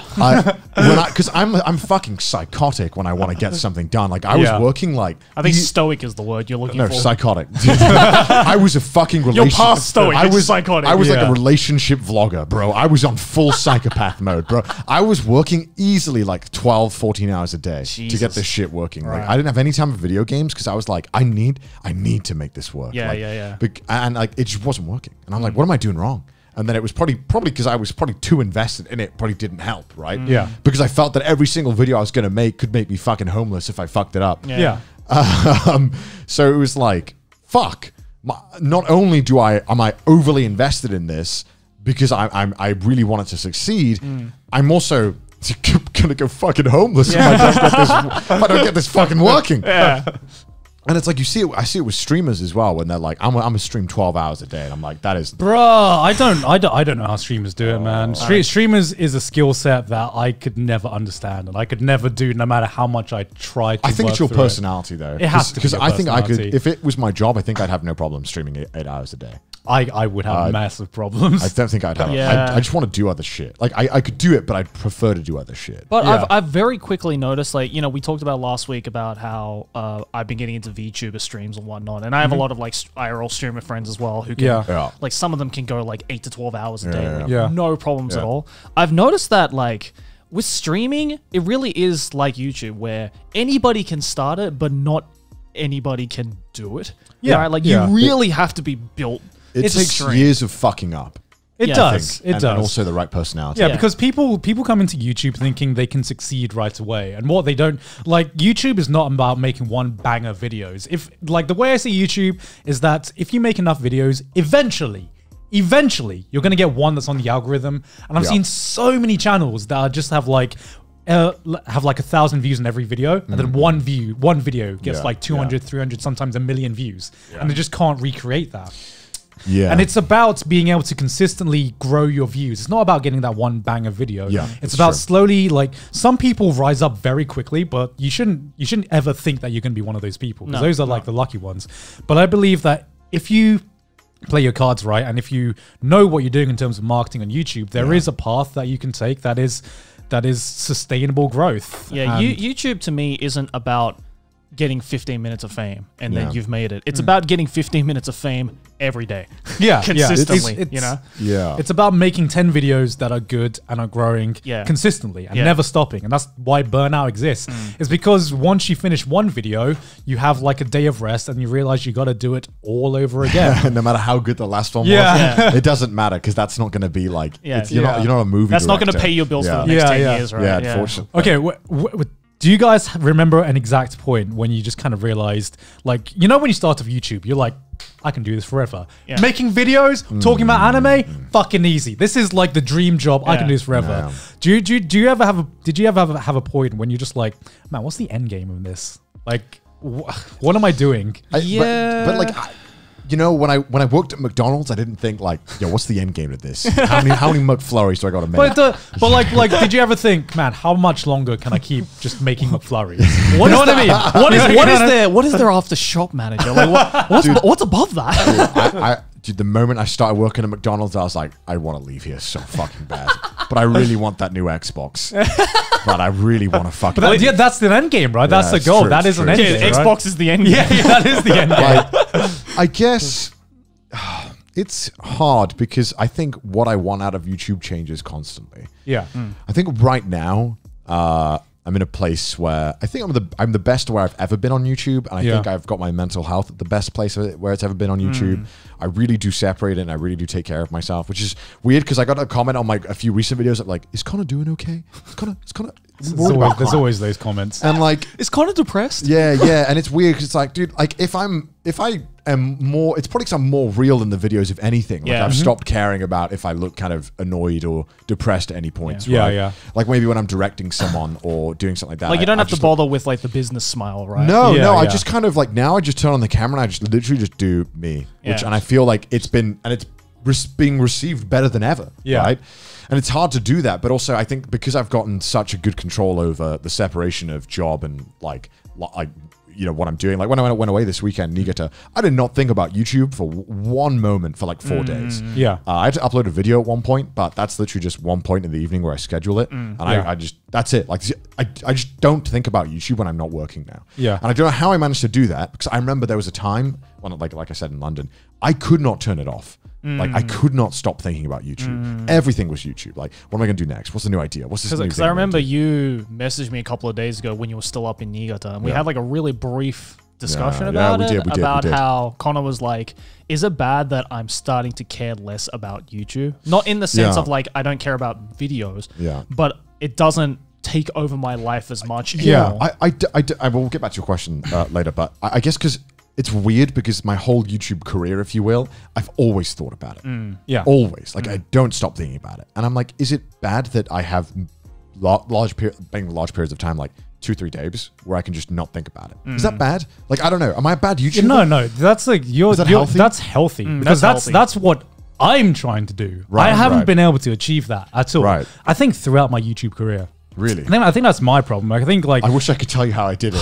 Because I'm fucking psychotic when I want to get something done. Like I was working like I think stoic is the word you're looking no, for. psychotic. I was a fucking relationship. You're past stoic. I It's was psychotic. I was like Yeah. a relationship vlogger, bro. I was on full psychopath mode, bro. I was working easily like 12, 14 hours a day to get Jesus. this shit working. Like Right. I didn't have any time for video games because I was like, I need to make this work. Yeah, Like, yeah. And like it just wasn't working. And I'm like, what am I doing wrong? And then it was probably because I was probably too invested in it. Probably didn't help, right? Yeah. Because I felt that every single video I was going to make could make me fucking homeless if I fucked it up. Yeah. So it was like, fuck. Not only am I overly invested in this because I really want it to succeed, I'm also gonna go fucking homeless if I don't get this fucking working. Yeah. And it's like I see it with streamers as well when they're like, I'm a stream 12 hours a day, and I'm like, that is. Bro, I don't know how streamers do it, man. Streamers is a skill set that I could never understand and I could never do, no matter how much I try to. I think work it's your through personality, though. It has to be because your I think I could, personality. if it was my job, I think I'd have no problem streaming 8 hours a day. I would have massive problems. I don't think I'd have. Yeah. I just want to do other shit. Like I could do it, but I'd prefer to do other shit. But Yeah. I've very quickly noticed, like, we talked about last week about how I've been getting into VTuber streams and whatnot, and I have a lot of like IRL streamer friends as well who can, Yeah. like, some of them can go like 8 to 12 hours a day, Yeah, like, yeah. no problems at Yeah. all. I've noticed that, like, with streaming, it really is like YouTube, where anybody can start it, but not anybody can do it. Yeah, Right? Like, yeah. you really have to be built. It It's takes stream. years of fucking up. It Yeah, I does. think, It and, does. and also the right personality. Yeah, Yeah. because people come into YouTube thinking they can succeed right away, and what they don't like. YouTube is not about making one banger videos. If like the way I see YouTube is that if you make enough videos, eventually you're gonna get one that's on the algorithm. And I've Yeah. seen so many channels that just have like have like 1,000 views in every video, and then one video gets like 200, 300, sometimes 1 million views, and they just can't recreate that. Yeah. And it's about being able to consistently grow your views. It's not about getting that one banger video. Yeah, it's about slowly, like, some people rise up very quickly, but you shouldn't ever think that you're going to be one of those people, because those are like the lucky ones. But I believe that if you play your cards right, and if you know what you're doing in terms of marketing on YouTube, there is a path that you can take that is sustainable growth. Yeah, YouTube to me isn't about getting 15 minutes of fame and then you've made it. It's about getting 15 minutes of fame every day. Yeah, consistently. It's, you know. Yeah, it's about making 10 videos that are good and are growing consistently and never stopping. And that's why burnout exists. It's because once you finish one video, you have like a day of rest and you realize you got to do it all over again. No matter how good the last one was, it doesn't matter, because that's not going to be like you're not a movie. That's not going to pay your bills for the next 10 years, right? Yeah, unfortunately. Okay, do you guys remember an exact point when you just kind of realized, like, you know, when you start off YouTube, you're like, I can do this forever. Yeah. Making videos, talking about anime, fucking easy. This is like the dream job. I can do this forever. Yeah. Did you ever have a point when you're just like, man, what's the end game of this? Like, what am I doing? But like, you know, when I worked at McDonald's, I didn't think like, yo, what's the end game of this? How many McFlurries do I got to make? But like, did you ever think, man, how much longer can I keep just making McFlurries? You know what I mean? What is their after shop manager? Like, what's above that? Dude, the moment I started working at McDonald's, I was like, I want to leave here so fucking bad. But I really want that new Xbox. But I really want to fucking. But that's the end game, right? That's the goal. That is an end game. Xbox is the end game. Yeah, that is the end game. I guess it's hard because I think what I want out of YouTube changes constantly. Yeah. I think right now, I'm in a place where I think I'm the best where I've ever been on YouTube, and I think I've got my mental health at the best place where it's ever been on YouTube. I really do separate it, and I really do take care of myself, which is weird because I got a comment on a few recent videos of like, is Connor doing okay? There's always those comments, and like, is Connor depressed? Yeah, and it's weird because it's like, dude, like if I am more, it's probably because I'm more real in the videos, if anything. Like I've stopped caring about if I look kind of annoyed or depressed at any points. Right? Yeah. Like maybe when I'm directing someone or doing something like that. Like you don't have to bother with like the business smile, right? No, I just kind of like now I just turn on the camera and I just literally just do me, and I feel like it's being received better than ever. Yeah. Right. And it's hard to do that, but also I think because I've gotten such a good control over the separation of job and like you know what I'm doing. Like when I went away this weekend, Niigata, I did not think about YouTube for one moment for like 4 days. Yeah, I had to upload a video at one point, but that's literally just one point in the evening where I schedule it, and I just that's it. Like I just don't think about YouTube when I'm not working now. Yeah, and I don't know how I managed to do that because I remember there was a time when like I said in London, I could not turn it off. Like I could not stop thinking about YouTube. Everything was YouTube. Like, what am I going to do next? What's the new idea? What's this new thing? Because I remember you messaged me a couple of days ago when you were still up in Niigata, and we had like a really brief discussion about it. About how Connor was like, "Is it bad that I'm starting to care less about YouTube? Not in the sense of like I don't care about videos, but it doesn't take over my life as much." Yeah, I will get back to your question later, but I guess because it's weird because my whole YouTube career, if you will, I've always thought about it. Yeah. Always. Like, I don't stop thinking about it. And I'm like, is it bad that I have large periods of time, like 2-3 days, where I can just not think about it? Is that bad? Like, I don't know. Am I a bad YouTuber? No. That's like, healthy? That's healthy. Because that's what I'm trying to do. Right, I haven't been able to achieve that at all. Right. I think throughout my YouTube career. Really? I think that's my problem. I think like I wish I could tell you how I did it.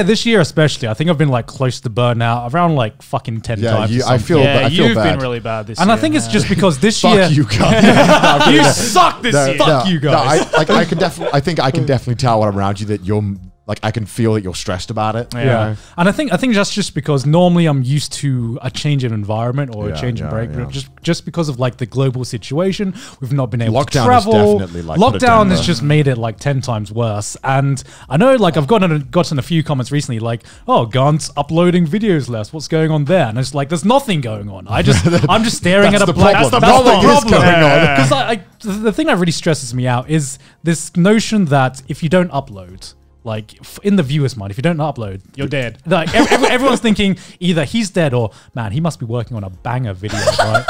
This year especially, I think I've been like close to burnout around like fucking 10 times. I feel bad. You've been really bad this year. And I think it's just because this year you guys. you suck this year. Fuck you guys. I can definitely tell when I'm around you that you're like I can feel that you're stressed about it. Yeah. And I think that's just because normally I'm used to a change in environment or a change in break. But just because of like the global situation, we've not been able to travel. Lockdown has just made it like 10 times worse. And I know like I've gotten a few comments recently like, oh, Gant's uploading videos less. What's going on there? And it's like there's nothing going on. I'm just staring at a blank. That's the problem. Because the thing that really stresses me out is this notion that if you don't upload, like in the viewer's mind, if you don't upload, you're dead. Like everyone's thinking either he's dead or man, he must be working on a banger video, right?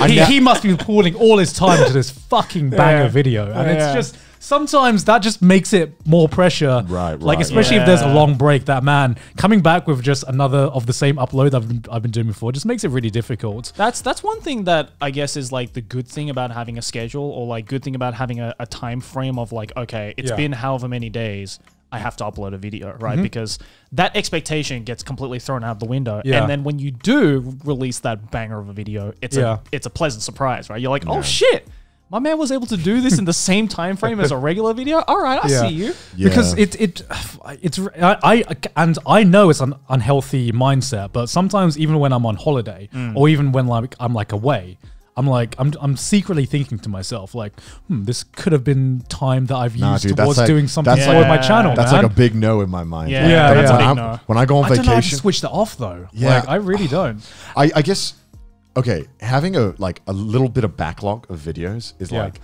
he must be pulling all his time into this fucking banger video, and it's just sometimes that just makes it more pressure. Right. Like especially if there's a long break, that man coming back with just another of the same upload I've been doing before just makes it really difficult. That's one thing that I guess is like the good thing about having a schedule, or like good thing about having a time frame of like, okay, it's been however many days, I have to upload a video, right? Because that expectation gets completely thrown out the window. Yeah. And then when you do release that banger of a video, it's a pleasant surprise, right? You're like, oh shit, my man was able to do this in the same time frame as a regular video. All right, I see you. Yeah. Because I know it's an unhealthy mindset, but sometimes even when I'm on holiday or even when like I'm like away, I'm secretly thinking to myself like, this could have been time that I've used towards doing something with my channel. That's like a big no in my mind. Yeah. When I go on vacation, I don't know how to switch that off though. Yeah. Like, I really don't. I guess. Okay, having a little bit of backlog of videos is like,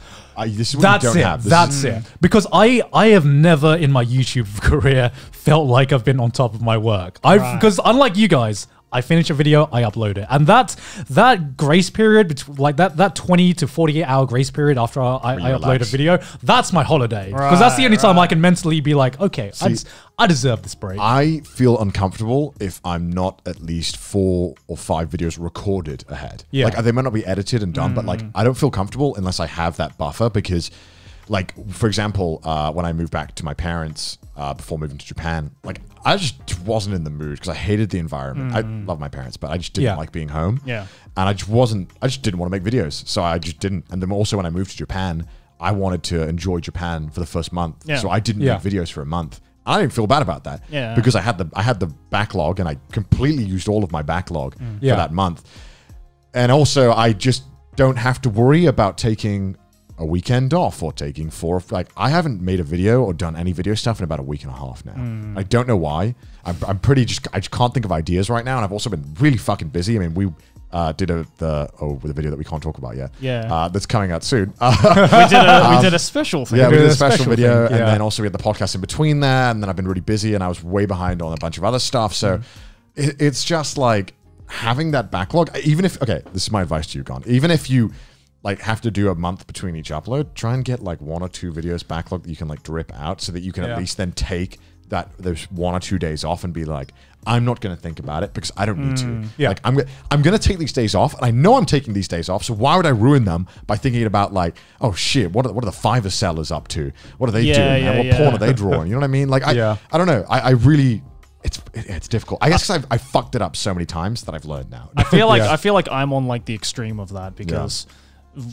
this is what you don't have. That's it. Because I have never in my YouTube career felt like I've been on top of my work. Because unlike you guys, I finish a video, I upload it, and that grace period, like that 20 to 48 hour grace period after I upload a video, that's my holiday. Because that's the only time I can mentally be like, okay, I deserve this break. I feel uncomfortable if I'm not at least 4 or 5 videos recorded ahead. Yeah. Like they might not be edited and done, but like I don't feel comfortable unless I have that buffer because, like for example, when I moved back to my parents before moving to Japan, like I just wasn't in the mood because I hated the environment. I love my parents, but I just didn't like being home. Yeah. And I just didn't want to make videos. So I just didn't. And then also when I moved to Japan, I wanted to enjoy Japan for the first month. Yeah. So I didn't make videos for a month. I didn't feel bad about that. Yeah. Because I had the backlog and I completely used all of my backlog for that month. And also I just don't have to worry about taking a weekend off or taking 4, like I haven't made a video or done any video stuff in about a week and a half now. I don't know why. I just can't think of ideas right now. And I've also been really fucking busy. I mean, we did with a video that we can't talk about yet. Yeah. That's coming out soon. we did a special thing. Yeah, we did a special video, thing, and then also we had the podcast in between there, and then I've been really busy, and I was way behind on a bunch of other stuff. So it's just like having that backlog. Even if this is my advice to you, Gon. Even if you like have to do a month between each upload, try and get like 1 or 2 videos backlog that you can like drip out, so that you can at least then take those 1 or 2 days off and be like, I'm not going to think about it because I don't need to. Yeah. Like I'm going to take these days off, and I know I'm taking these days off. So why would I ruin them by thinking about like, oh shit, what are the Fiverr sellers up to? What are they doing? And what porn are they drawing? You know what I mean? Like I don't know. I really. It's difficult. I guess because I fucked it up so many times that I've learned now. I feel like I'm on like the extreme of that because,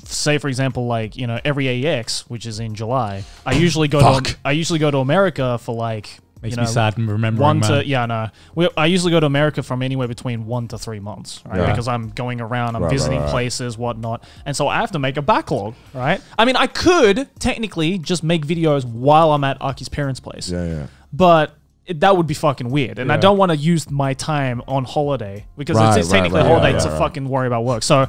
say for example, like every AEX, which is in July, I usually go to America for like. Makes me sad and remembering. I usually go to America from anywhere between 1 to 3 months, right? Yeah. Because I'm going around, I'm visiting places, whatnot, and so I have to make a backlog, right? I mean, I could technically just make videos while I'm at Aki's parents' place, but that would be fucking weird, and I don't want to use my time on holiday because it's technically a holiday to fucking worry about work. So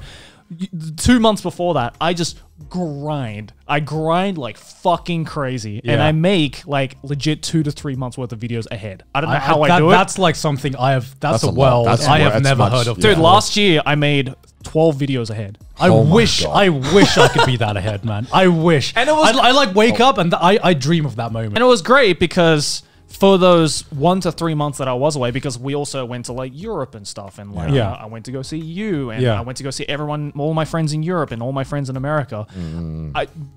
2 months before that, I just grind. I grind like fucking crazy, and I make like legit 2 to 3 months worth of videos ahead. I don't know how I do it. That's like something I have. That's a world I have never heard of. Dude, last year I made 12 videos ahead. I wish I could be that ahead, man. I wish. And it was I like wake up and I dream of that moment. And it was great because for those 1 to 3 months that I was away, because we also went to like Europe and stuff, and like I went to go see you, and I went to go see all my friends in Europe and all my friends in America.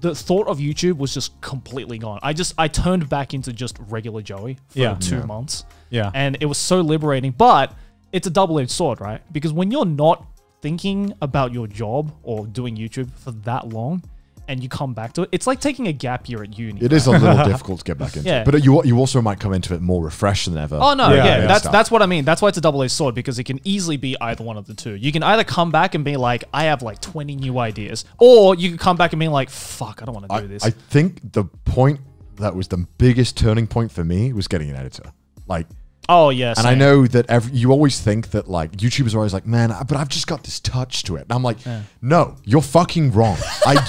The thought of YouTube was just completely gone. I turned back into just regular Joey for 2 months. Yeah, and it was so liberating. But it's a double-edged sword, right? Because when you're not thinking about your job or doing YouTube for that long, and you come back to it, it's like taking a gap year at uni. It is a little difficult to get back into. But you also might come into it more refreshed than ever. Oh no, that's what I mean. That's why it's a double-edged sword, because it can easily be either one of the two. You can either come back and be like, I have like 20 new ideas, or you can come back and be like, fuck, I don't want to do this. I think the point that was the biggest turning point for me was getting an editor. Like, oh yes, and I know that you always think that like YouTubers are always like, man, but I've just got this touch to it. And I'm like, no, you're fucking wrong.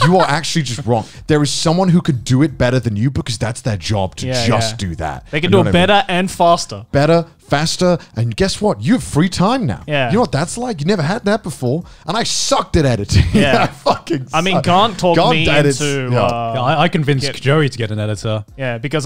You are actually just wrong. There is someone who could do it better than you because that's their job to do that. They can do it better and faster. Better, faster, and guess what? You have free time now. Yeah. You know what that's like? You never had that before. And I sucked at editing. Yeah. I fucking I mean, suck. Gaunt talked me edits- into... Yeah, I convinced Joey to get an editor. Yeah, because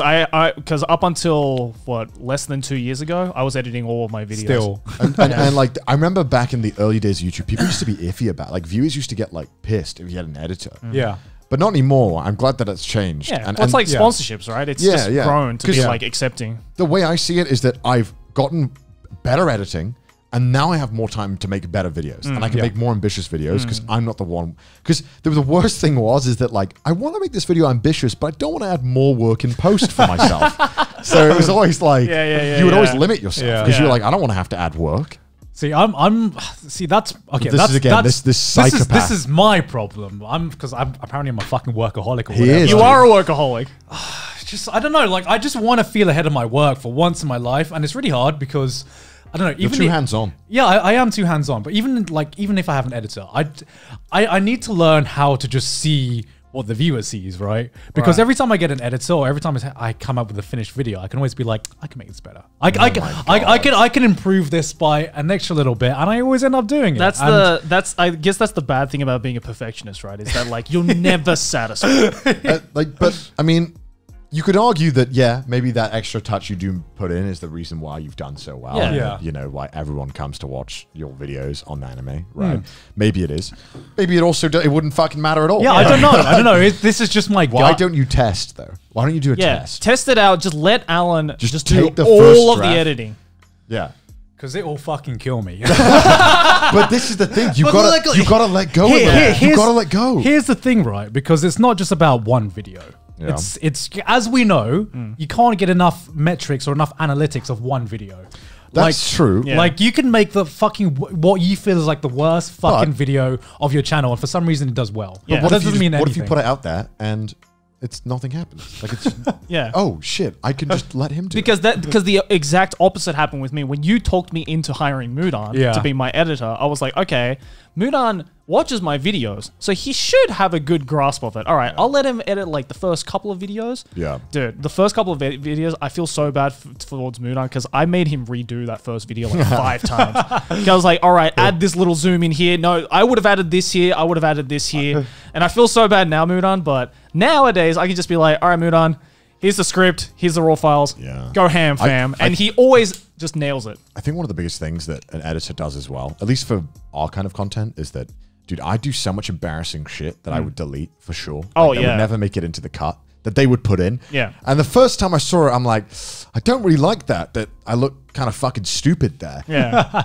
because up until less than 2 years ago, I was editing all of my videos. Still. and like I remember back in the early days of YouTube, people used to be iffy about like viewers used to get like pissed if you had an editor. Yeah. But not anymore. I'm glad that it's changed. Yeah, And, well, it's like yeah. sponsorships, right? It's Yeah, just yeah. grown to be 'Cause- like accepting. the way I see it is that I've gotten better editing, and now I have more time to make better videos, and I can Yeah. make more ambitious videos because I'm not the one. Because the worst thing is that like I want to make this video ambitious, but I don't want to add more work in post for myself. So it was always like you would always limit yourself Yeah. because Yeah. you're like I don't want to have to add work. See, see that's okay. This that's, is again that's, this psychopath. This is my problem. Because I'm apparently I'm a fucking workaholic or He whatever. is. You are a workaholic. Just I don't know. Like I just want to feel ahead of my work for once in my life, and it's really hard because I don't know. You're Even too if- hands on. Yeah, I am too hands on. But even if I have an editor, I need to learn how to just see what the viewer sees, right? Because every time I get an editor or every time I come up with a finished video, I can always be like, I can make this better. I can improve this by an extra little bit, and I always end up doing it. I guess that's the bad thing about being a perfectionist, right? Is that like you're never satisfied. But I mean, you could argue that maybe that extra touch you do put in is the reason why you've done so well. Yeah. And, Yeah. you know, why everyone comes to watch your videos on anime, right? Maybe it is. Maybe it also it wouldn't fucking matter at all. Yeah, I don't know. This is just my Why gut. don't you test though? Why don't you do a Yeah, test? test it out. Just let Alan Just do take the first all of the draft. editing. Yeah. Because it will fucking kill me. But this is the thing. You But gotta like, you gotta let go of it. You gotta let go. Here's the thing, right? Because it's not just about one video. Yeah. It's as we know, you can't get enough metrics or enough analytics of one video. That's true. Yeah. Like you can make the fucking what you feel is like the worst fucking But- video of your channel, and for some reason it does well. Yeah. But What that if you doesn't mean what if anything. you put it out there and it's nothing happens? Like it's Yeah. oh shit, I can just let him do it. Because the exact opposite happened with me when you talked me into hiring Mudan Yeah. to be my editor. I was like, okay, Mudan watches my videos, so he should have a good grasp of it. All right, I'll let him edit like the first couple of videos. Yeah. Dude, the first couple of videos, I feel so bad towards Mudan because I made him redo that first video like 5 times. 'Cause I was like, all right, add this little zoom in here. No, I would have added this here. I would have added this here. And I feel so bad now, Mudan, but nowadays I can just be like, all right, Mudan, here's the script, here's the raw files. Yeah. Go ham, fam. And he always just nails it. I think one of the biggest things that an editor does as well, at least for our kind of content, is that, dude, I do so much embarrassing shit that I would delete for sure. Oh, that yeah. would never make it into the cut that they would put in. Yeah. And the first time I saw it, I'm like, I don't really like that I look kind of fucking stupid there. Yeah.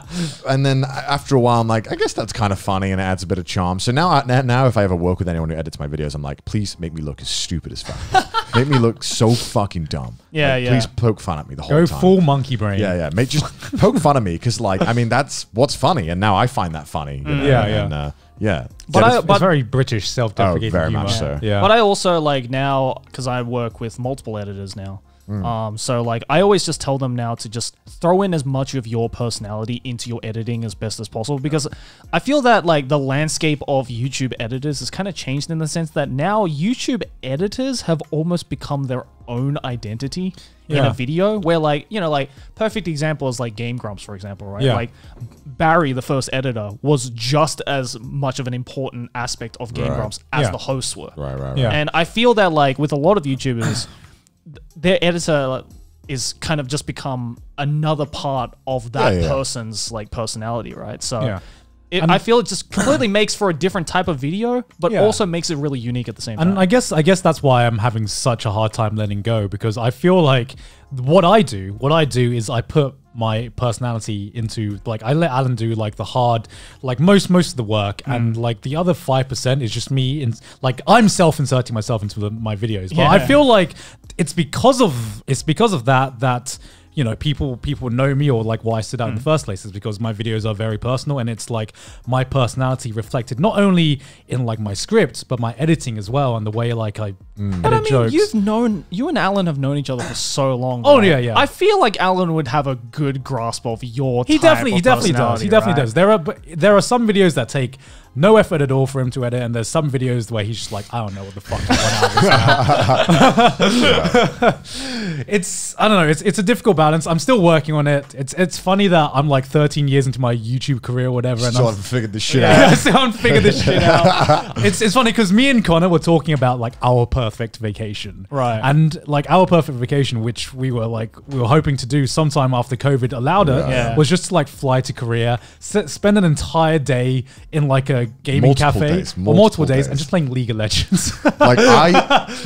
And then after a while, I'm like, I guess that's kind of funny and it adds a bit of charm. So now if I ever work with anyone who edits my videos, I'm like, please make me look as stupid as fuck. Make me look so fucking dumb. Yeah, Like, yeah. Please poke fun at me the whole Go time. full monkey brain. Yeah, mate, just poke fun at me because, like, I mean, that's what's funny, and now I find that funny. You know? Yeah, yeah. And, yeah. But It's very British self-deprecating very humor. much so. Yeah. But I also like now, because I work with multiple editors now. So like I always just tell them now to just throw in as much of your personality into your editing as best as possible, because I feel that like the landscape of YouTube editors has kind of changed in the sense that now YouTube editors have almost become their own identity in Yeah. a video, where like, you know, like perfect example is like Game Grumps, for example, right? Yeah. Like Barry, the first editor, was just as much of an important aspect of Game Right. Grumps as Yeah. the hosts were. Right. Yeah. And I feel that like with a lot of YouTubers, their editor is kind of just become another part of that Yeah. person's like personality, right? So Yeah. I feel it just completely makes for a different type of video, but Yeah. also makes it really unique at the same time. And I guess that's why I'm having such a hard time letting go, because I feel like what I do is I put my personality into, like, I let Alan do like the hard, like most of the work, and like the other 5% is just me in, like, I'm self-inserting myself into my videos. But I Yeah. feel like it's because of that you know, people know me, or like why I stood out in the first place is because my videos are very personal, and it's like my personality reflected not only in like my scripts but my editing as well, and the way like I edit But I mean, jokes. you and Alan have known each other for so long. Oh, right? yeah, yeah. I feel like Alan would have a good grasp of your. He type definitely of does. personality, He definitely right? does. There are some videos that take no effort at all for him to edit. And there's some videos where he's just like, I don't know what the fuck I want It's, I don't know, it's a difficult balance. I'm still working on it. It's funny that I'm like 13 years into my YouTube career or whatever. And Still I'm haven't figured this shit out. I still haven't figured this shit out. It's funny because me and Connor were talking about like our perfect vacation. Right. And like our perfect vacation, which we were hoping to do sometime after COVID allowed it, Yeah. was just to like fly to Korea, spend an entire day in like a gaming Multiple cafe days, or multiple days days. and just playing League of Legends. Like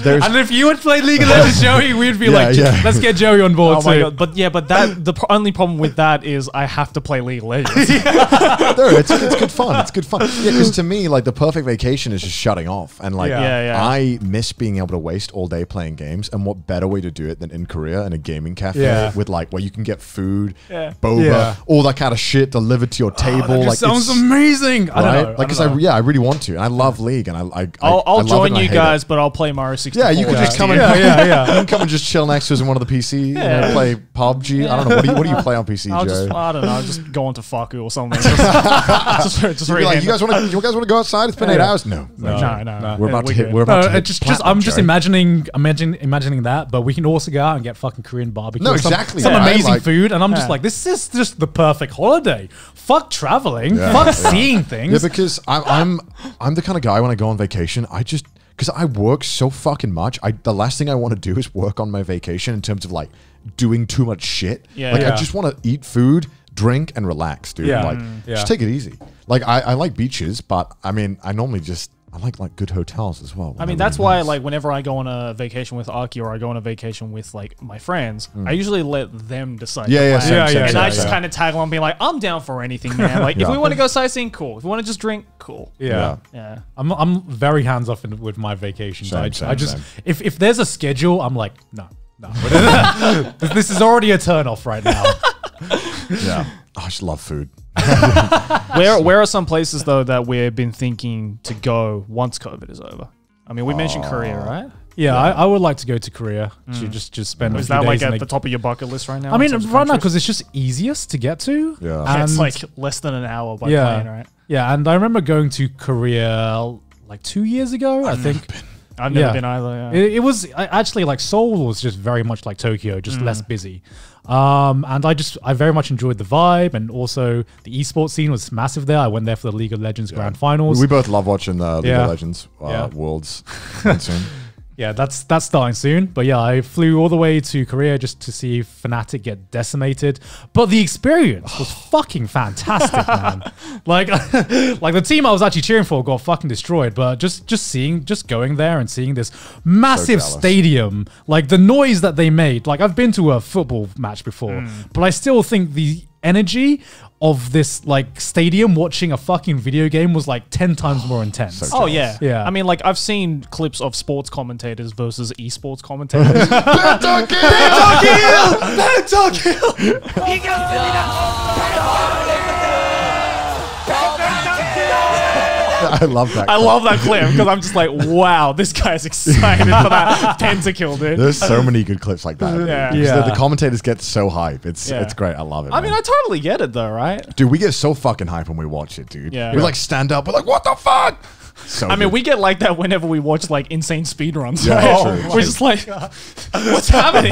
there's And if you would play League of Legends, Joey, we'd be Yeah, like, yeah. let's get Joey on board Oh my too. god! But the only problem with that is I have to play League of Legends. no, it's good fun. It's good fun. Yeah, because to me, like the perfect vacation is just shutting off, and like Yeah. I miss being able to waste all day playing games. And what better way to do it than in Korea in a gaming cafe Yeah. with like where you can get food, Yeah. boba, Yeah. all that kind of shit delivered to your table. That just like sounds it's, amazing. I don't right? know. Like because I really want to, and I love League, and I I'll love it join and I you hate guys, it. but I'll play Mario 64. Yeah, you could just come and Yeah. you can come and just chill next to us in one of the PC. You know, play PUBG. I don't know. What do you play on PC, I'll Joe? I don't know. Just go on to Faku or something. Just You'd be like, you guys want to go outside? It's been 8 hours. No. No. We're about to hit. good. We're about to hit just platinum, I'm just Joe. imagining that, but we can also go out and get fucking Korean barbecue. No, or exactly. Some Yeah, amazing like- food, and I'm just Yeah. like, this is just the perfect holiday. Fuck traveling. Yeah, Fuck yeah. seeing Yeah, things. because I'm the kind of guy when I go on vacation, because I work so fucking much. The last thing I want to do is work on my vacation in terms of like doing too much shit. Yeah. Like I Yeah. just want to eat food, drink, and relax, dude. Yeah. Like Yeah. just take it easy. Like I like beaches, but I mean I normally I like good hotels as well. I mean, that's why, like, whenever I go on a vacation with Aki or I go on a vacation with, like, my friends, I usually let them decide. Yeah, the yeah, plan. same, Yeah, same, yeah, And same, I just same. kind of tag along, being like, I'm down for anything, man. Like, if Yeah. we want to go sightseeing, cool. If we want to just drink, cool. yeah. Yeah. I'm very hands off with my vacations. Same, I same, just same. if there's a schedule, I'm like, no. This is already a turn off right now. Yeah. Oh, I just love food. Where are some places, though, that we've been thinking to go once COVID is over? I mean, we mentioned Korea, right? Yeah, I would like to go to Korea to just spend a Is few that, days like, in at the- the top of your bucket list right now? I in mean, terms of right now, countries? because it's just easiest to get to. Yeah. Yeah, it's, And- like, less than an hour by yeah, plane, right? yeah. And I remember going to Korea like 2 years ago. I think I've never Yeah. been either, yeah. it was actually like Seoul was just very much like Tokyo, just less busy. And I very much enjoyed the vibe, and also the esports scene was massive there. I went there for the League of Legends Grand Finals. We both love watching the League Yeah. of Legends Yeah. Worlds soon. Yeah, that's starting soon. But yeah, I flew all the way to Korea just to see Fnatic get decimated. But the experience was fucking fantastic, man. Like, like the team I was actually cheering for got fucking destroyed. But just going there and seeing this massive jealous. stadium, like the noise that they made. Like I've been to a football match before, but I still think the energy of this like stadium watching a fucking video game was like 10 times more intense. So Oh yeah, Yeah. I mean, like I've seen clips of sports commentators versus esports commentators. I love that. I love that clip because I'm just like, wow, this guy's excited for that pentakill, dude. There's so many good clips like that. Yeah. Because Yeah. The commentators get so hype. It's Yeah. great. I love it. I mean, man. I totally get it though, right? Dude, we get so fucking hype when we watch it, dude. Yeah. We Yeah. like stand up. We're like, what the fuck? So I mean, good. we get like that whenever we watch like insane speedruns. Yeah, Right? true. We're just like, what's happening?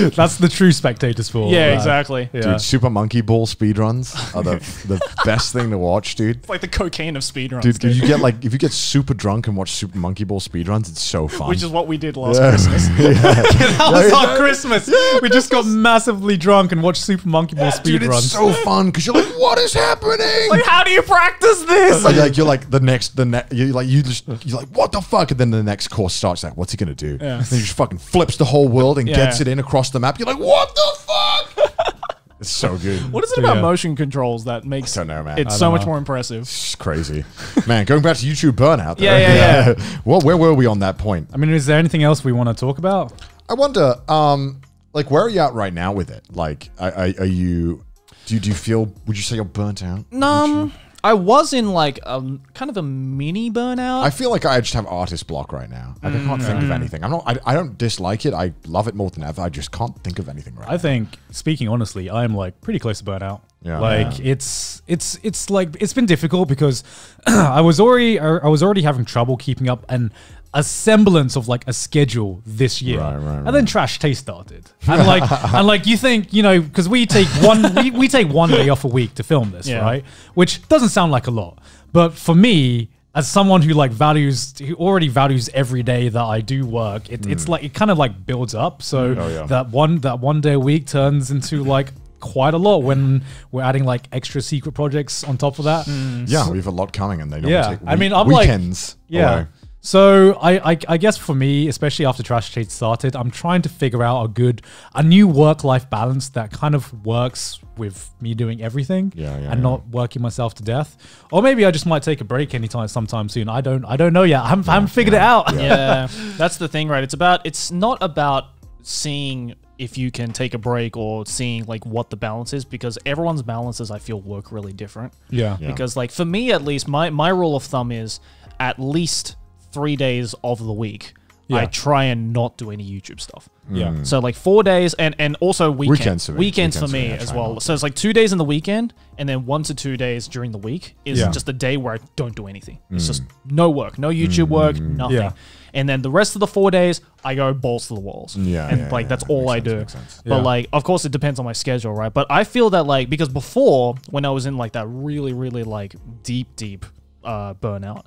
That's the true spectator sport. Yeah, right? exactly. Yeah. Dude, Super Monkey Ball speedruns are the best thing to watch, dude. It's like the cocaine of speedruns, Dude, dude. you get like if you get super drunk and watch Super Monkey Ball speedruns, it's so fun. Which is what we did last Yeah. Christmas. That was our Christmas. We just got massively drunk and watched Super Monkey Ball Dude, speedruns. it's so fun because you're like, what is happening? Like, how do you practice this? You're like you're like what the fuck, and then the next course starts. Like, what's he gonna do? Yeah. And he just fucking flips the whole world and Yeah. gets it in across the map. You're like, what the fuck? It's so good. What is it about Yeah. motion controls that makes I don't know, man. it I so don't much know. more impressive? It's crazy, man. Going back to YouTube burnout. Though. Yeah. Well, where were we on that point? I mean, is there anything else we want to talk about? I wonder, like, where are you at right now with it? Like, are you? Do you feel? Would you say you're burnt out? I was in like kind of a mini burnout. I feel like I just have artist block right now. Like, I can't think of anything. I don't dislike it. I love it more than ever. I just can't think of anything right now. I think, speaking honestly, I'm like pretty close to burnout. Yeah. Like it's like it's been difficult because I was already having trouble keeping up a semblance of like a schedule this year, Right. and then Trash Taste started, and like you think, you know, because we take we take 1 day off a week to film this, right? Which doesn't sound like a lot, but for me, as someone who already values every day that I do work, it's like it kind of like builds up. So that one day a week turns into like quite a lot when we're adding like extra secret projects on top of that. Yeah, we have a lot coming, and they normally take I mean, I'm weekends. away. So I guess for me, especially after Trash Taste started, I'm trying to figure out a new work-life balance that kind of works with me doing everything and not working myself to death. Or maybe I just might take a break sometime soon. I don't know yet. I haven't figured it out. Yeah, that's the thing, right? It's not about seeing if you can take a break or seeing like what the balance is, because everyone's balances, I feel, work really different. Yeah. Because like for me, at least, my rule of thumb is at least 3 days of the week, I try and not do any YouTube stuff. Yeah. So like 4 days and also weekends for me I as try well. not So it's like 2 days in the weekend and then 1 to 2 days during the week is just a day where I don't do anything. It's just no work, no YouTube work, nothing. Yeah. And then the rest of the 4 days, I go balls to the walls. That's all I do. But like, of course, it depends on my schedule, right? But I feel that like, because before, when I was in like that really, really like deep burnout,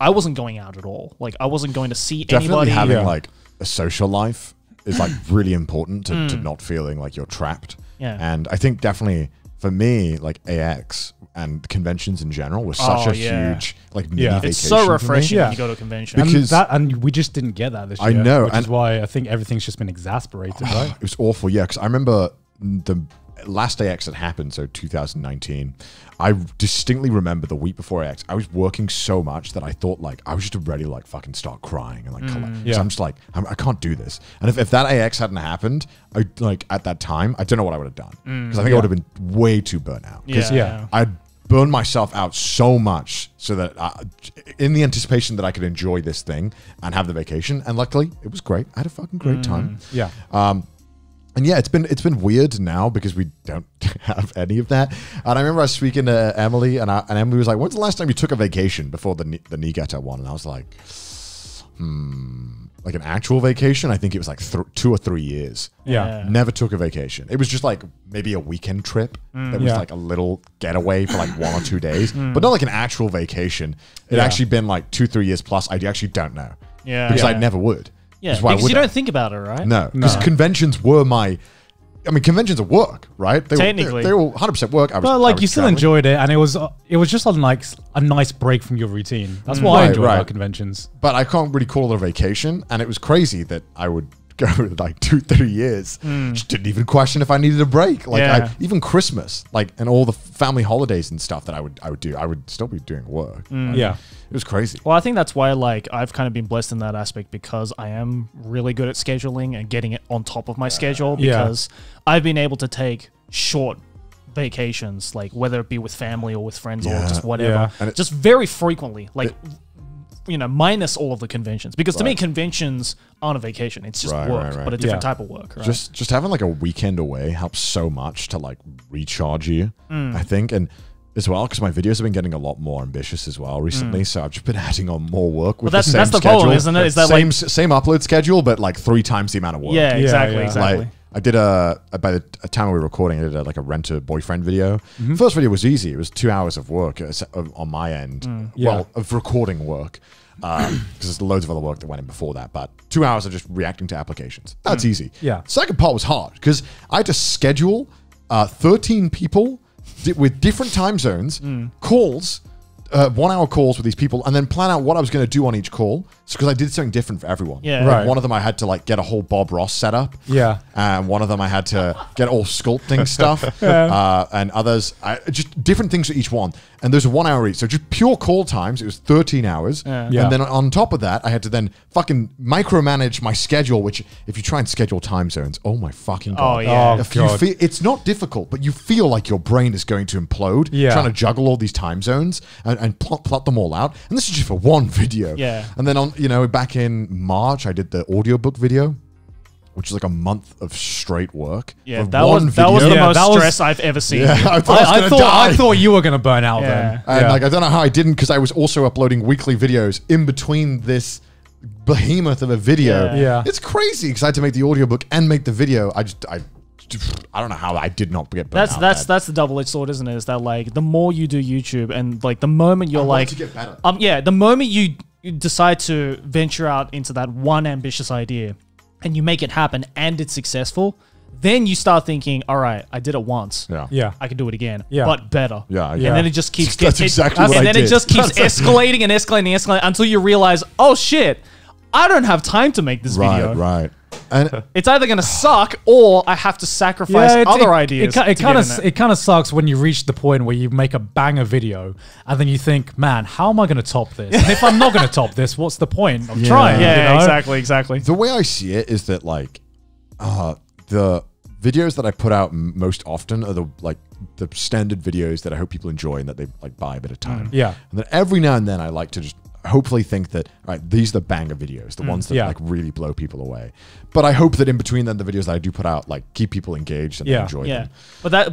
I wasn't going out at all. Like, I wasn't going to see Definitely anybody. having like a social life is like really important to not feeling like you're trapped. Yeah. And I think definitely for me, like AX and conventions in general was such a huge like mini vacation. It's so refreshing Yeah. when you go to a convention. Because and we just didn't get that this year. I know, which is why I think everything's just been exasperated, right? it was awful. Yeah, because I remember the last AX that happened, so 2019, I distinctly remember the week before AX, I was working so much that I thought like I was just ready to like fucking start crying and like collect. So I'm just like, I can't do this. And if that AX hadn't happened, I like at that time, I don't know what I would have done, because I think I would have been way too burnt out. Because I'd burned myself out so much so that in the anticipation that I could enjoy this thing and have the vacation, and luckily it was great. I had a fucking great time. Yeah. And yeah, it's been weird now because we don't have any of that. And I remember I was speaking to Emily, and Emily was like, "When's the last time you took a vacation before the Niigata one?" And I was like, like an actual vacation? I think it was like 2 or 3 years. Yeah. Never took a vacation. It was just like maybe a weekend trip that was like a little getaway for like 1 or 2 days, but not like an actual vacation. It actually been like 2-3 years plus. I actually don't know. Yeah. Because I never would. Yeah, because you don't think about it, right? No, because conventions were conventions are work, right? Technically. They were 100% work. But like you still enjoyed it, and it was just like a nice break from your routine. That's what I enjoy about conventions. But I can't really call it a vacation, and it was crazy that I would go like 2-3 years. Just didn't even question if I needed a break. Like even Christmas, like, and all the family holidays and stuff that I would do, I would still be doing work. Yeah. It was crazy. Well, I think that's why like I've kind of been blessed in that aspect, because I am really good at scheduling and getting it on top of my schedule, because I've been able to take short vacations, like whether it be with family or with friends or just whatever, and just very frequently, like minus all of the conventions, because to me conventions aren't a vacation, it's just work, but a different type of work. Right? Just having like a weekend away helps so much to like recharge you, I think, and as well, because my videos have been getting a lot more ambitious as well recently, so I've just been adding on more work with the same schedule. Problem, isn't it? Is that same upload schedule, but like 3 times the amount of work. Yeah, exactly. Like, I did by the time we were recording, I did like a rent-a-boyfriend video. First video was easy. It was 2 hours of work on my end, well, of recording work, because there's loads of other work that went in before that, but 2 hours of just reacting to applications. That's easy. Yeah. Second part was hard, because I had to schedule 13 people with different time zones, calls, 1 hour calls with these people, and then plan out what I was going to do on each call. because I did something different for everyone. Yeah. Like, Right. one of them I had to like get a whole Bob Ross setup. Yeah. And one of them I had to get all sculpting stuff. And others, just different things for each one. And there's a 1 hour each. So just pure call times. It was 13 hours. Yeah. Yeah. And then on top of that, I had to then fucking micromanage my schedule, which if you try and schedule time zones, oh my fucking God. Oh, yeah. Oh, If you God. feel, it's not difficult, but you feel like your brain is going to implode. Yeah. Trying to juggle all these time zones and plot them all out. And this is just for one video. Yeah. And then on, back in March, I did the audiobook video, which is like a month of straight work. Yeah, for that one was the video. Yeah, most that was- stress I've ever seen. Yeah, I thought I, I was thought gonna die. I thought you were gonna burn out Yeah. then. And Yeah. like I don't know how I didn't, because I was also uploading weekly videos in between this behemoth of a video. Yeah. Yeah. It's crazy because I had to make the audiobook and make the video. I don't know how I did not get burnt out. That's the double-edged sword, isn't it? Is that like the more you do YouTube and like the moment you're want like to get better. the moment you decide to venture out into that one ambitious idea and you make it happen and it's successful, then you start thinking, all right, I did it once. Yeah. Yeah. I can do it again, Yeah. but better. Yeah, And yeah. then it just keeps That's exactly what and I then it did. just keeps escalating and escalating and escalating until you realize, oh shit, I don't have time to make this video. Right. And It's either going to suck or I have to sacrifice other ideas. It to kind get in of it kind of sucks when you reach the point where you make a banger video and then you think, man, how am I going to top this? And if I'm not going to top this, what's the point of trying? Yeah, you know? exactly. the way I see it is that like the videos that I put out most often are the standard videos that I hope people enjoy and that they like buy a bit of time. Yeah. And then every now and then I like to just hopefully think that, right, these are the banger videos, the ones that yeah. like really blow people away. But I hope that in between then the videos that I do put out like keep people engaged and Yeah. enjoy Yeah, them.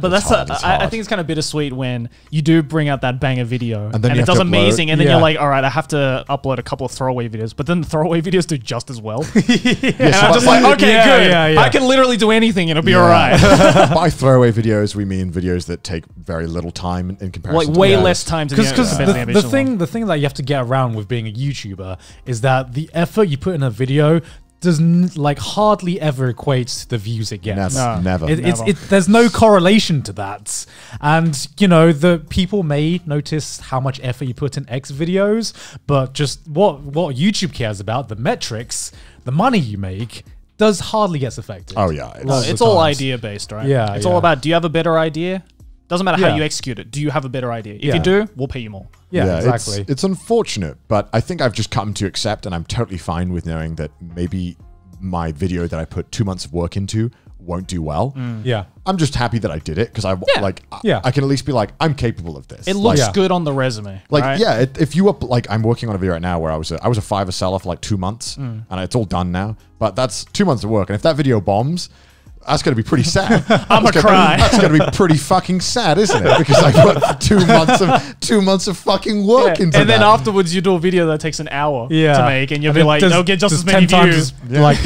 but that's hard, it's I hard. think it's kind of bittersweet when you do bring out that banger video and, then you it have does to upload- amazing, and then Yeah. you're like, all right, I have to upload a couple of throwaway videos, but then the throwaway videos do just as well. Yeah, And so I'm just like, okay, Yeah, good. yeah, yeah. I can literally do anything, and it'll be Yeah. all right. By throwaway videos, we mean videos that take very little time in comparison. Like to way others. less time to Because the the thing that you have to get around with being a YouTuber is that the effort you put in a video doesn't like hardly ever equates to the views it gets. Never, No. never. There's no correlation to that. And, the people may notice how much effort you put in X videos, but just what YouTube cares about, the metrics, the money you make, does hardly gets affected. Oh yeah, It's all idea based, right? Yeah, it's yeah. all about, do you have a better idea? Doesn't matter how Yeah. you execute it. Do you have a better idea? If Yeah. you do, we'll pay you more. Yeah, exactly. It's unfortunate, but I think I've just come to accept, and I'm totally fine with knowing that maybe my video that I put 2 months of work into won't do well. Yeah. I'm just happy that I did it because I Yeah. I can at least be like, I'm capable of this. It looks Yeah. good on the resume. like right? yeah, if you up like I'm working on a video right now where I was a Fiverr seller for like 2 months, and it's all done now. But that's 2 months of work, and if that video bombs, that's going to be pretty sad. I'm gonna cry. That's going to be pretty fucking sad, isn't it? Because I put 2 months of fucking work Yeah. into And then that. afterwards, you do a video that takes an hour Yeah. to make, and you'll And be it like, does- they'll get just does as many 10 views. times like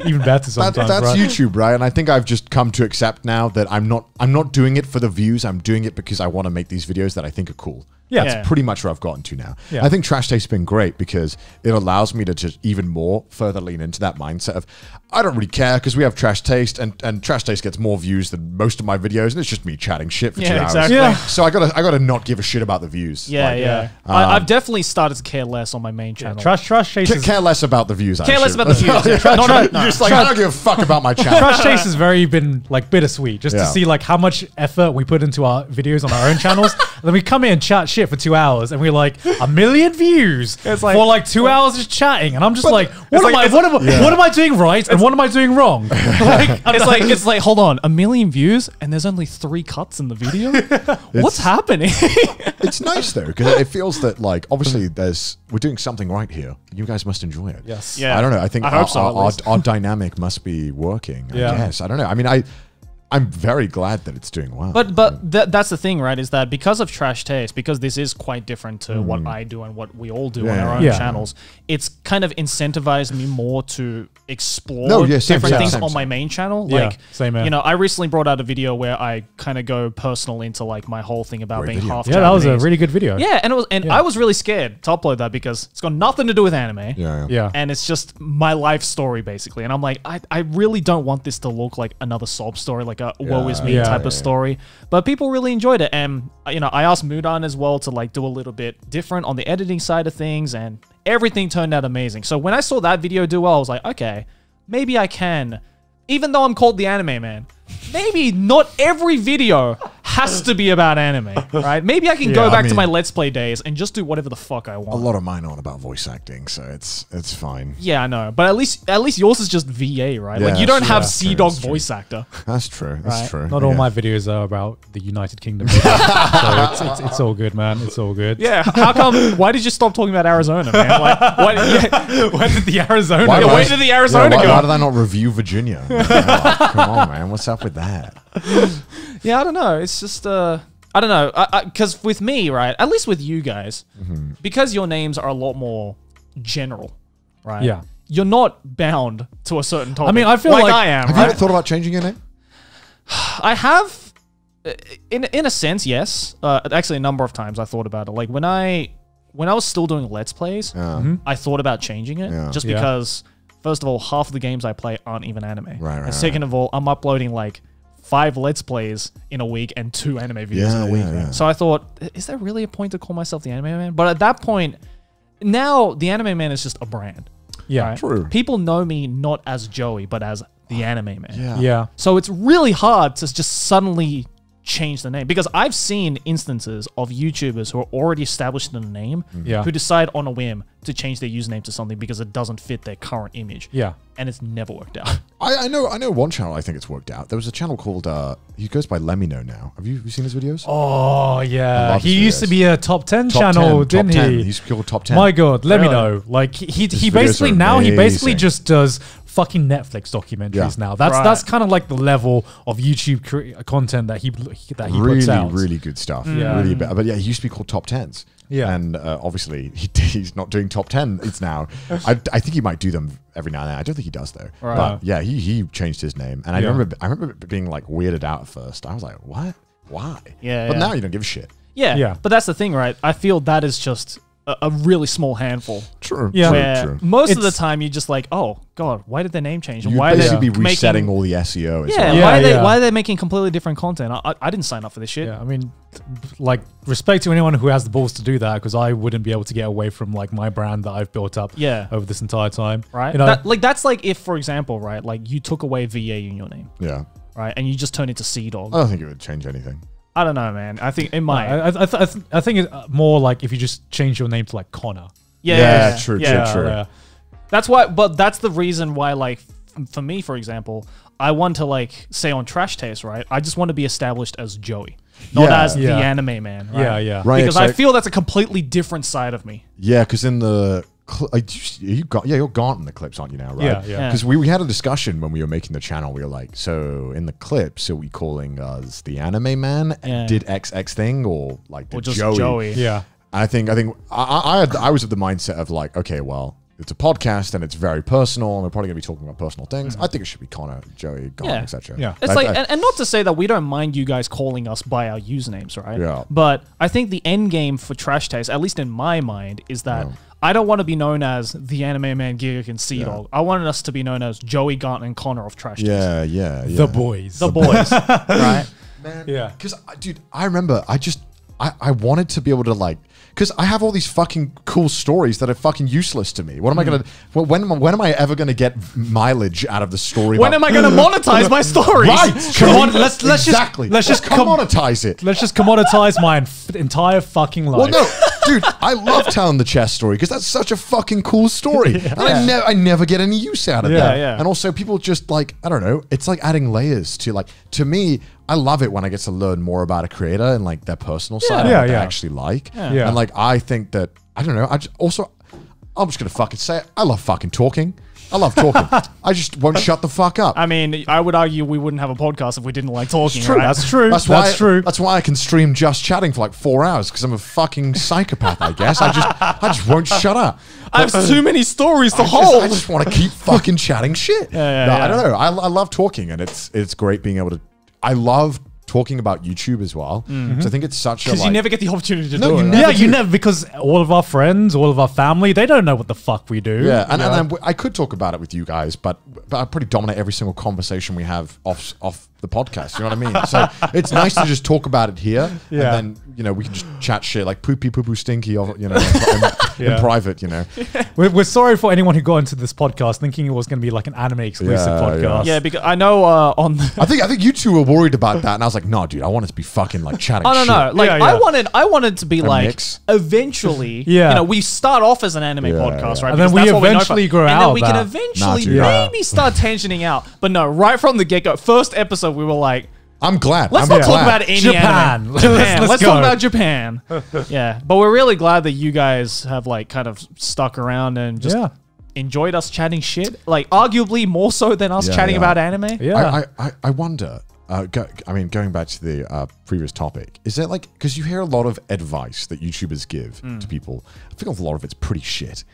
even better sometimes. That's right? YouTube, right? And I think I've just come to accept now that I'm not doing it for the views. I'm doing it because I want to make these videos that I think are cool. Yeah. That's pretty much where I've gotten to now. Yeah. I think Trash Taste has been great because it allows me to just even more further lean into that mindset of I don't really care because we have Trash Taste and Trash Taste gets more views than most of my videos and it's just me chatting shit for 2 Yeah, hours. exactly. Yeah. So I gotta not give a shit about the views. Yeah, Like, yeah. I've definitely started to care less on my main channel. Trash Chase is Care less about the views. Care less actually. about the views. Yeah. No, You're just like, I don't give a fuck about my channel. Trash Chase has very been like bittersweet just to Yeah. see like how much effort we put into our videos on our own channels. And then we come in and chat shit for 2 hours and we're like 1 million views It's like- for like 2 hours of chatting. And I'm just like, it's what am I doing right and what am I doing wrong? Like, It's like, hold on, 1 million views and there's only 3 cuts in the video? What's happening? It's nice though because it feels that like obviously we're doing something right here. You guys must enjoy it. Yes. Yeah. I don't know. I think I hope so, at least. our dynamic must be working. Yeah. I guess. I don't know. I mean, I'm very glad that it's doing well. But that's the thing, right? Is that because of Trash Taste, because this is quite different to what I do and what we all do on Yeah. our own Yeah. channels, it's kind of incentivized me more to explore No, yeah, same, different same, things same, on same. my main channel. Yeah, Like, same here. I recently brought out a video where I kind of go personal into like my whole thing about Great being video. half yeah, that was a Japanese. really good video. Yeah, and I was really scared to upload that because it's got nothing to do with anime. yeah. Yeah. And it's just my life story basically. And I'm like, I really don't want this to look like another sob story, like a woe is me type of story. But people really enjoyed it. And, you know, I asked Mudan as well to like do a little bit different on the editing side of things, and everything turned out amazing. So when I saw that video do well, I was like, okay, maybe I can. Even though I'm called the Anime Man, maybe not every video has to be about anime, right? Maybe I can go back to my Let's Play days and just do whatever the fuck I want. A lot of mine aren't about voice acting, so it's fine. Yeah, I know, but at least yours is just VA, right? Yeah, like you don't true, have that's Sea true, Dog that's true. voice actor. That's true. That's Right. true. Not all my videos are about the United Kingdom. So it's all good, man. It's all good. Yeah, how come? Why did you stop talking about Arizona, man? Like, Where did the Arizona Why- go? where did the Arizona why go? did I not review Virginia? Come on, man. What's up with that? Yeah, I don't know. It's just I don't know, because with me, right, at least with you guys, because your names are a lot more general, right? Yeah. You're not bound to a certain topic. I mean, I feel like- I am. Have you Right? ever thought about changing your name? I have, in a sense, yes. Actually, a number of times I thought about it. Like when I was still doing Let's Plays, I thought about changing it just Yeah. because, first of all, half of the games I play aren't even anime. Right, And second of all, I'm uploading like 5 Let's Plays in a week and 2 anime videos in a week. yeah. So I thought, is there really a point to call myself the Anime Man? But at that point, now the Anime Man is just a brand. Yeah. Right? True. People know me not as Joey, but as the Anime Man. Yeah. Yeah. So it's really hard to just suddenly change the name, because I've seen instances of YouTubers who are already established in a name Yeah. who decide on a whim to change their username to something because it doesn't fit their current image. Yeah. And it's never worked out. I know one channel I think it's worked out. There was a channel called he goes by Lemino now. Have you seen his videos? Oh, I yeah. love He his used to videos. be a top 10 Top channel, 10, didn't top 10. he? He's called top 10. My God, let me Really? know. Like he videos basically are now he basically amazing. just does fucking Netflix documentaries Yeah. now. That's Right. that's kind of like the level of YouTube content that he puts really, out. really good stuff. Yeah. Really, but yeah, he used to be called Top Tens. Yeah. And obviously he's not doing top 10. It's now. I think he might do them every now and then. I don't think he does though. Right. But yeah, he changed his name, and I Yeah. remember being like weirded out at first. I was like, what? Why? Yeah, But yeah. now you don't give a shit. Yeah. Yeah. But that's the thing, right? I feel that is just a really small handful. True. Yeah. Where most of the It's- time you're just like, oh God, why did their name change? And You'd why are they basically be making- resetting all the SEO. As Yeah, well. Yeah, why are they yeah. why are they making completely different content? I didn't sign up for this shit. Yeah, I mean, like respect to anyone who has the balls to do that, because I wouldn't be able to get away from like my brand that I've built up Yeah. over this entire time. Right? You know, That's like if, for example, right, like you took away VA in your name, Yeah. right, and you just turned into Sea Dog. I don't think it would change anything. I don't know, man. I think it might. I think it's more like if you just change your name to like Connor. Yeah, true, true. Yeah. That's why, but that's the reason why, like, for me, for example, I want to, like, say on Trash Taste, right? I just want to be established as Joey, not Yeah. as the Yeah. Anime Man, right? Yeah, yeah. Right. Because I exact- feel that's a completely different side of me. Yeah, because in the you're Gaunt in the clips, aren't you now? Right? Yeah, yeah. Because we had a discussion when we were making the channel. We were like, so in the clips, are we calling us the Anime Man? Yeah. Did XX thing, or like Or did just Joey? Joey. Yeah. I think I was of the mindset of like, okay, well, it's a podcast and it's very personal, and we're probably gonna be talking about personal things. I think it should be Connor, Joey, Gaunt, Yeah. etc. Yeah. It's like, and not to say that we don't mind you guys calling us by our usernames, right? Yeah. But I think the end game for Trash Taste, at least in my mind, is that I don't want to be known as the Anime Man, Gigak, and Sea Dog. I wanted us to be known as Joey, Gaunt, and Connor of Trash Taste. yeah. The boys. The boys, right? Man, Yeah. Because, dude, I remember I wanted to be able to like, because I have all these fucking cool stories that are fucking useless to me. What am I gonna? When am I ever gonna get mileage out of the story? When am I going to monetize my stories? Right. Come on, let's just- exactly. let's just commoditize it. Let's just commoditize my entire fucking life. Well, no, dude, I love telling the chess story because that's such a fucking cool story, and I never get any use out of Yeah, that. yeah. And also, people just like, I don't know, it's like adding layers to like, to me, I love it when I get to learn more about a creator and like their personal side and Yeah, what they yeah. actually like. Yeah. And like, I think that, I don't know, I'm just gonna fucking say it. I love fucking talking. I love talking. I just won't shut the fuck up. I mean, I would argue we wouldn't have a podcast if we didn't like talking, True. right? That's true. That's why. That's true. That's why I can stream just chatting for like 4 hours because I'm a fucking psychopath. I guess I just won't shut up. I have too many stories to hold. I just want to keep fucking chatting shit. yeah, No, yeah. I don't know. I love talking, and it's great being able to. I love talking about YouTube as well. So I think it's such a Because you never get the opportunity to do it. Yeah, you never, because all of our friends, all of our family, they don't know what the fuck we do. Yeah, and I could talk about it with you guys, but I pretty dominate every single conversation we have off the podcast. You know what I mean? So it's nice to just talk about it here, and then we can just chat shit like poopy poo poo stinky, in private. We're sorry for anyone who got into this podcast thinking it was going to be like an anime exclusive podcast. Yeah, because I know on the I think you two were worried about that, and I was like, no, dude, I want it to be fucking like chatting. I don't know. shit. Like Yeah. I wanted to be like mix. eventually. Yeah. We start off as an anime podcast, right? And then Because we that's what know eventually from- grow and out then of we can that. eventually dude. Yeah. maybe start tensioning out. But no, right from the get go, first episode, we were like, I'm glad. let's I'm not talk glad. about any Japan. anime. Let's Japan. Let's go. talk about Japan. Yeah, but we're really glad that you guys have like kind of stuck around and just enjoyed us chatting shit. Like arguably more so than us chatting about anime. Yeah. I wonder. Going back to the previous topic, is there like, because you hear a lot of advice that YouTubers give to people. I think a lot of it's pretty shit.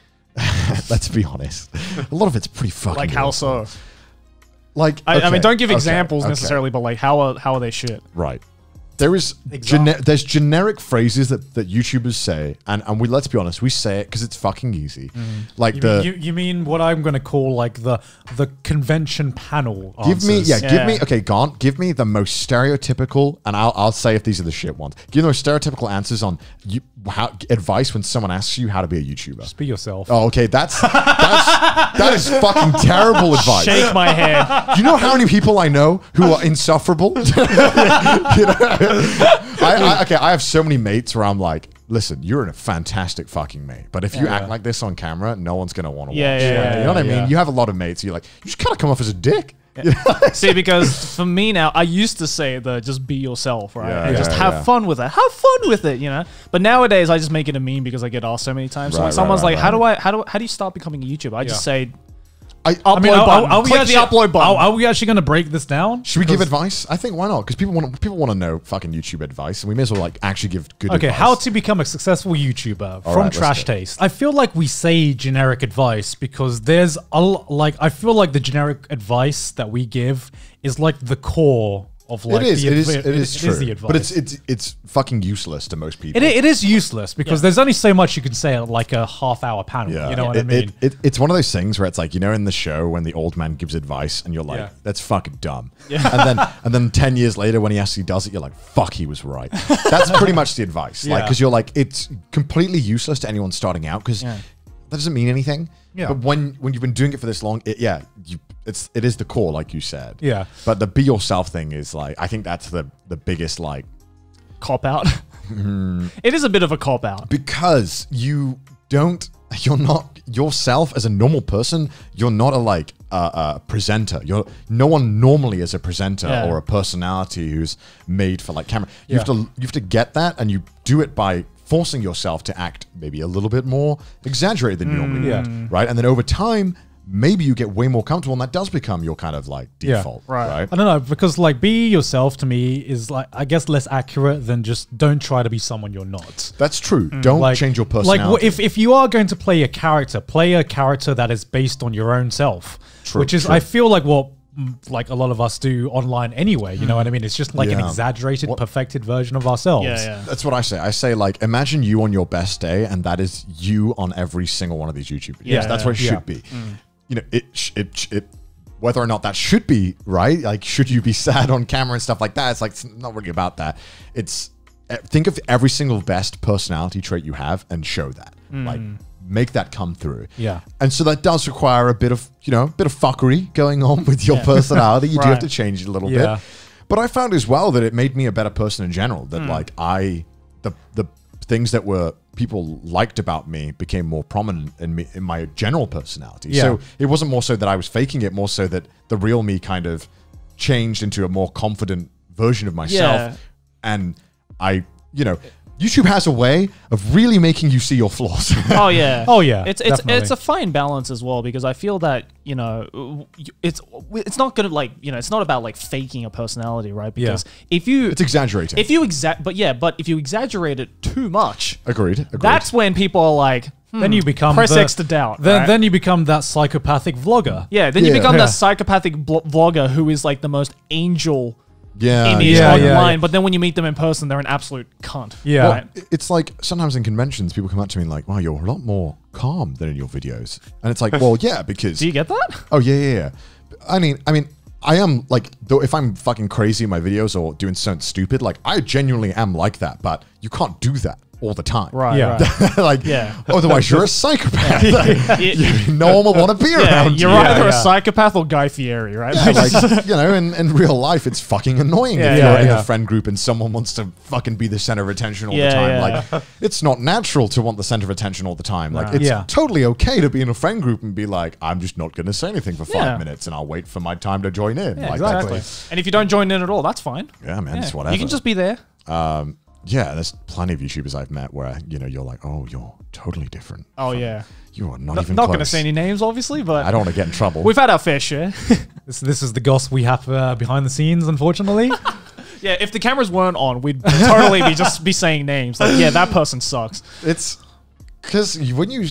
Let's be honest. A lot of it's pretty fucking Like how awful. so? Like, I mean, don't give okay, examples okay. necessarily, but like how are they shit? Right. There is there's generic phrases that YouTubers say, and let's be honest, we say it because it's fucking easy. Like You mean what I'm going to call like the convention panel give me answers. give me the most stereotypical, and I'll say if these are the shit ones. Give me the most stereotypical answers on advice when someone asks you how to be a YouTuber. Just be yourself. Oh, okay, that is fucking terrible advice. Shake my head. Do you know how many people I know who are insufferable? I have so many mates where I'm like, listen, you're a fantastic fucking mate, but if you act like this on camera, no one's gonna want to watch. You know what I mean? yeah. You have a lot of mates. You're like, you just kind of come off as a dick. See, because for me now, I used to say just be yourself, right? Yeah, and just have fun with it. Have fun with it, But nowadays, I just make it a meme because I get asked so many times. So when someone's like, "How do you start becoming a YouTuber?" I just say, upload button. Click the upload button. Are we actually going to break this down? Should we give advice? I think why not? Because people want to know fucking YouTube advice, and we may as well like actually give good advice. Okay, how to become a successful YouTuber from right, Trash let's go. Taste. I feel like we say generic advice because there's I feel like the generic advice that we give is like the core of like it is true, the advice. but it's fucking useless to most people. It is useless because there's only so much you can say at like a half-hour panel. You know what I mean? It's one of those things where it's like, in the show when the old man gives advice and you're like, that's fucking dumb. And then 10 years later when he actually does it, you're like, fuck, he was right. That's pretty much the advice. Like, because you're like, it's completely useless to anyone starting out because that doesn't mean anything. Yeah. But when you've been doing it for this long, it is the core, like you said. Yeah. But the be yourself thing is like, I think that's the biggest like, cop out. It is a bit of a cop out because you're not yourself as a normal person. You're not a presenter. No one normally is a presenter or a personality who's made for like camera. You have to get that, and you do it by forcing yourself to act maybe a little bit more exaggerated than you normally would, right? And then over time, maybe you get way more comfortable, and that does become your kind of like default, right? I don't know, because like be yourself to me is like, I guess, less accurate than just don't try to be someone you're not. That's true. Don't change your personality. Like if you are going to play a character that is based on your own self, which is I feel like what like a lot of us do online anyway. You know what I mean? It's just like an exaggerated, perfected version of ourselves. That's what I say. I say like, imagine you on your best day, and that is you on every single one of these YouTube videos. That's what it should be. It whether or not that should be right, like should you be sad on camera and stuff like that, it's like, it's not really about that. It's think of every single best personality trait you have and show that. Like, make that come through. And so that does require a bit of fuckery going on with your personality. You do have to change it a little bit. But I found as well that it made me a better person in general. That like the things that were people liked about me became more prominent in my general personality. So it wasn't more so that I was faking it, more so that the real me kind of changed into a more confident version of myself. And YouTube has a way of really making you see your flaws. Oh yeah. It's a fine balance as well, because I feel that it's not gonna like it's not about like faking a personality, right? Because it's exaggerating. But if you exaggerate it too much, agreed. That's when people are like, then you become press X to doubt. Then you become that psychopathic vlogger. Yeah. Then you become that psychopathic vlogger who is like the most angel image Yeah, online, yeah. but then when you meet them in person, they're an absolute cunt. Yeah. Right? It's like sometimes in conventions, people come up to me and like, wow, you're a lot more calm than in your videos. And it's like, well, yeah, because... Do you get that? Oh, yeah. I mean, I am like, though, if I'm fucking crazy in my videos or doing something stupid, like I genuinely am like that, but you can't do that all the time. Right. Yeah. Right. Like, otherwise you're a psychopath. No one will want to be around You're you. either a psychopath or Guy Fieri, right? Yeah, like, you know, in real life, it's fucking annoying if Yeah, you're in yeah. a friend group and someone wants to fucking be the center of attention all the Yeah, time. yeah. Like, it's not natural to want the center of attention all the time. Like, it's Yeah. totally okay to be in a friend group and be like, I'm just not going to say anything for 5 Yeah. minutes and I'll wait for my time to join in. Yeah, Like, exactly. that's- And if you don't join in at all, that's fine. Yeah, man, it's Yeah. whatever. You can just be there. Yeah, there's plenty of YouTubers I've met where, you know, you're like, oh, you're totally different. Oh, yeah. You are not Not even going to close. say any names, obviously, but I don't want to get in trouble. we've had our fair share. This is the gossip we have behind the scenes, unfortunately. Yeah, if the cameras weren't on, we'd totally be saying names. Like, yeah, that person sucks. It's because when you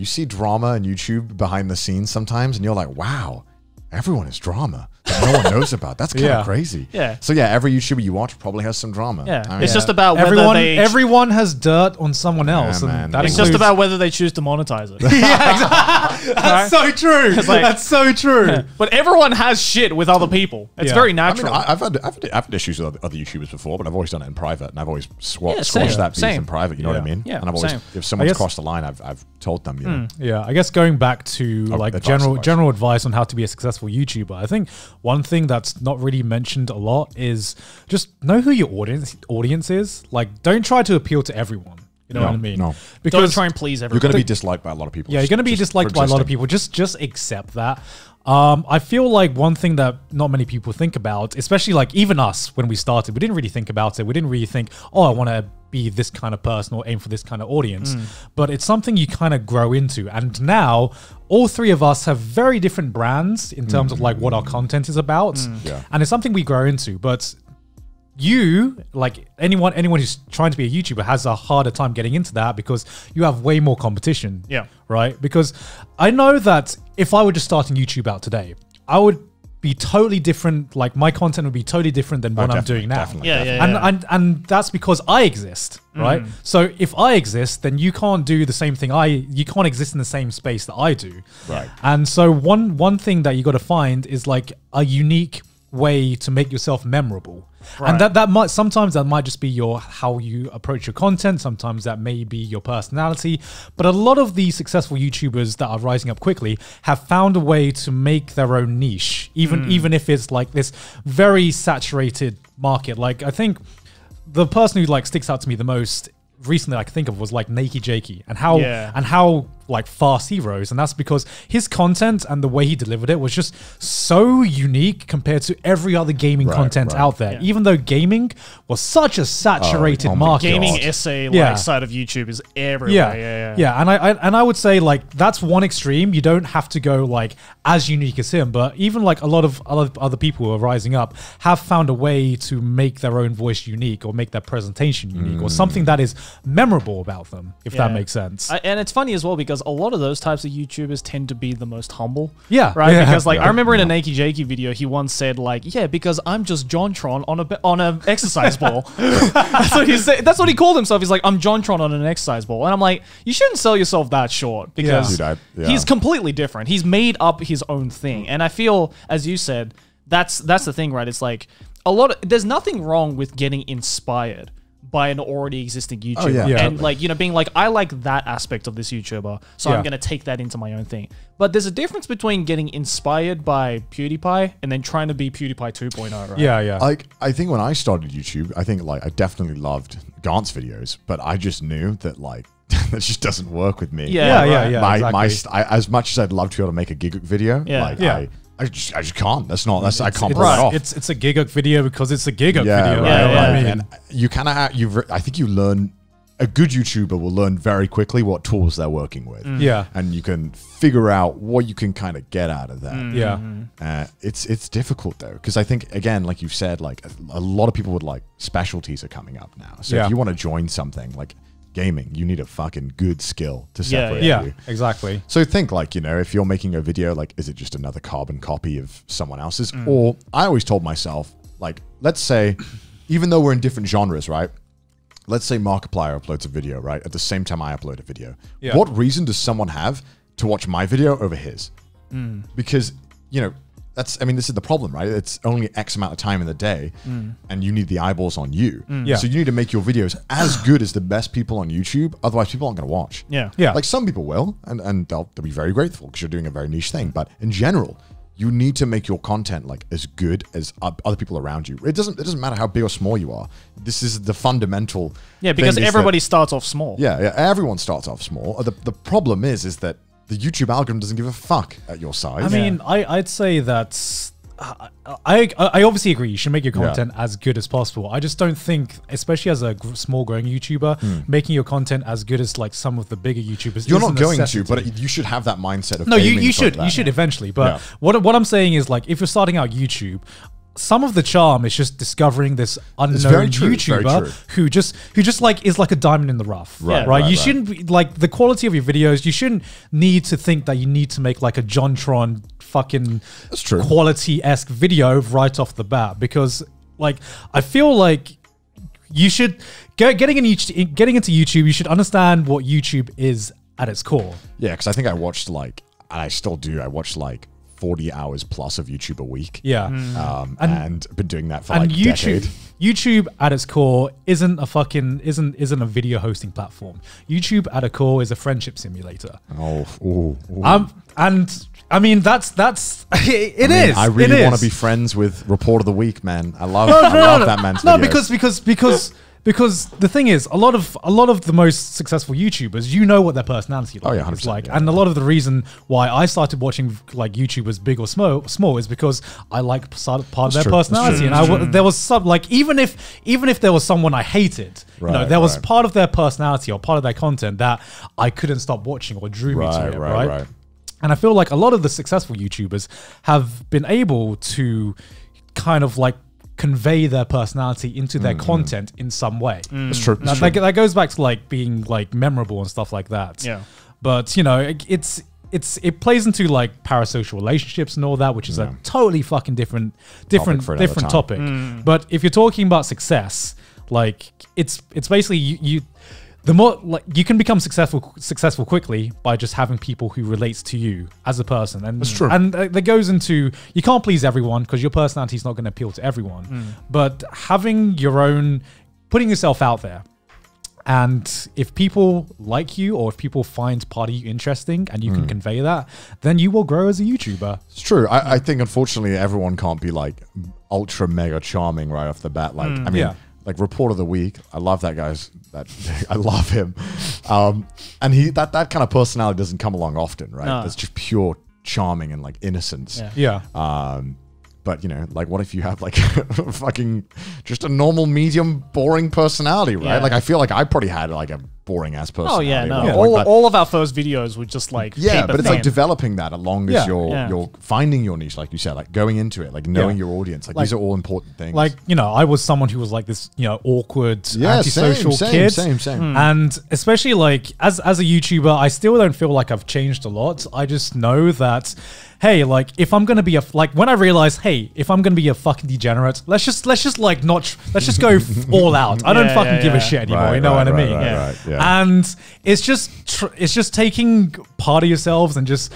see drama on YouTube behind the scenes sometimes, and you're like, wow, everyone is drama that no one knows about. That's kind of Yeah. crazy. Yeah. So yeah, every YouTuber you watch probably has some drama. Yeah. I mean, It's just about whether Everyone has dirt on someone else. man. and that It's includes- just about whether they choose to monetize it. That's so true. like- That's so true. But everyone has shit with other people. It's Yeah. very I mean, natural. I've had issues with other YouTubers before, but I've always done it in private, and I've always Yeah, squashed same. that beef Same. in private. You know what I Yeah. mean? Yeah, And I've always, same. if someone's guess- crossed the line, I've told them. You know. Yeah, I guess going back to like advice. general advice on how to be a successful YouTuber, I think one thing that's not really mentioned a lot is just know who your audience is. Like, don't try to appeal to everyone. You know No, what I mean? no. Don't Because try and please You're everyone. going to be disliked by a lot of people. yeah, you're going to be just disliked for by a lot of existing. people. Just accept that. I feel like one thing that not many people think about, especially like even us when we started, we didn't really think about it. We didn't really think, oh, I want to be this kind of person or aim for this kind of audience. But it's something you kind of grow into. And now all three of us have very different brands in terms of like what our content is about. Yeah. And it's something we grow into. But you, like anyone who's trying to be a YouTuber, has a harder time getting into that because you have way more competition. Yeah. Right? Because I know that if I were just starting YouTube out today, I would be totally different. Like my content would be totally different than what I'm definitely, doing now. definitely, Yeah. And that's because I exist, right? So if I exist, then you can't do the same thing. You can't exist in the same space that I do. Right. And so one thing that you got to find is like a unique way to make yourself memorable. And that might sometimes that might just be how you approach your content. Sometimes that may be your personality. But a lot of the successful YouTubers that are rising up quickly have found a way to make their own niche, even if it's like this very saturated market. Like I think the person who like sticks out to me the most recently I can think of was like Nakey Jakey and how like fast he rose, and that's because his content and the way he delivered it was just so unique compared to every other gaming content right. out there. Yeah. Even though gaming was such a saturated oh my market. Gaming God. essay Yeah. side of YouTube is everywhere. Yeah. And I would say like that's one extreme. You don't have to go like as unique as him, but even like a lot of other people who are rising up have found a way to make their own voice unique or make their presentation unique or something that is memorable about them, if that Yeah. makes sense. And it's funny as well because a lot of those types of YouTubers tend to be the most humble. Yeah. Right? Yeah. Because like Yeah. I remember in a Nakey Jakey video, he once said like, yeah, because I'm just JonTron on a exercise ball. That's what he said. That's what he called himself. He's like, I'm JonTron on an exercise ball. And I'm like, you shouldn't sell yourself that short because Dude, yeah. he's completely different. He's made up his own thing. And I feel, as you said, that's the thing, right? It's like there's nothing wrong with getting inspired by an already existing YouTuber. yeah. Yeah. And like, you know, being like, I like that aspect of this YouTuber, so Yeah. I'm going to take that into my own thing. But there's a difference between getting inspired by PewDiePie and then trying to be PewDiePie 2.0, right? Yeah. Like, I think when I started YouTube, I think like I definitely loved Gantz videos, but I just knew that like that just doesn't work with me. Yeah, Yeah. My as much as I'd love to be able to make a Giguk video, Yeah. like Yeah. I just can't. I can't pull Right. it off. It's a Giguk video because it's a Giguk yeah, video. right, Yeah, right? yeah. I mean, And you kind of I think you learn. A good YouTuber will learn very quickly what tools they're working with. yeah. And you can figure out what you can kind of get out of that. Yeah. It's difficult though, because I think again, like you've said, like a lot of people would like specialties are coming up now. So Yeah. if you want to join something like gaming, you need a fucking good skill to Yeah, separate Yeah. you. Exactly. So think like, you know, if you're making a video, like, is it just another carbon copy of someone else's? Or I always told myself, like, let's say, even though we're in different genres, right? Let's say Markiplier uploads a video, right? At the same time I upload a video. Yeah. What reason does someone have to watch my video over his? Because, you know, this is the problem, right? It's only X amount of time in the day and you need the eyeballs on you. Yeah. So you need to make your videos as good as the best people on YouTube. Otherwise people aren't going to watch. Yeah. Yeah. Like some people will, and they'll be very grateful because you're doing a very niche thing. But in general, you need to make your content like as good as other people around you. It doesn't matter how big or small you are. This is the fundamental. Yeah, because thing is everybody that, starts off small. yeah, everyone starts off small. The problem is that the YouTube algorithm doesn't give a fuck at your size. I mean, I'd say that I obviously agree. You should make your content as good as possible. I just don't think, especially as a small growing YouTuber, making your content as good as like some of the bigger YouTubers. You're is a not going to, necessity. but you should have that mindset of No, you aiming should. for that. You should eventually. But Yeah. what I'm saying is, like, if you're starting out YouTube, some of the charm is just discovering this unknown very true, very YouTuber true. who just like is like a diamond in the rough. Right, Right. right, You right. shouldn't be like the quality of your videos. You shouldn't need to think that you need to make like a JonTron fucking That's true. quality-esque video right off the bat, because like I feel like you should getting into YouTube, you should understand what YouTube is at its core. Yeah, because I think I watched like, and I still do. I watched like 40 hours plus of YouTube a week. Yeah. And been doing that for And like a decade. YouTube at its core isn't a video hosting platform. YouTube at a core is a friendship simulator. Oh, ooh. And I mean that's it is. I really It want is. to be friends with Report of the Week, man. I love that man's No, videos. because the thing is, a lot of the most successful YouTubers, you know what their personality Oh, yeah, is 100%, like, yeah. and a lot of the reason why I started watching like YouTubers big or small is because I like part of their true, that's personality, true, and there was some like even if there was someone I hated, Right, there was right. part of their personality or part of their content that I couldn't stop watching or drew me to it, right? And I feel like a lot of the successful YouTubers have been able to kind of like convey their personality into their content in some way. That's true. Now, that goes back to like being like memorable and stuff like that. Yeah. But you know, it plays into like parasocial relationships and all that, which is a totally fucking different for another time. topic. But if you're talking about success, like it's basically you the more like you can become successful quickly by just having people who relates to you as a person, and That's true. And that goes into, you can't please everyone because your personality is not going to appeal to everyone, but having your own, putting yourself out there, and if people like you or if people find part of you interesting and you can convey that, then you will grow as a YouTuber. It's true. I think unfortunately everyone can't be like ultra mega charming right off the bat. Like I mean, Yeah. like Report of the Week. I love that guy's. I love him, and that kind of personality doesn't come along often, right? No. That's just pure charming and like innocence. Yeah. Yeah. But you know, like, what if you have like fucking just a normal, medium, boring personality, right? Yeah. Like, I feel like I probably had like a boring ass Oh personality. yeah, no. at one point, but- All of our first videos were just like yeah, paper but it's like thin. developing that along as Yeah. you're finding your niche, like you said, like going into it, like knowing your audience. Like, Like- these are all important things. Like, you know, I was someone who was like this, you know, awkward, yeah, antisocial same, kid. same. And especially like as a YouTuber, I still don't feel like I've changed a lot. I just know that, hey, like if I'm gonna be when I realized, hey, if I'm gonna be a fucking degenerate, let's just like not let's just go all out. I don't Yeah, fucking yeah, give a yeah. shit anymore. Right, you know right, what I right, mean? right, Yeah. right, yeah. And it's just taking part of yourselves and just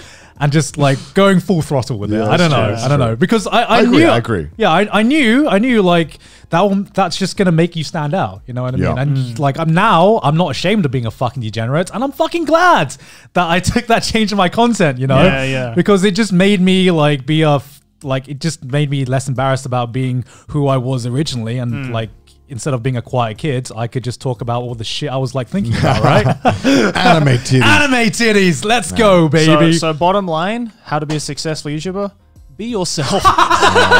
like going full throttle with it. Yeah, I don't that's know. true, that's I don't know true. because I agree, knew. I agree. Yeah, I knew like that's just gonna make you stand out. You know what I mean? Yeah. And like I'm not ashamed of being a fucking degenerate, and I'm fucking glad that I took that change in my content. You know? Yeah, yeah. Because it just made me like it just made me less embarrassed about being who I was originally, and like. Instead of being a quiet kid, I could just talk about all the shit I was like thinking about, right? Anime titties. Anime titties, let's go, baby. So bottom line, how to be a successful YouTuber? Be yourself.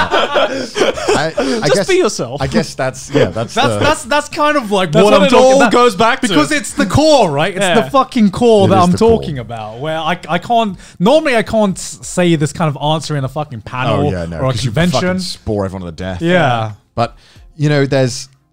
I Just guess, be yourself. I guess that's That's kind of like That's what what I'm it talking all about. goes back to. Because it's the core, right? It's Yeah. the fucking core It that is I'm the core. talking about. Where I can't normally I can't say this kind of answer in a fucking panel oh yeah, no, or a 'cause you fucking convention. bore everyone to death. Yeah. But you know,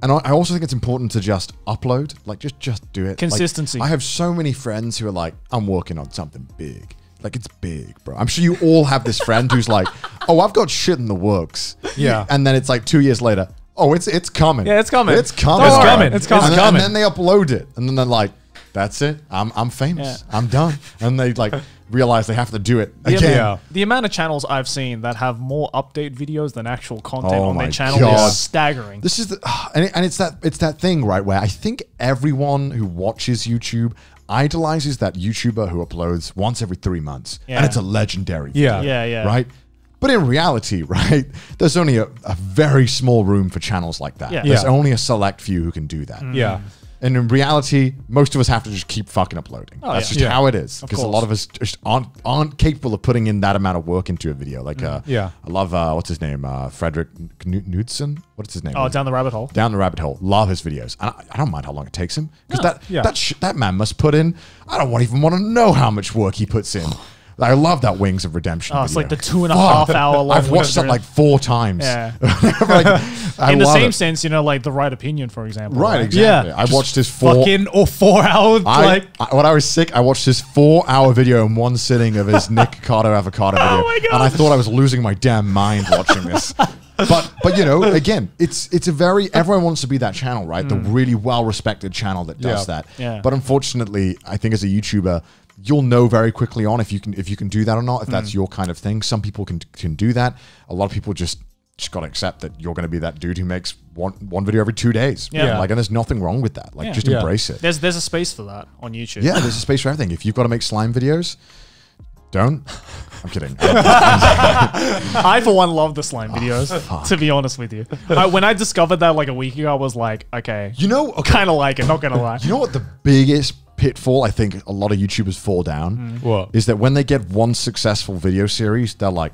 and I also think it's important to just upload, like just do it. Like, Consistency. I have so many friends who are like, I'm working on something big. like it's big, bro. I'm sure you all have this friend who's like, oh, I've got shit in the works. Yeah. And then it's like 2 years later, oh, it's coming. Yeah, it's coming. It's coming. It's bro. coming. It's coming. And then they upload it, and then they're like, that's it. I'm famous. Yeah. I'm done. And they like realize they have to do it Yeah, again. Yeah. The amount of channels I've seen that have more update videos than actual content Oh on their my channel God. is staggering. This is and it's that thing, right, where I think everyone who watches YouTube idolizes that YouTuber who uploads once every 3 months, Yeah. and it's a legendary Yeah. video, Yeah. right? But in reality, right, there's only a very small room for channels like that. Yeah. There's Yeah. only a select few who can do that. Yeah. And in reality, most of us have to just keep fucking uploading. Oh, That's yeah. just Yeah. how it is. Of Because a course. lot of us just aren't capable of putting in that amount of work into a video. Like, Yeah. I love, what's his name? Frederick Knudsen? What's his name? Oh, down the rabbit hole. Down the rabbit hole. Love his videos. And I don't mind how long it takes him. Because Yeah. that man must put in, I don't even want to know how much work he puts in. I love that Wings of Redemption Oh, it's video. like the 2.5 hour long. I've watched that like 4 times. Yeah. Like, I In the love same it. sense, you know, like The Right Opinion, for example. Right, exactly. Yeah. I watched his Fucking or 4 hours. when I was sick, I watched his 4-hour video in one sitting of his Nick Carter avocado video, my God. and I thought I was losing my damn mind watching this. But you know, again, it's a very everyone wants to be that channel, right? The really well respected channel that does Yeah. that. Yeah. But unfortunately, I think as a YouTuber, you'll know very quickly on if you can do that or not. If that's your kind of thing, some people can do that. A lot of people just got to accept that you're going to be that dude who makes one video every 2 days. Yeah. Like, and there's nothing wrong with that. Like, Yeah. just Yeah. embrace it. There's a space for that on YouTube. Yeah, there's a space for everything. If you've got to make slime videos, don't. I'm kidding. I, for one, love the slime videos, to be honest with you. When I discovered that like a week ago, I was like, okay, You know, okay, kind of like it, not going to lie. you know what the biggest pitfall I think a lot of YouTubers fall down What? is that when they get one successful video series, they're like,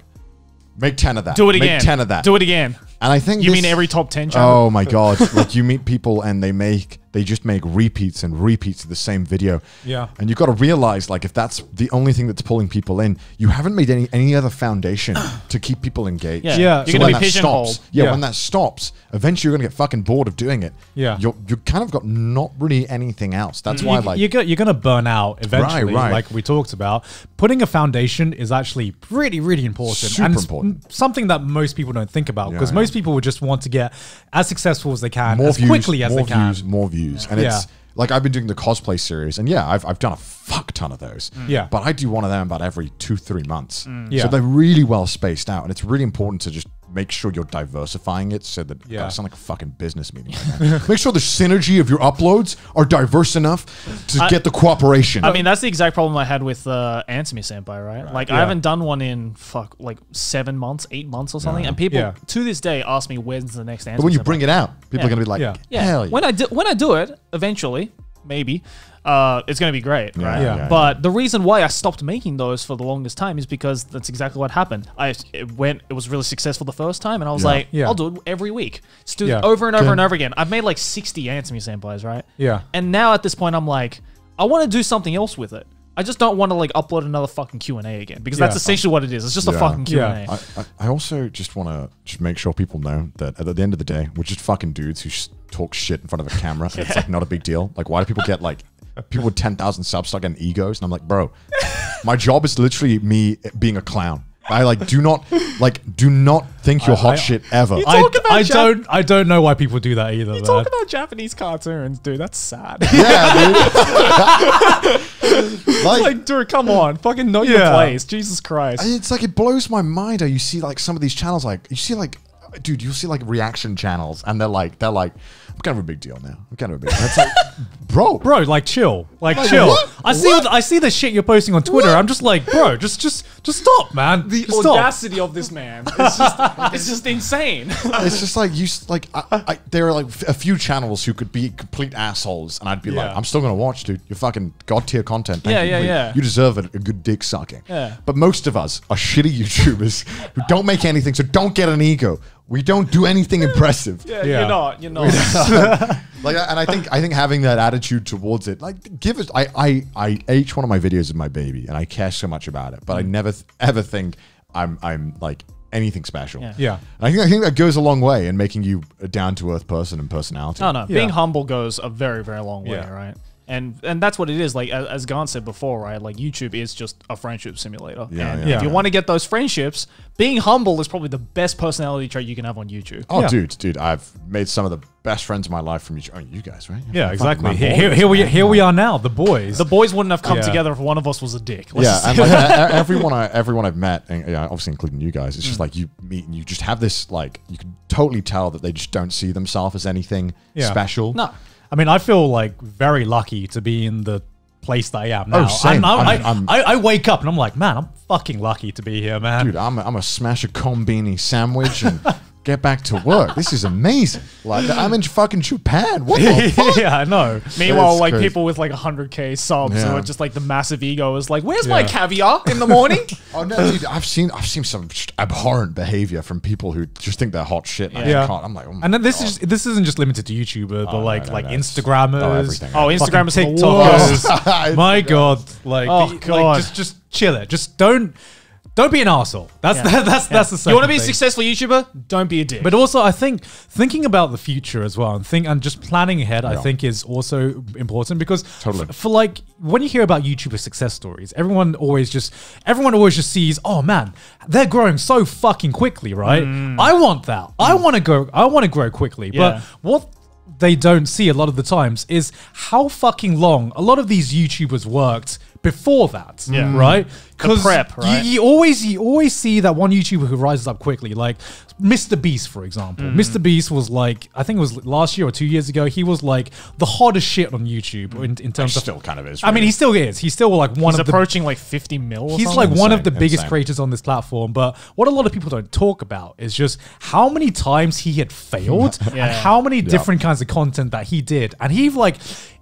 make 10 of that. Do it again. Make 10 of that. Do it again. And I think You this- mean every top 10 channel? Oh my god! Like you meet people and they just make repeats and repeats of the same video. Yeah. And you've got to realize, like, if that's the only thing that's pulling people in, you haven't made any other foundation to keep people engaged. Yeah. Yeah. You're So going when to be that pigeonholed. stops, yeah, Yeah. when that stops, eventually you're gonna get fucking bored of doing it. Yeah. You're kind of got not really anything else. That's why, like, you're gonna burn out eventually, Right. like we talked about. Putting a foundation is actually really important, Super and it's important. something that most people don't think about because Yeah, most people would just want to get as successful as they can, more as views, quickly as more they can. views, more views, and Yeah. it's like I've been doing the cosplay series, and yeah, I've done a fuck ton of those. Yeah. but I do one of them about every 2-3 months. Yeah. So they're really well spaced out, and it's really important to just make sure you're diversifying it so that Yeah. I sound like a fucking business meeting. Right now. Make sure the synergy of your uploads are diverse enough to get the cooperation. I mean, that's the exact problem I had with Answer Me Senpai, right? Like, I Yeah. haven't done one in, like 7 months, 8 months or something. And people, Yeah. to this day, ask me, when's the next Answer but when Me you Senpai? bring it out, people are going to be like, Yeah. hell yeah. When I do it, eventually, maybe, it's going to be great, right? Yeah. But the reason why I stopped making those for the longest time is because that's exactly what happened. It was really successful the first time, and I was like, Yeah. I'll do it every week. Just do Yeah. it over and over Okay. and over again. I've made like 60 Answer Me Senpais, right? Yeah. And now at this point, I'm like, I want to do something else with it. I just don't want to like upload another fucking Q&A again because that's Yeah. essentially what it is. It's just a Yeah. fucking Q&A. Yeah. I also just want to just make sure people know that at the end of the day, we're just fucking dudes who talk shit in front of a camera. It's like not a big deal. Like, why do people get like people with 10,000 subs start getting egos? And I'm like, bro, my job is literally me being a clown. I do not think you're hot shit ever. talk about I don't know why people do that either. Talk man. about Japanese cartoons, dude. That's sad. Yeah, dude. Like, dude, come on. Fucking know your Yeah. place. Jesus Christ. It's like it blows my mind how you see like some of these channels, like you see like, dude, you'll see like reaction channels, and they're like, I'm kind of a big deal now. I'm kind of a big deal. It's like, bro, Bro, like chill, like Like, chill. what? I see the shit you're posting on Twitter. I'm just like, bro, just stop, man. The Just stop. audacity of this man. It's just insane. it's just like there are like a few channels who could be complete assholes, and I'd be like, Yeah. I'm still gonna watch, dude. You're fucking god tier content. Thank Yeah, you. yeah, Like, yeah. You deserve a good dick sucking. Yeah. But most of us are shitty YouTubers who don't make anything, so don't get an ego. We don't do anything impressive. Yeah, Yeah. you're not. Like, and I think having that attitude towards it, like, give it. I each one of my videos is my baby, and I care so much about it. But I never ever think I'm like anything special. Yeah. Yeah. And I think that goes a long way in making you a down to earth person and personality. No. Yeah. Being humble goes a very, very long way, Yeah. right? And that's what it is. Like as Garnt said before, right? Like YouTube is just a friendship simulator. Yeah, and yeah. if you want to get those friendships, being humble is probably the best personality trait you can have on YouTube. Oh, Yeah. dude, I've made some of the best friends of my life from YouTube. Oh, you guys, right? Yeah, Fucking exactly. my Here, boys, here man. we are now, the boys. The boys wouldn't have come Yeah. together if one of us was a dick. Let's Yeah, just and say like that. everyone I've met, and yeah, obviously including you guys, it's just like you meet and you just have this like you can totally tell that they just don't see themselves as anything Yeah. special. No. I mean, I feel like very lucky to be in the place that I am now. Oh, same. I wake up and I'm like, man, I'm fucking lucky to be here, man. Dude, I'm a smash a combini sandwich and get back to work. This is amazing. Like I'm in fucking Japan. What the fuck? Yeah, I know. Meanwhile, It's like crazy. people with like 100K subs Yeah. who are just like the massive ego is like, where's my Yeah. caviar in the morning? Oh no, dude! I've seen some just abhorrent behavior from people who just think they're hot shit. And Yeah. I can't. I'm like, oh my And then this God. is this isn't just limited to YouTuber, but no, like no, like no, it's- Instagrammers. oh, everything. Oh, Instagram fucking is the worst. TikTokers. My God, like, Oh, like, God. just chill it. Just don't be an arsehole. That's that's the second You want to be a thing. successful YouTuber? Don't be a dick. But also, I think thinking about the future as well, and just planning ahead, I Yeah. think is also important because Totally. for like when you hear about YouTuber success stories, everyone always just sees, oh man, they're growing so fucking quickly, right? I want that. I want to grow quickly. Yeah. But what they don't see a lot of the times is how fucking long a lot of these YouTubers worked before that, Yeah. right? Because prep, right? you always see that one YouTuber who rises up quickly, like Mr. Beast, for example. Mr. Beast was like, I think it was last year or 2 years ago, he was like the hottest shit on YouTube in terms of. still kind of is. I mean, he still is. He's still like one He's of the. approaching like 50 mil or He's something. like one of the Insane, biggest insane. creators on this platform, but what a lot of people don't talk about is just how many times he had failed Yeah. and how many different kinds of content that he did. And he like,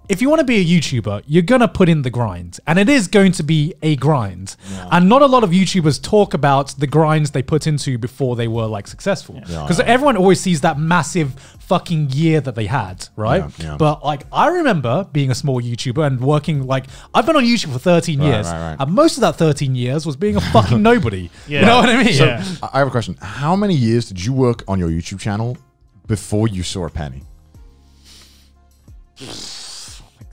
if you want to be a YouTuber, you're gonna put in the grind, and it is going to be a grind. And not a lot of YouTubers talk about the grinds they put into before they were like successful, because everyone always sees that massive fucking year that they had, right? Yeah, yeah. But like, I remember being a small YouTuber and working like I've been on YouTube for 13 years, right. and most of that 13 years was being a fucking nobody. Yeah. You know what I mean? Yeah. I have a question. How many years did you work on your YouTube channel before you saw a penny?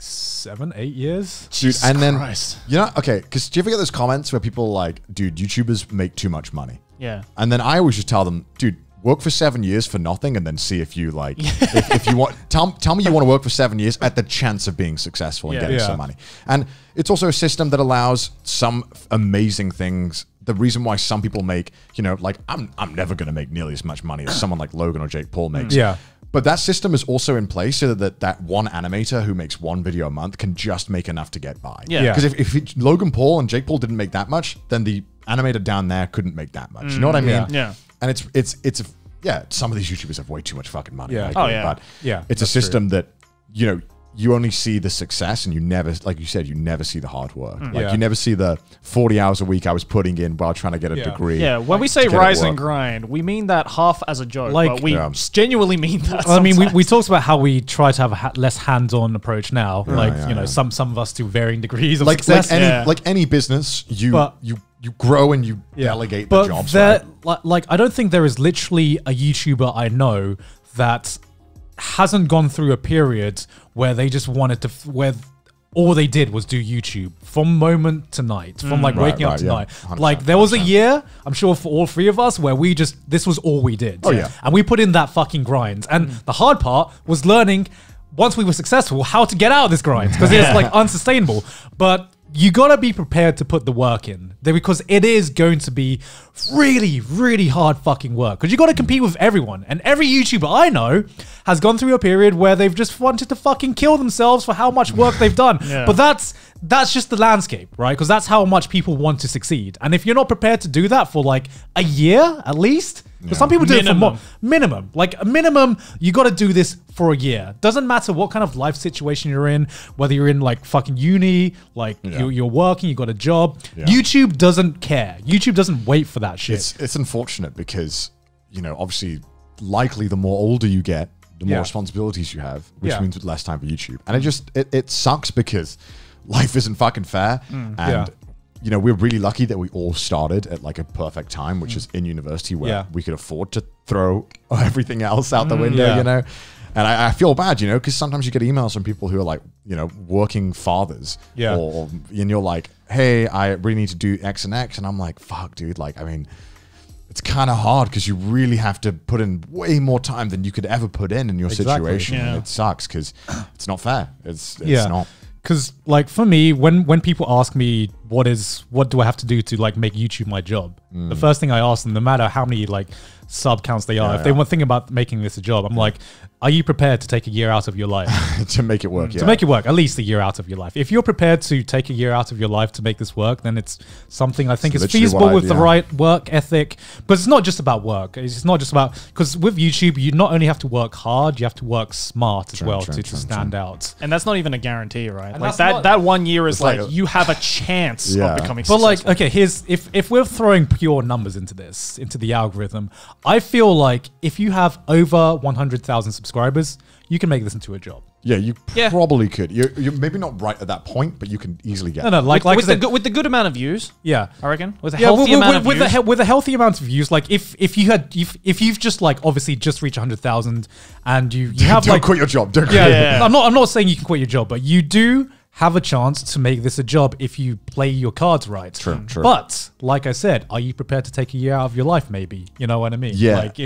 7, 8 years. Dude, and then Christ. you know, okay, because do you ever get those comments where people are like, dude, YouTubers make too much money? Yeah. And then I always just tell them, dude, work for 7 years for nothing, and then see if you like, if you want, tell me you want to work for 7 years at the chance of being successful and Yeah. getting Yeah. some money. And it's also a system that allows some amazing things. The reason why some people make, you know, like I'm never going to make nearly as much money as someone like Logan or Jake Paul makes. Yeah. But that system is also in place so that one animator who makes one video a month can just make enough to get by. Yeah. Yeah. Because if Logan Paul and Jake Paul didn't make that much, then the animator down there couldn't make that much. You know what I mean? Yeah. Yeah. And yeah, some of these YouTubers have way too much fucking money. Yeah. I agree, Oh, yeah. But Yeah, it's a that's true. system that, you know, you only see the success and you never, like you said, you never see the hard work. Like Yeah. you never see the 40 hours a week I was putting in while trying to get a Yeah. degree. Yeah, when we say to get it rise work. and grind, we mean that half as a joke, Like- but we Yeah. genuinely mean that. I mean, we sometimes. talked about how we try to have a less hands-on approach now. Like, yeah, you know, yeah. some of us to varying degrees of Like success. Yeah. any business, you But- you grow and you delegate the but jobs. there, Right? like, I don't think there is literally a YouTuber I know that hasn't gone through a period where they just wanted to, where all they did was do YouTube from moment to night, from like Right, waking up right, to yeah. night. 100%, Like there was a 100%. year, I'm sure for all three of us, where this was all we did. Oh, yeah. And we put in that fucking grind. And the hard part was learning, once we were successful, how to get out of this grind, because it's like unsustainable. But you gotta be prepared to put the work in there, because it is going to be really, really hard fucking work. Because you gotta compete with everyone, and every YouTuber I know has gone through a period where they've just wanted to fucking kill themselves for how much work they've done. Yeah. But that's just the landscape, right? Because that's how much people want to succeed. And if you're not prepared to do that for like a year at least, because some people do it for more. Minimum. Like a minimum, you got to do this for a year. Doesn't matter what kind of life situation you're in, whether you're in like fucking uni, like you're working, you got a job. Yeah. YouTube doesn't care. YouTube doesn't wait for that shit. It's unfortunate because, you know, obviously, likely the more older you get, the more Yeah. responsibilities you have, which Yeah. means less time for YouTube. And it sucks because life isn't fucking fair. And, Yeah. you know, we're really lucky that we all started at like a perfect time, which is in university where Yeah. we could afford to throw everything else out the window, Yeah. you know? And I feel bad, you know, because sometimes you get emails from people who are like, you know, working fathers. Yeah. And you're like, hey, I really need to do X and X. And I'm like, fuck, dude. Like, I mean, it's kind of hard because you really have to put in way more time than you could ever put in your situation. Yeah. And it sucks because it's not fair. It's Yeah. not. Because like for me, when people ask me what do I have to do to like make YouTube my job, the first thing I ask them, no matter how many like sub counts they are, if they want thinking about making this a job, I'm like, are you prepared to take a year out of your life? To make it work, To make it work, at least a year out of your life. If you're prepared to take a year out of your life to make this work, then it's something I think is literally feasible what with the right work ethic. But it's not just about work. It's not just about, because with YouTube, you not only have to work hard, you have to work smart as well to stand out. And that's not even a guarantee, right? And Like that's that 1 year is like like you have a chance Yeah. of becoming But successful. like, okay, here's if we're throwing pure numbers into this, into the algorithm, I feel like if you have over 100,000 subscribers, you can make this into a job. Yeah, you Yeah. probably could. You're maybe not right at that point, but you can easily get No, like I with, said, with the good amount of views, yeah. I reckon, with a Yeah, healthy amount of views. with a healthy amount of views, like if you've just like obviously just reached 100,000 and you have Don't like quit your job. Don't yeah, quit. Yeah. I'm not saying you can quit your job, but you do have a chance to make this a job if you play your cards right. True. But like I said, are you prepared to take a year out of your life? Maybe, you know what I mean? Yeah. Like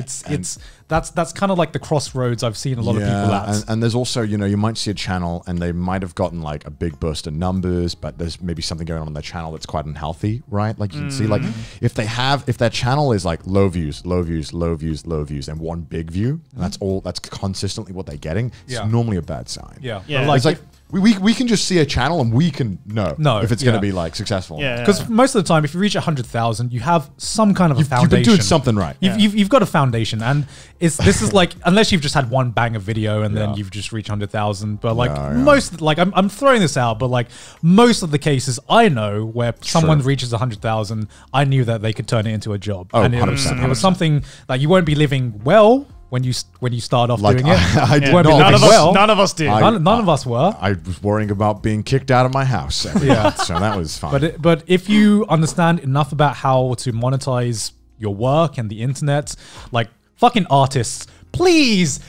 that's kind of like the crossroads I've seen a lot of people at. And there's also, you know, you might see a channel and they might have gotten like a big burst of numbers, but there's maybe something going on in their channel that's quite unhealthy, right? Like you can see, like if their channel is like low views, and one big view, and that's consistently what they're getting, it's Yeah. normally a bad sign. Yeah. Yeah. But, like, It's like we can just see a channel and we can know if it's going to yeah. be like successful. Yeah. because most of the time, if you reach 100,000, you have some kind of a You've foundation. been doing something right. You've got a foundation, and this is like unless you've just had one banger video and then Yeah. you've just reached 100,000. But like Yeah. most, like I'm throwing this out, but like most of the cases I know where someone reaches 100,000, I knew that they could turn it into a job. Oh, and 100%, it was something that you won't be living well when you start off Like, doing it. I did You won't be not. none living of us, well. none of us did. None of us were. I was worrying about being kicked out of my house. Yeah. So that was fun. But if you understand enough about how to monetize your work and the internet, like fucking artists, please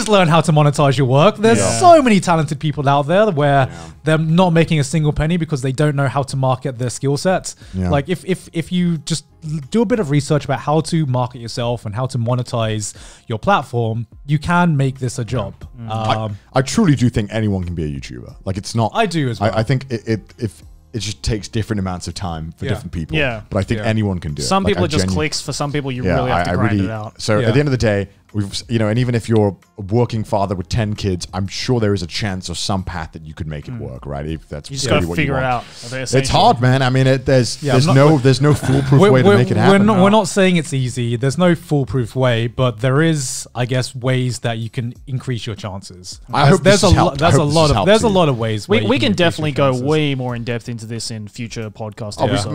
learn how to monetize your work. There's so many talented people out there where they're not making a single penny because they don't know how to market their skill sets. Yeah. Like if you just do a bit of research about how to market yourself and how to monetize your platform, you can make this a job. I truly do think anyone can be a YouTuber. Like it's not. I do as well. I think it just takes different amounts of time for Yeah. different people. Yeah. But I think Yeah. anyone can do it. Some Like, people I are just genuinely- clicks. For some people, you really have to grind it out. So Yeah. at the end of the day, and even if you're a working father with 10 kids, I'm sure there is a chance or some path that you could make it work, right? If that's You just really got to what figure you it want. out. It's hard, man. I mean, there's I'm not- there's no foolproof way to make it happen. We're not saying it's easy. There's no foolproof way, but there is, I guess, ways that you can increase your chances. I hope this has helped. I There's hope a this lot has of helped there's a you. lot of ways. where We you can increase your definitely go chances. way more in depth into this in future podcast Oh, we episodes. can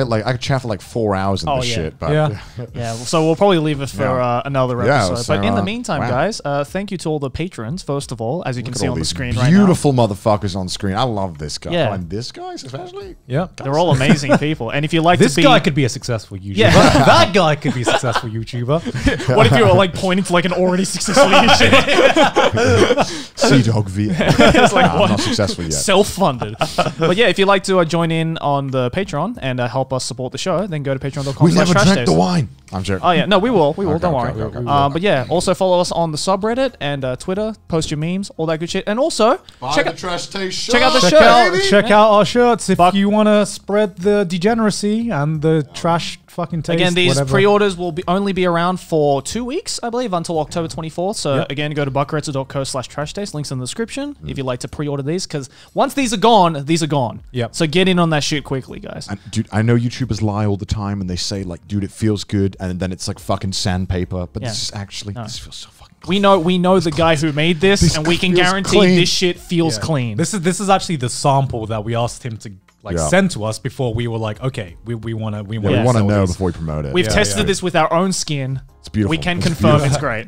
make. I could chat for like 4 hours in Oh, this yeah. shit. But Yeah. Yeah, so we'll probably leave it for Yeah. another Yeah, episode. so, but in the meantime, wow. guys, thank you to all the patrons, first of all, as you can Look at see all on the these screen right now. beautiful motherfuckers on screen. I love this guy. Yeah. And this guy especially. Yeah. They're all amazing people. And if you like This to be... guy could be a successful YouTuber. Yeah. That guy could be a successful YouTuber. What if you were like pointing to like an already successful YouTuber? Sea Dog V. It's like, I'm what? not successful yet. Self-funded. But yeah, if you'd like to join in on the Patreon and help us support the show, then go to patreon.com. We never drank the wine. I'm joking. Oh yeah, no, we will. Don't okay, worry. okay. But yeah, also follow us on the subreddit and Twitter. Post your memes, all that good shit, and also check out Trash Taste check out the shirt, show. baby. Check out our shirts if Buck- you want to spread the degeneracy and the trash fucking taste. Again, these whatever. pre-orders will only be around for 2 weeks, I believe, until October 24th. So Yep. again, go to buckretzer.co/trashtaste. Links in the description if you'd like to pre-order these, because once these are gone, these are gone. Yep. So get in on that shit quickly, guys. And dude, I know YouTubers lie all the time and they say like, dude, it feels good, and then it's like fucking sandpaper. But Yeah. this is actually this feels so fucking We know the guy who made this, and we can feels guarantee clean. this shit feels Yeah. clean. This is actually the sample that we asked him to Yeah. send to us before we were like, okay, we want to we want to know before we promote it. We've Yeah, tested yeah. this with our own skin. It's beautiful. We can It's confirm beautiful. it's great.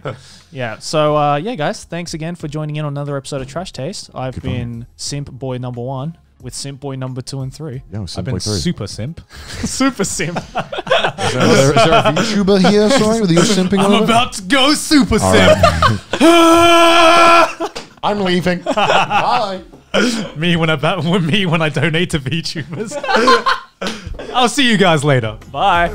Yeah. So yeah, guys, thanks again for joining in on another episode of Trash Taste. I've been Simp Boy number 1 with Simp Boy number 2 and 3. Yo, I've Simp been Boy 3. super simp. Super simp. Is there a VTuber here, sorry, with you simping I'm over? about to go super simp. I'm leaving. Bye. me when I donate to VTubers. I'll see you guys later. Bye.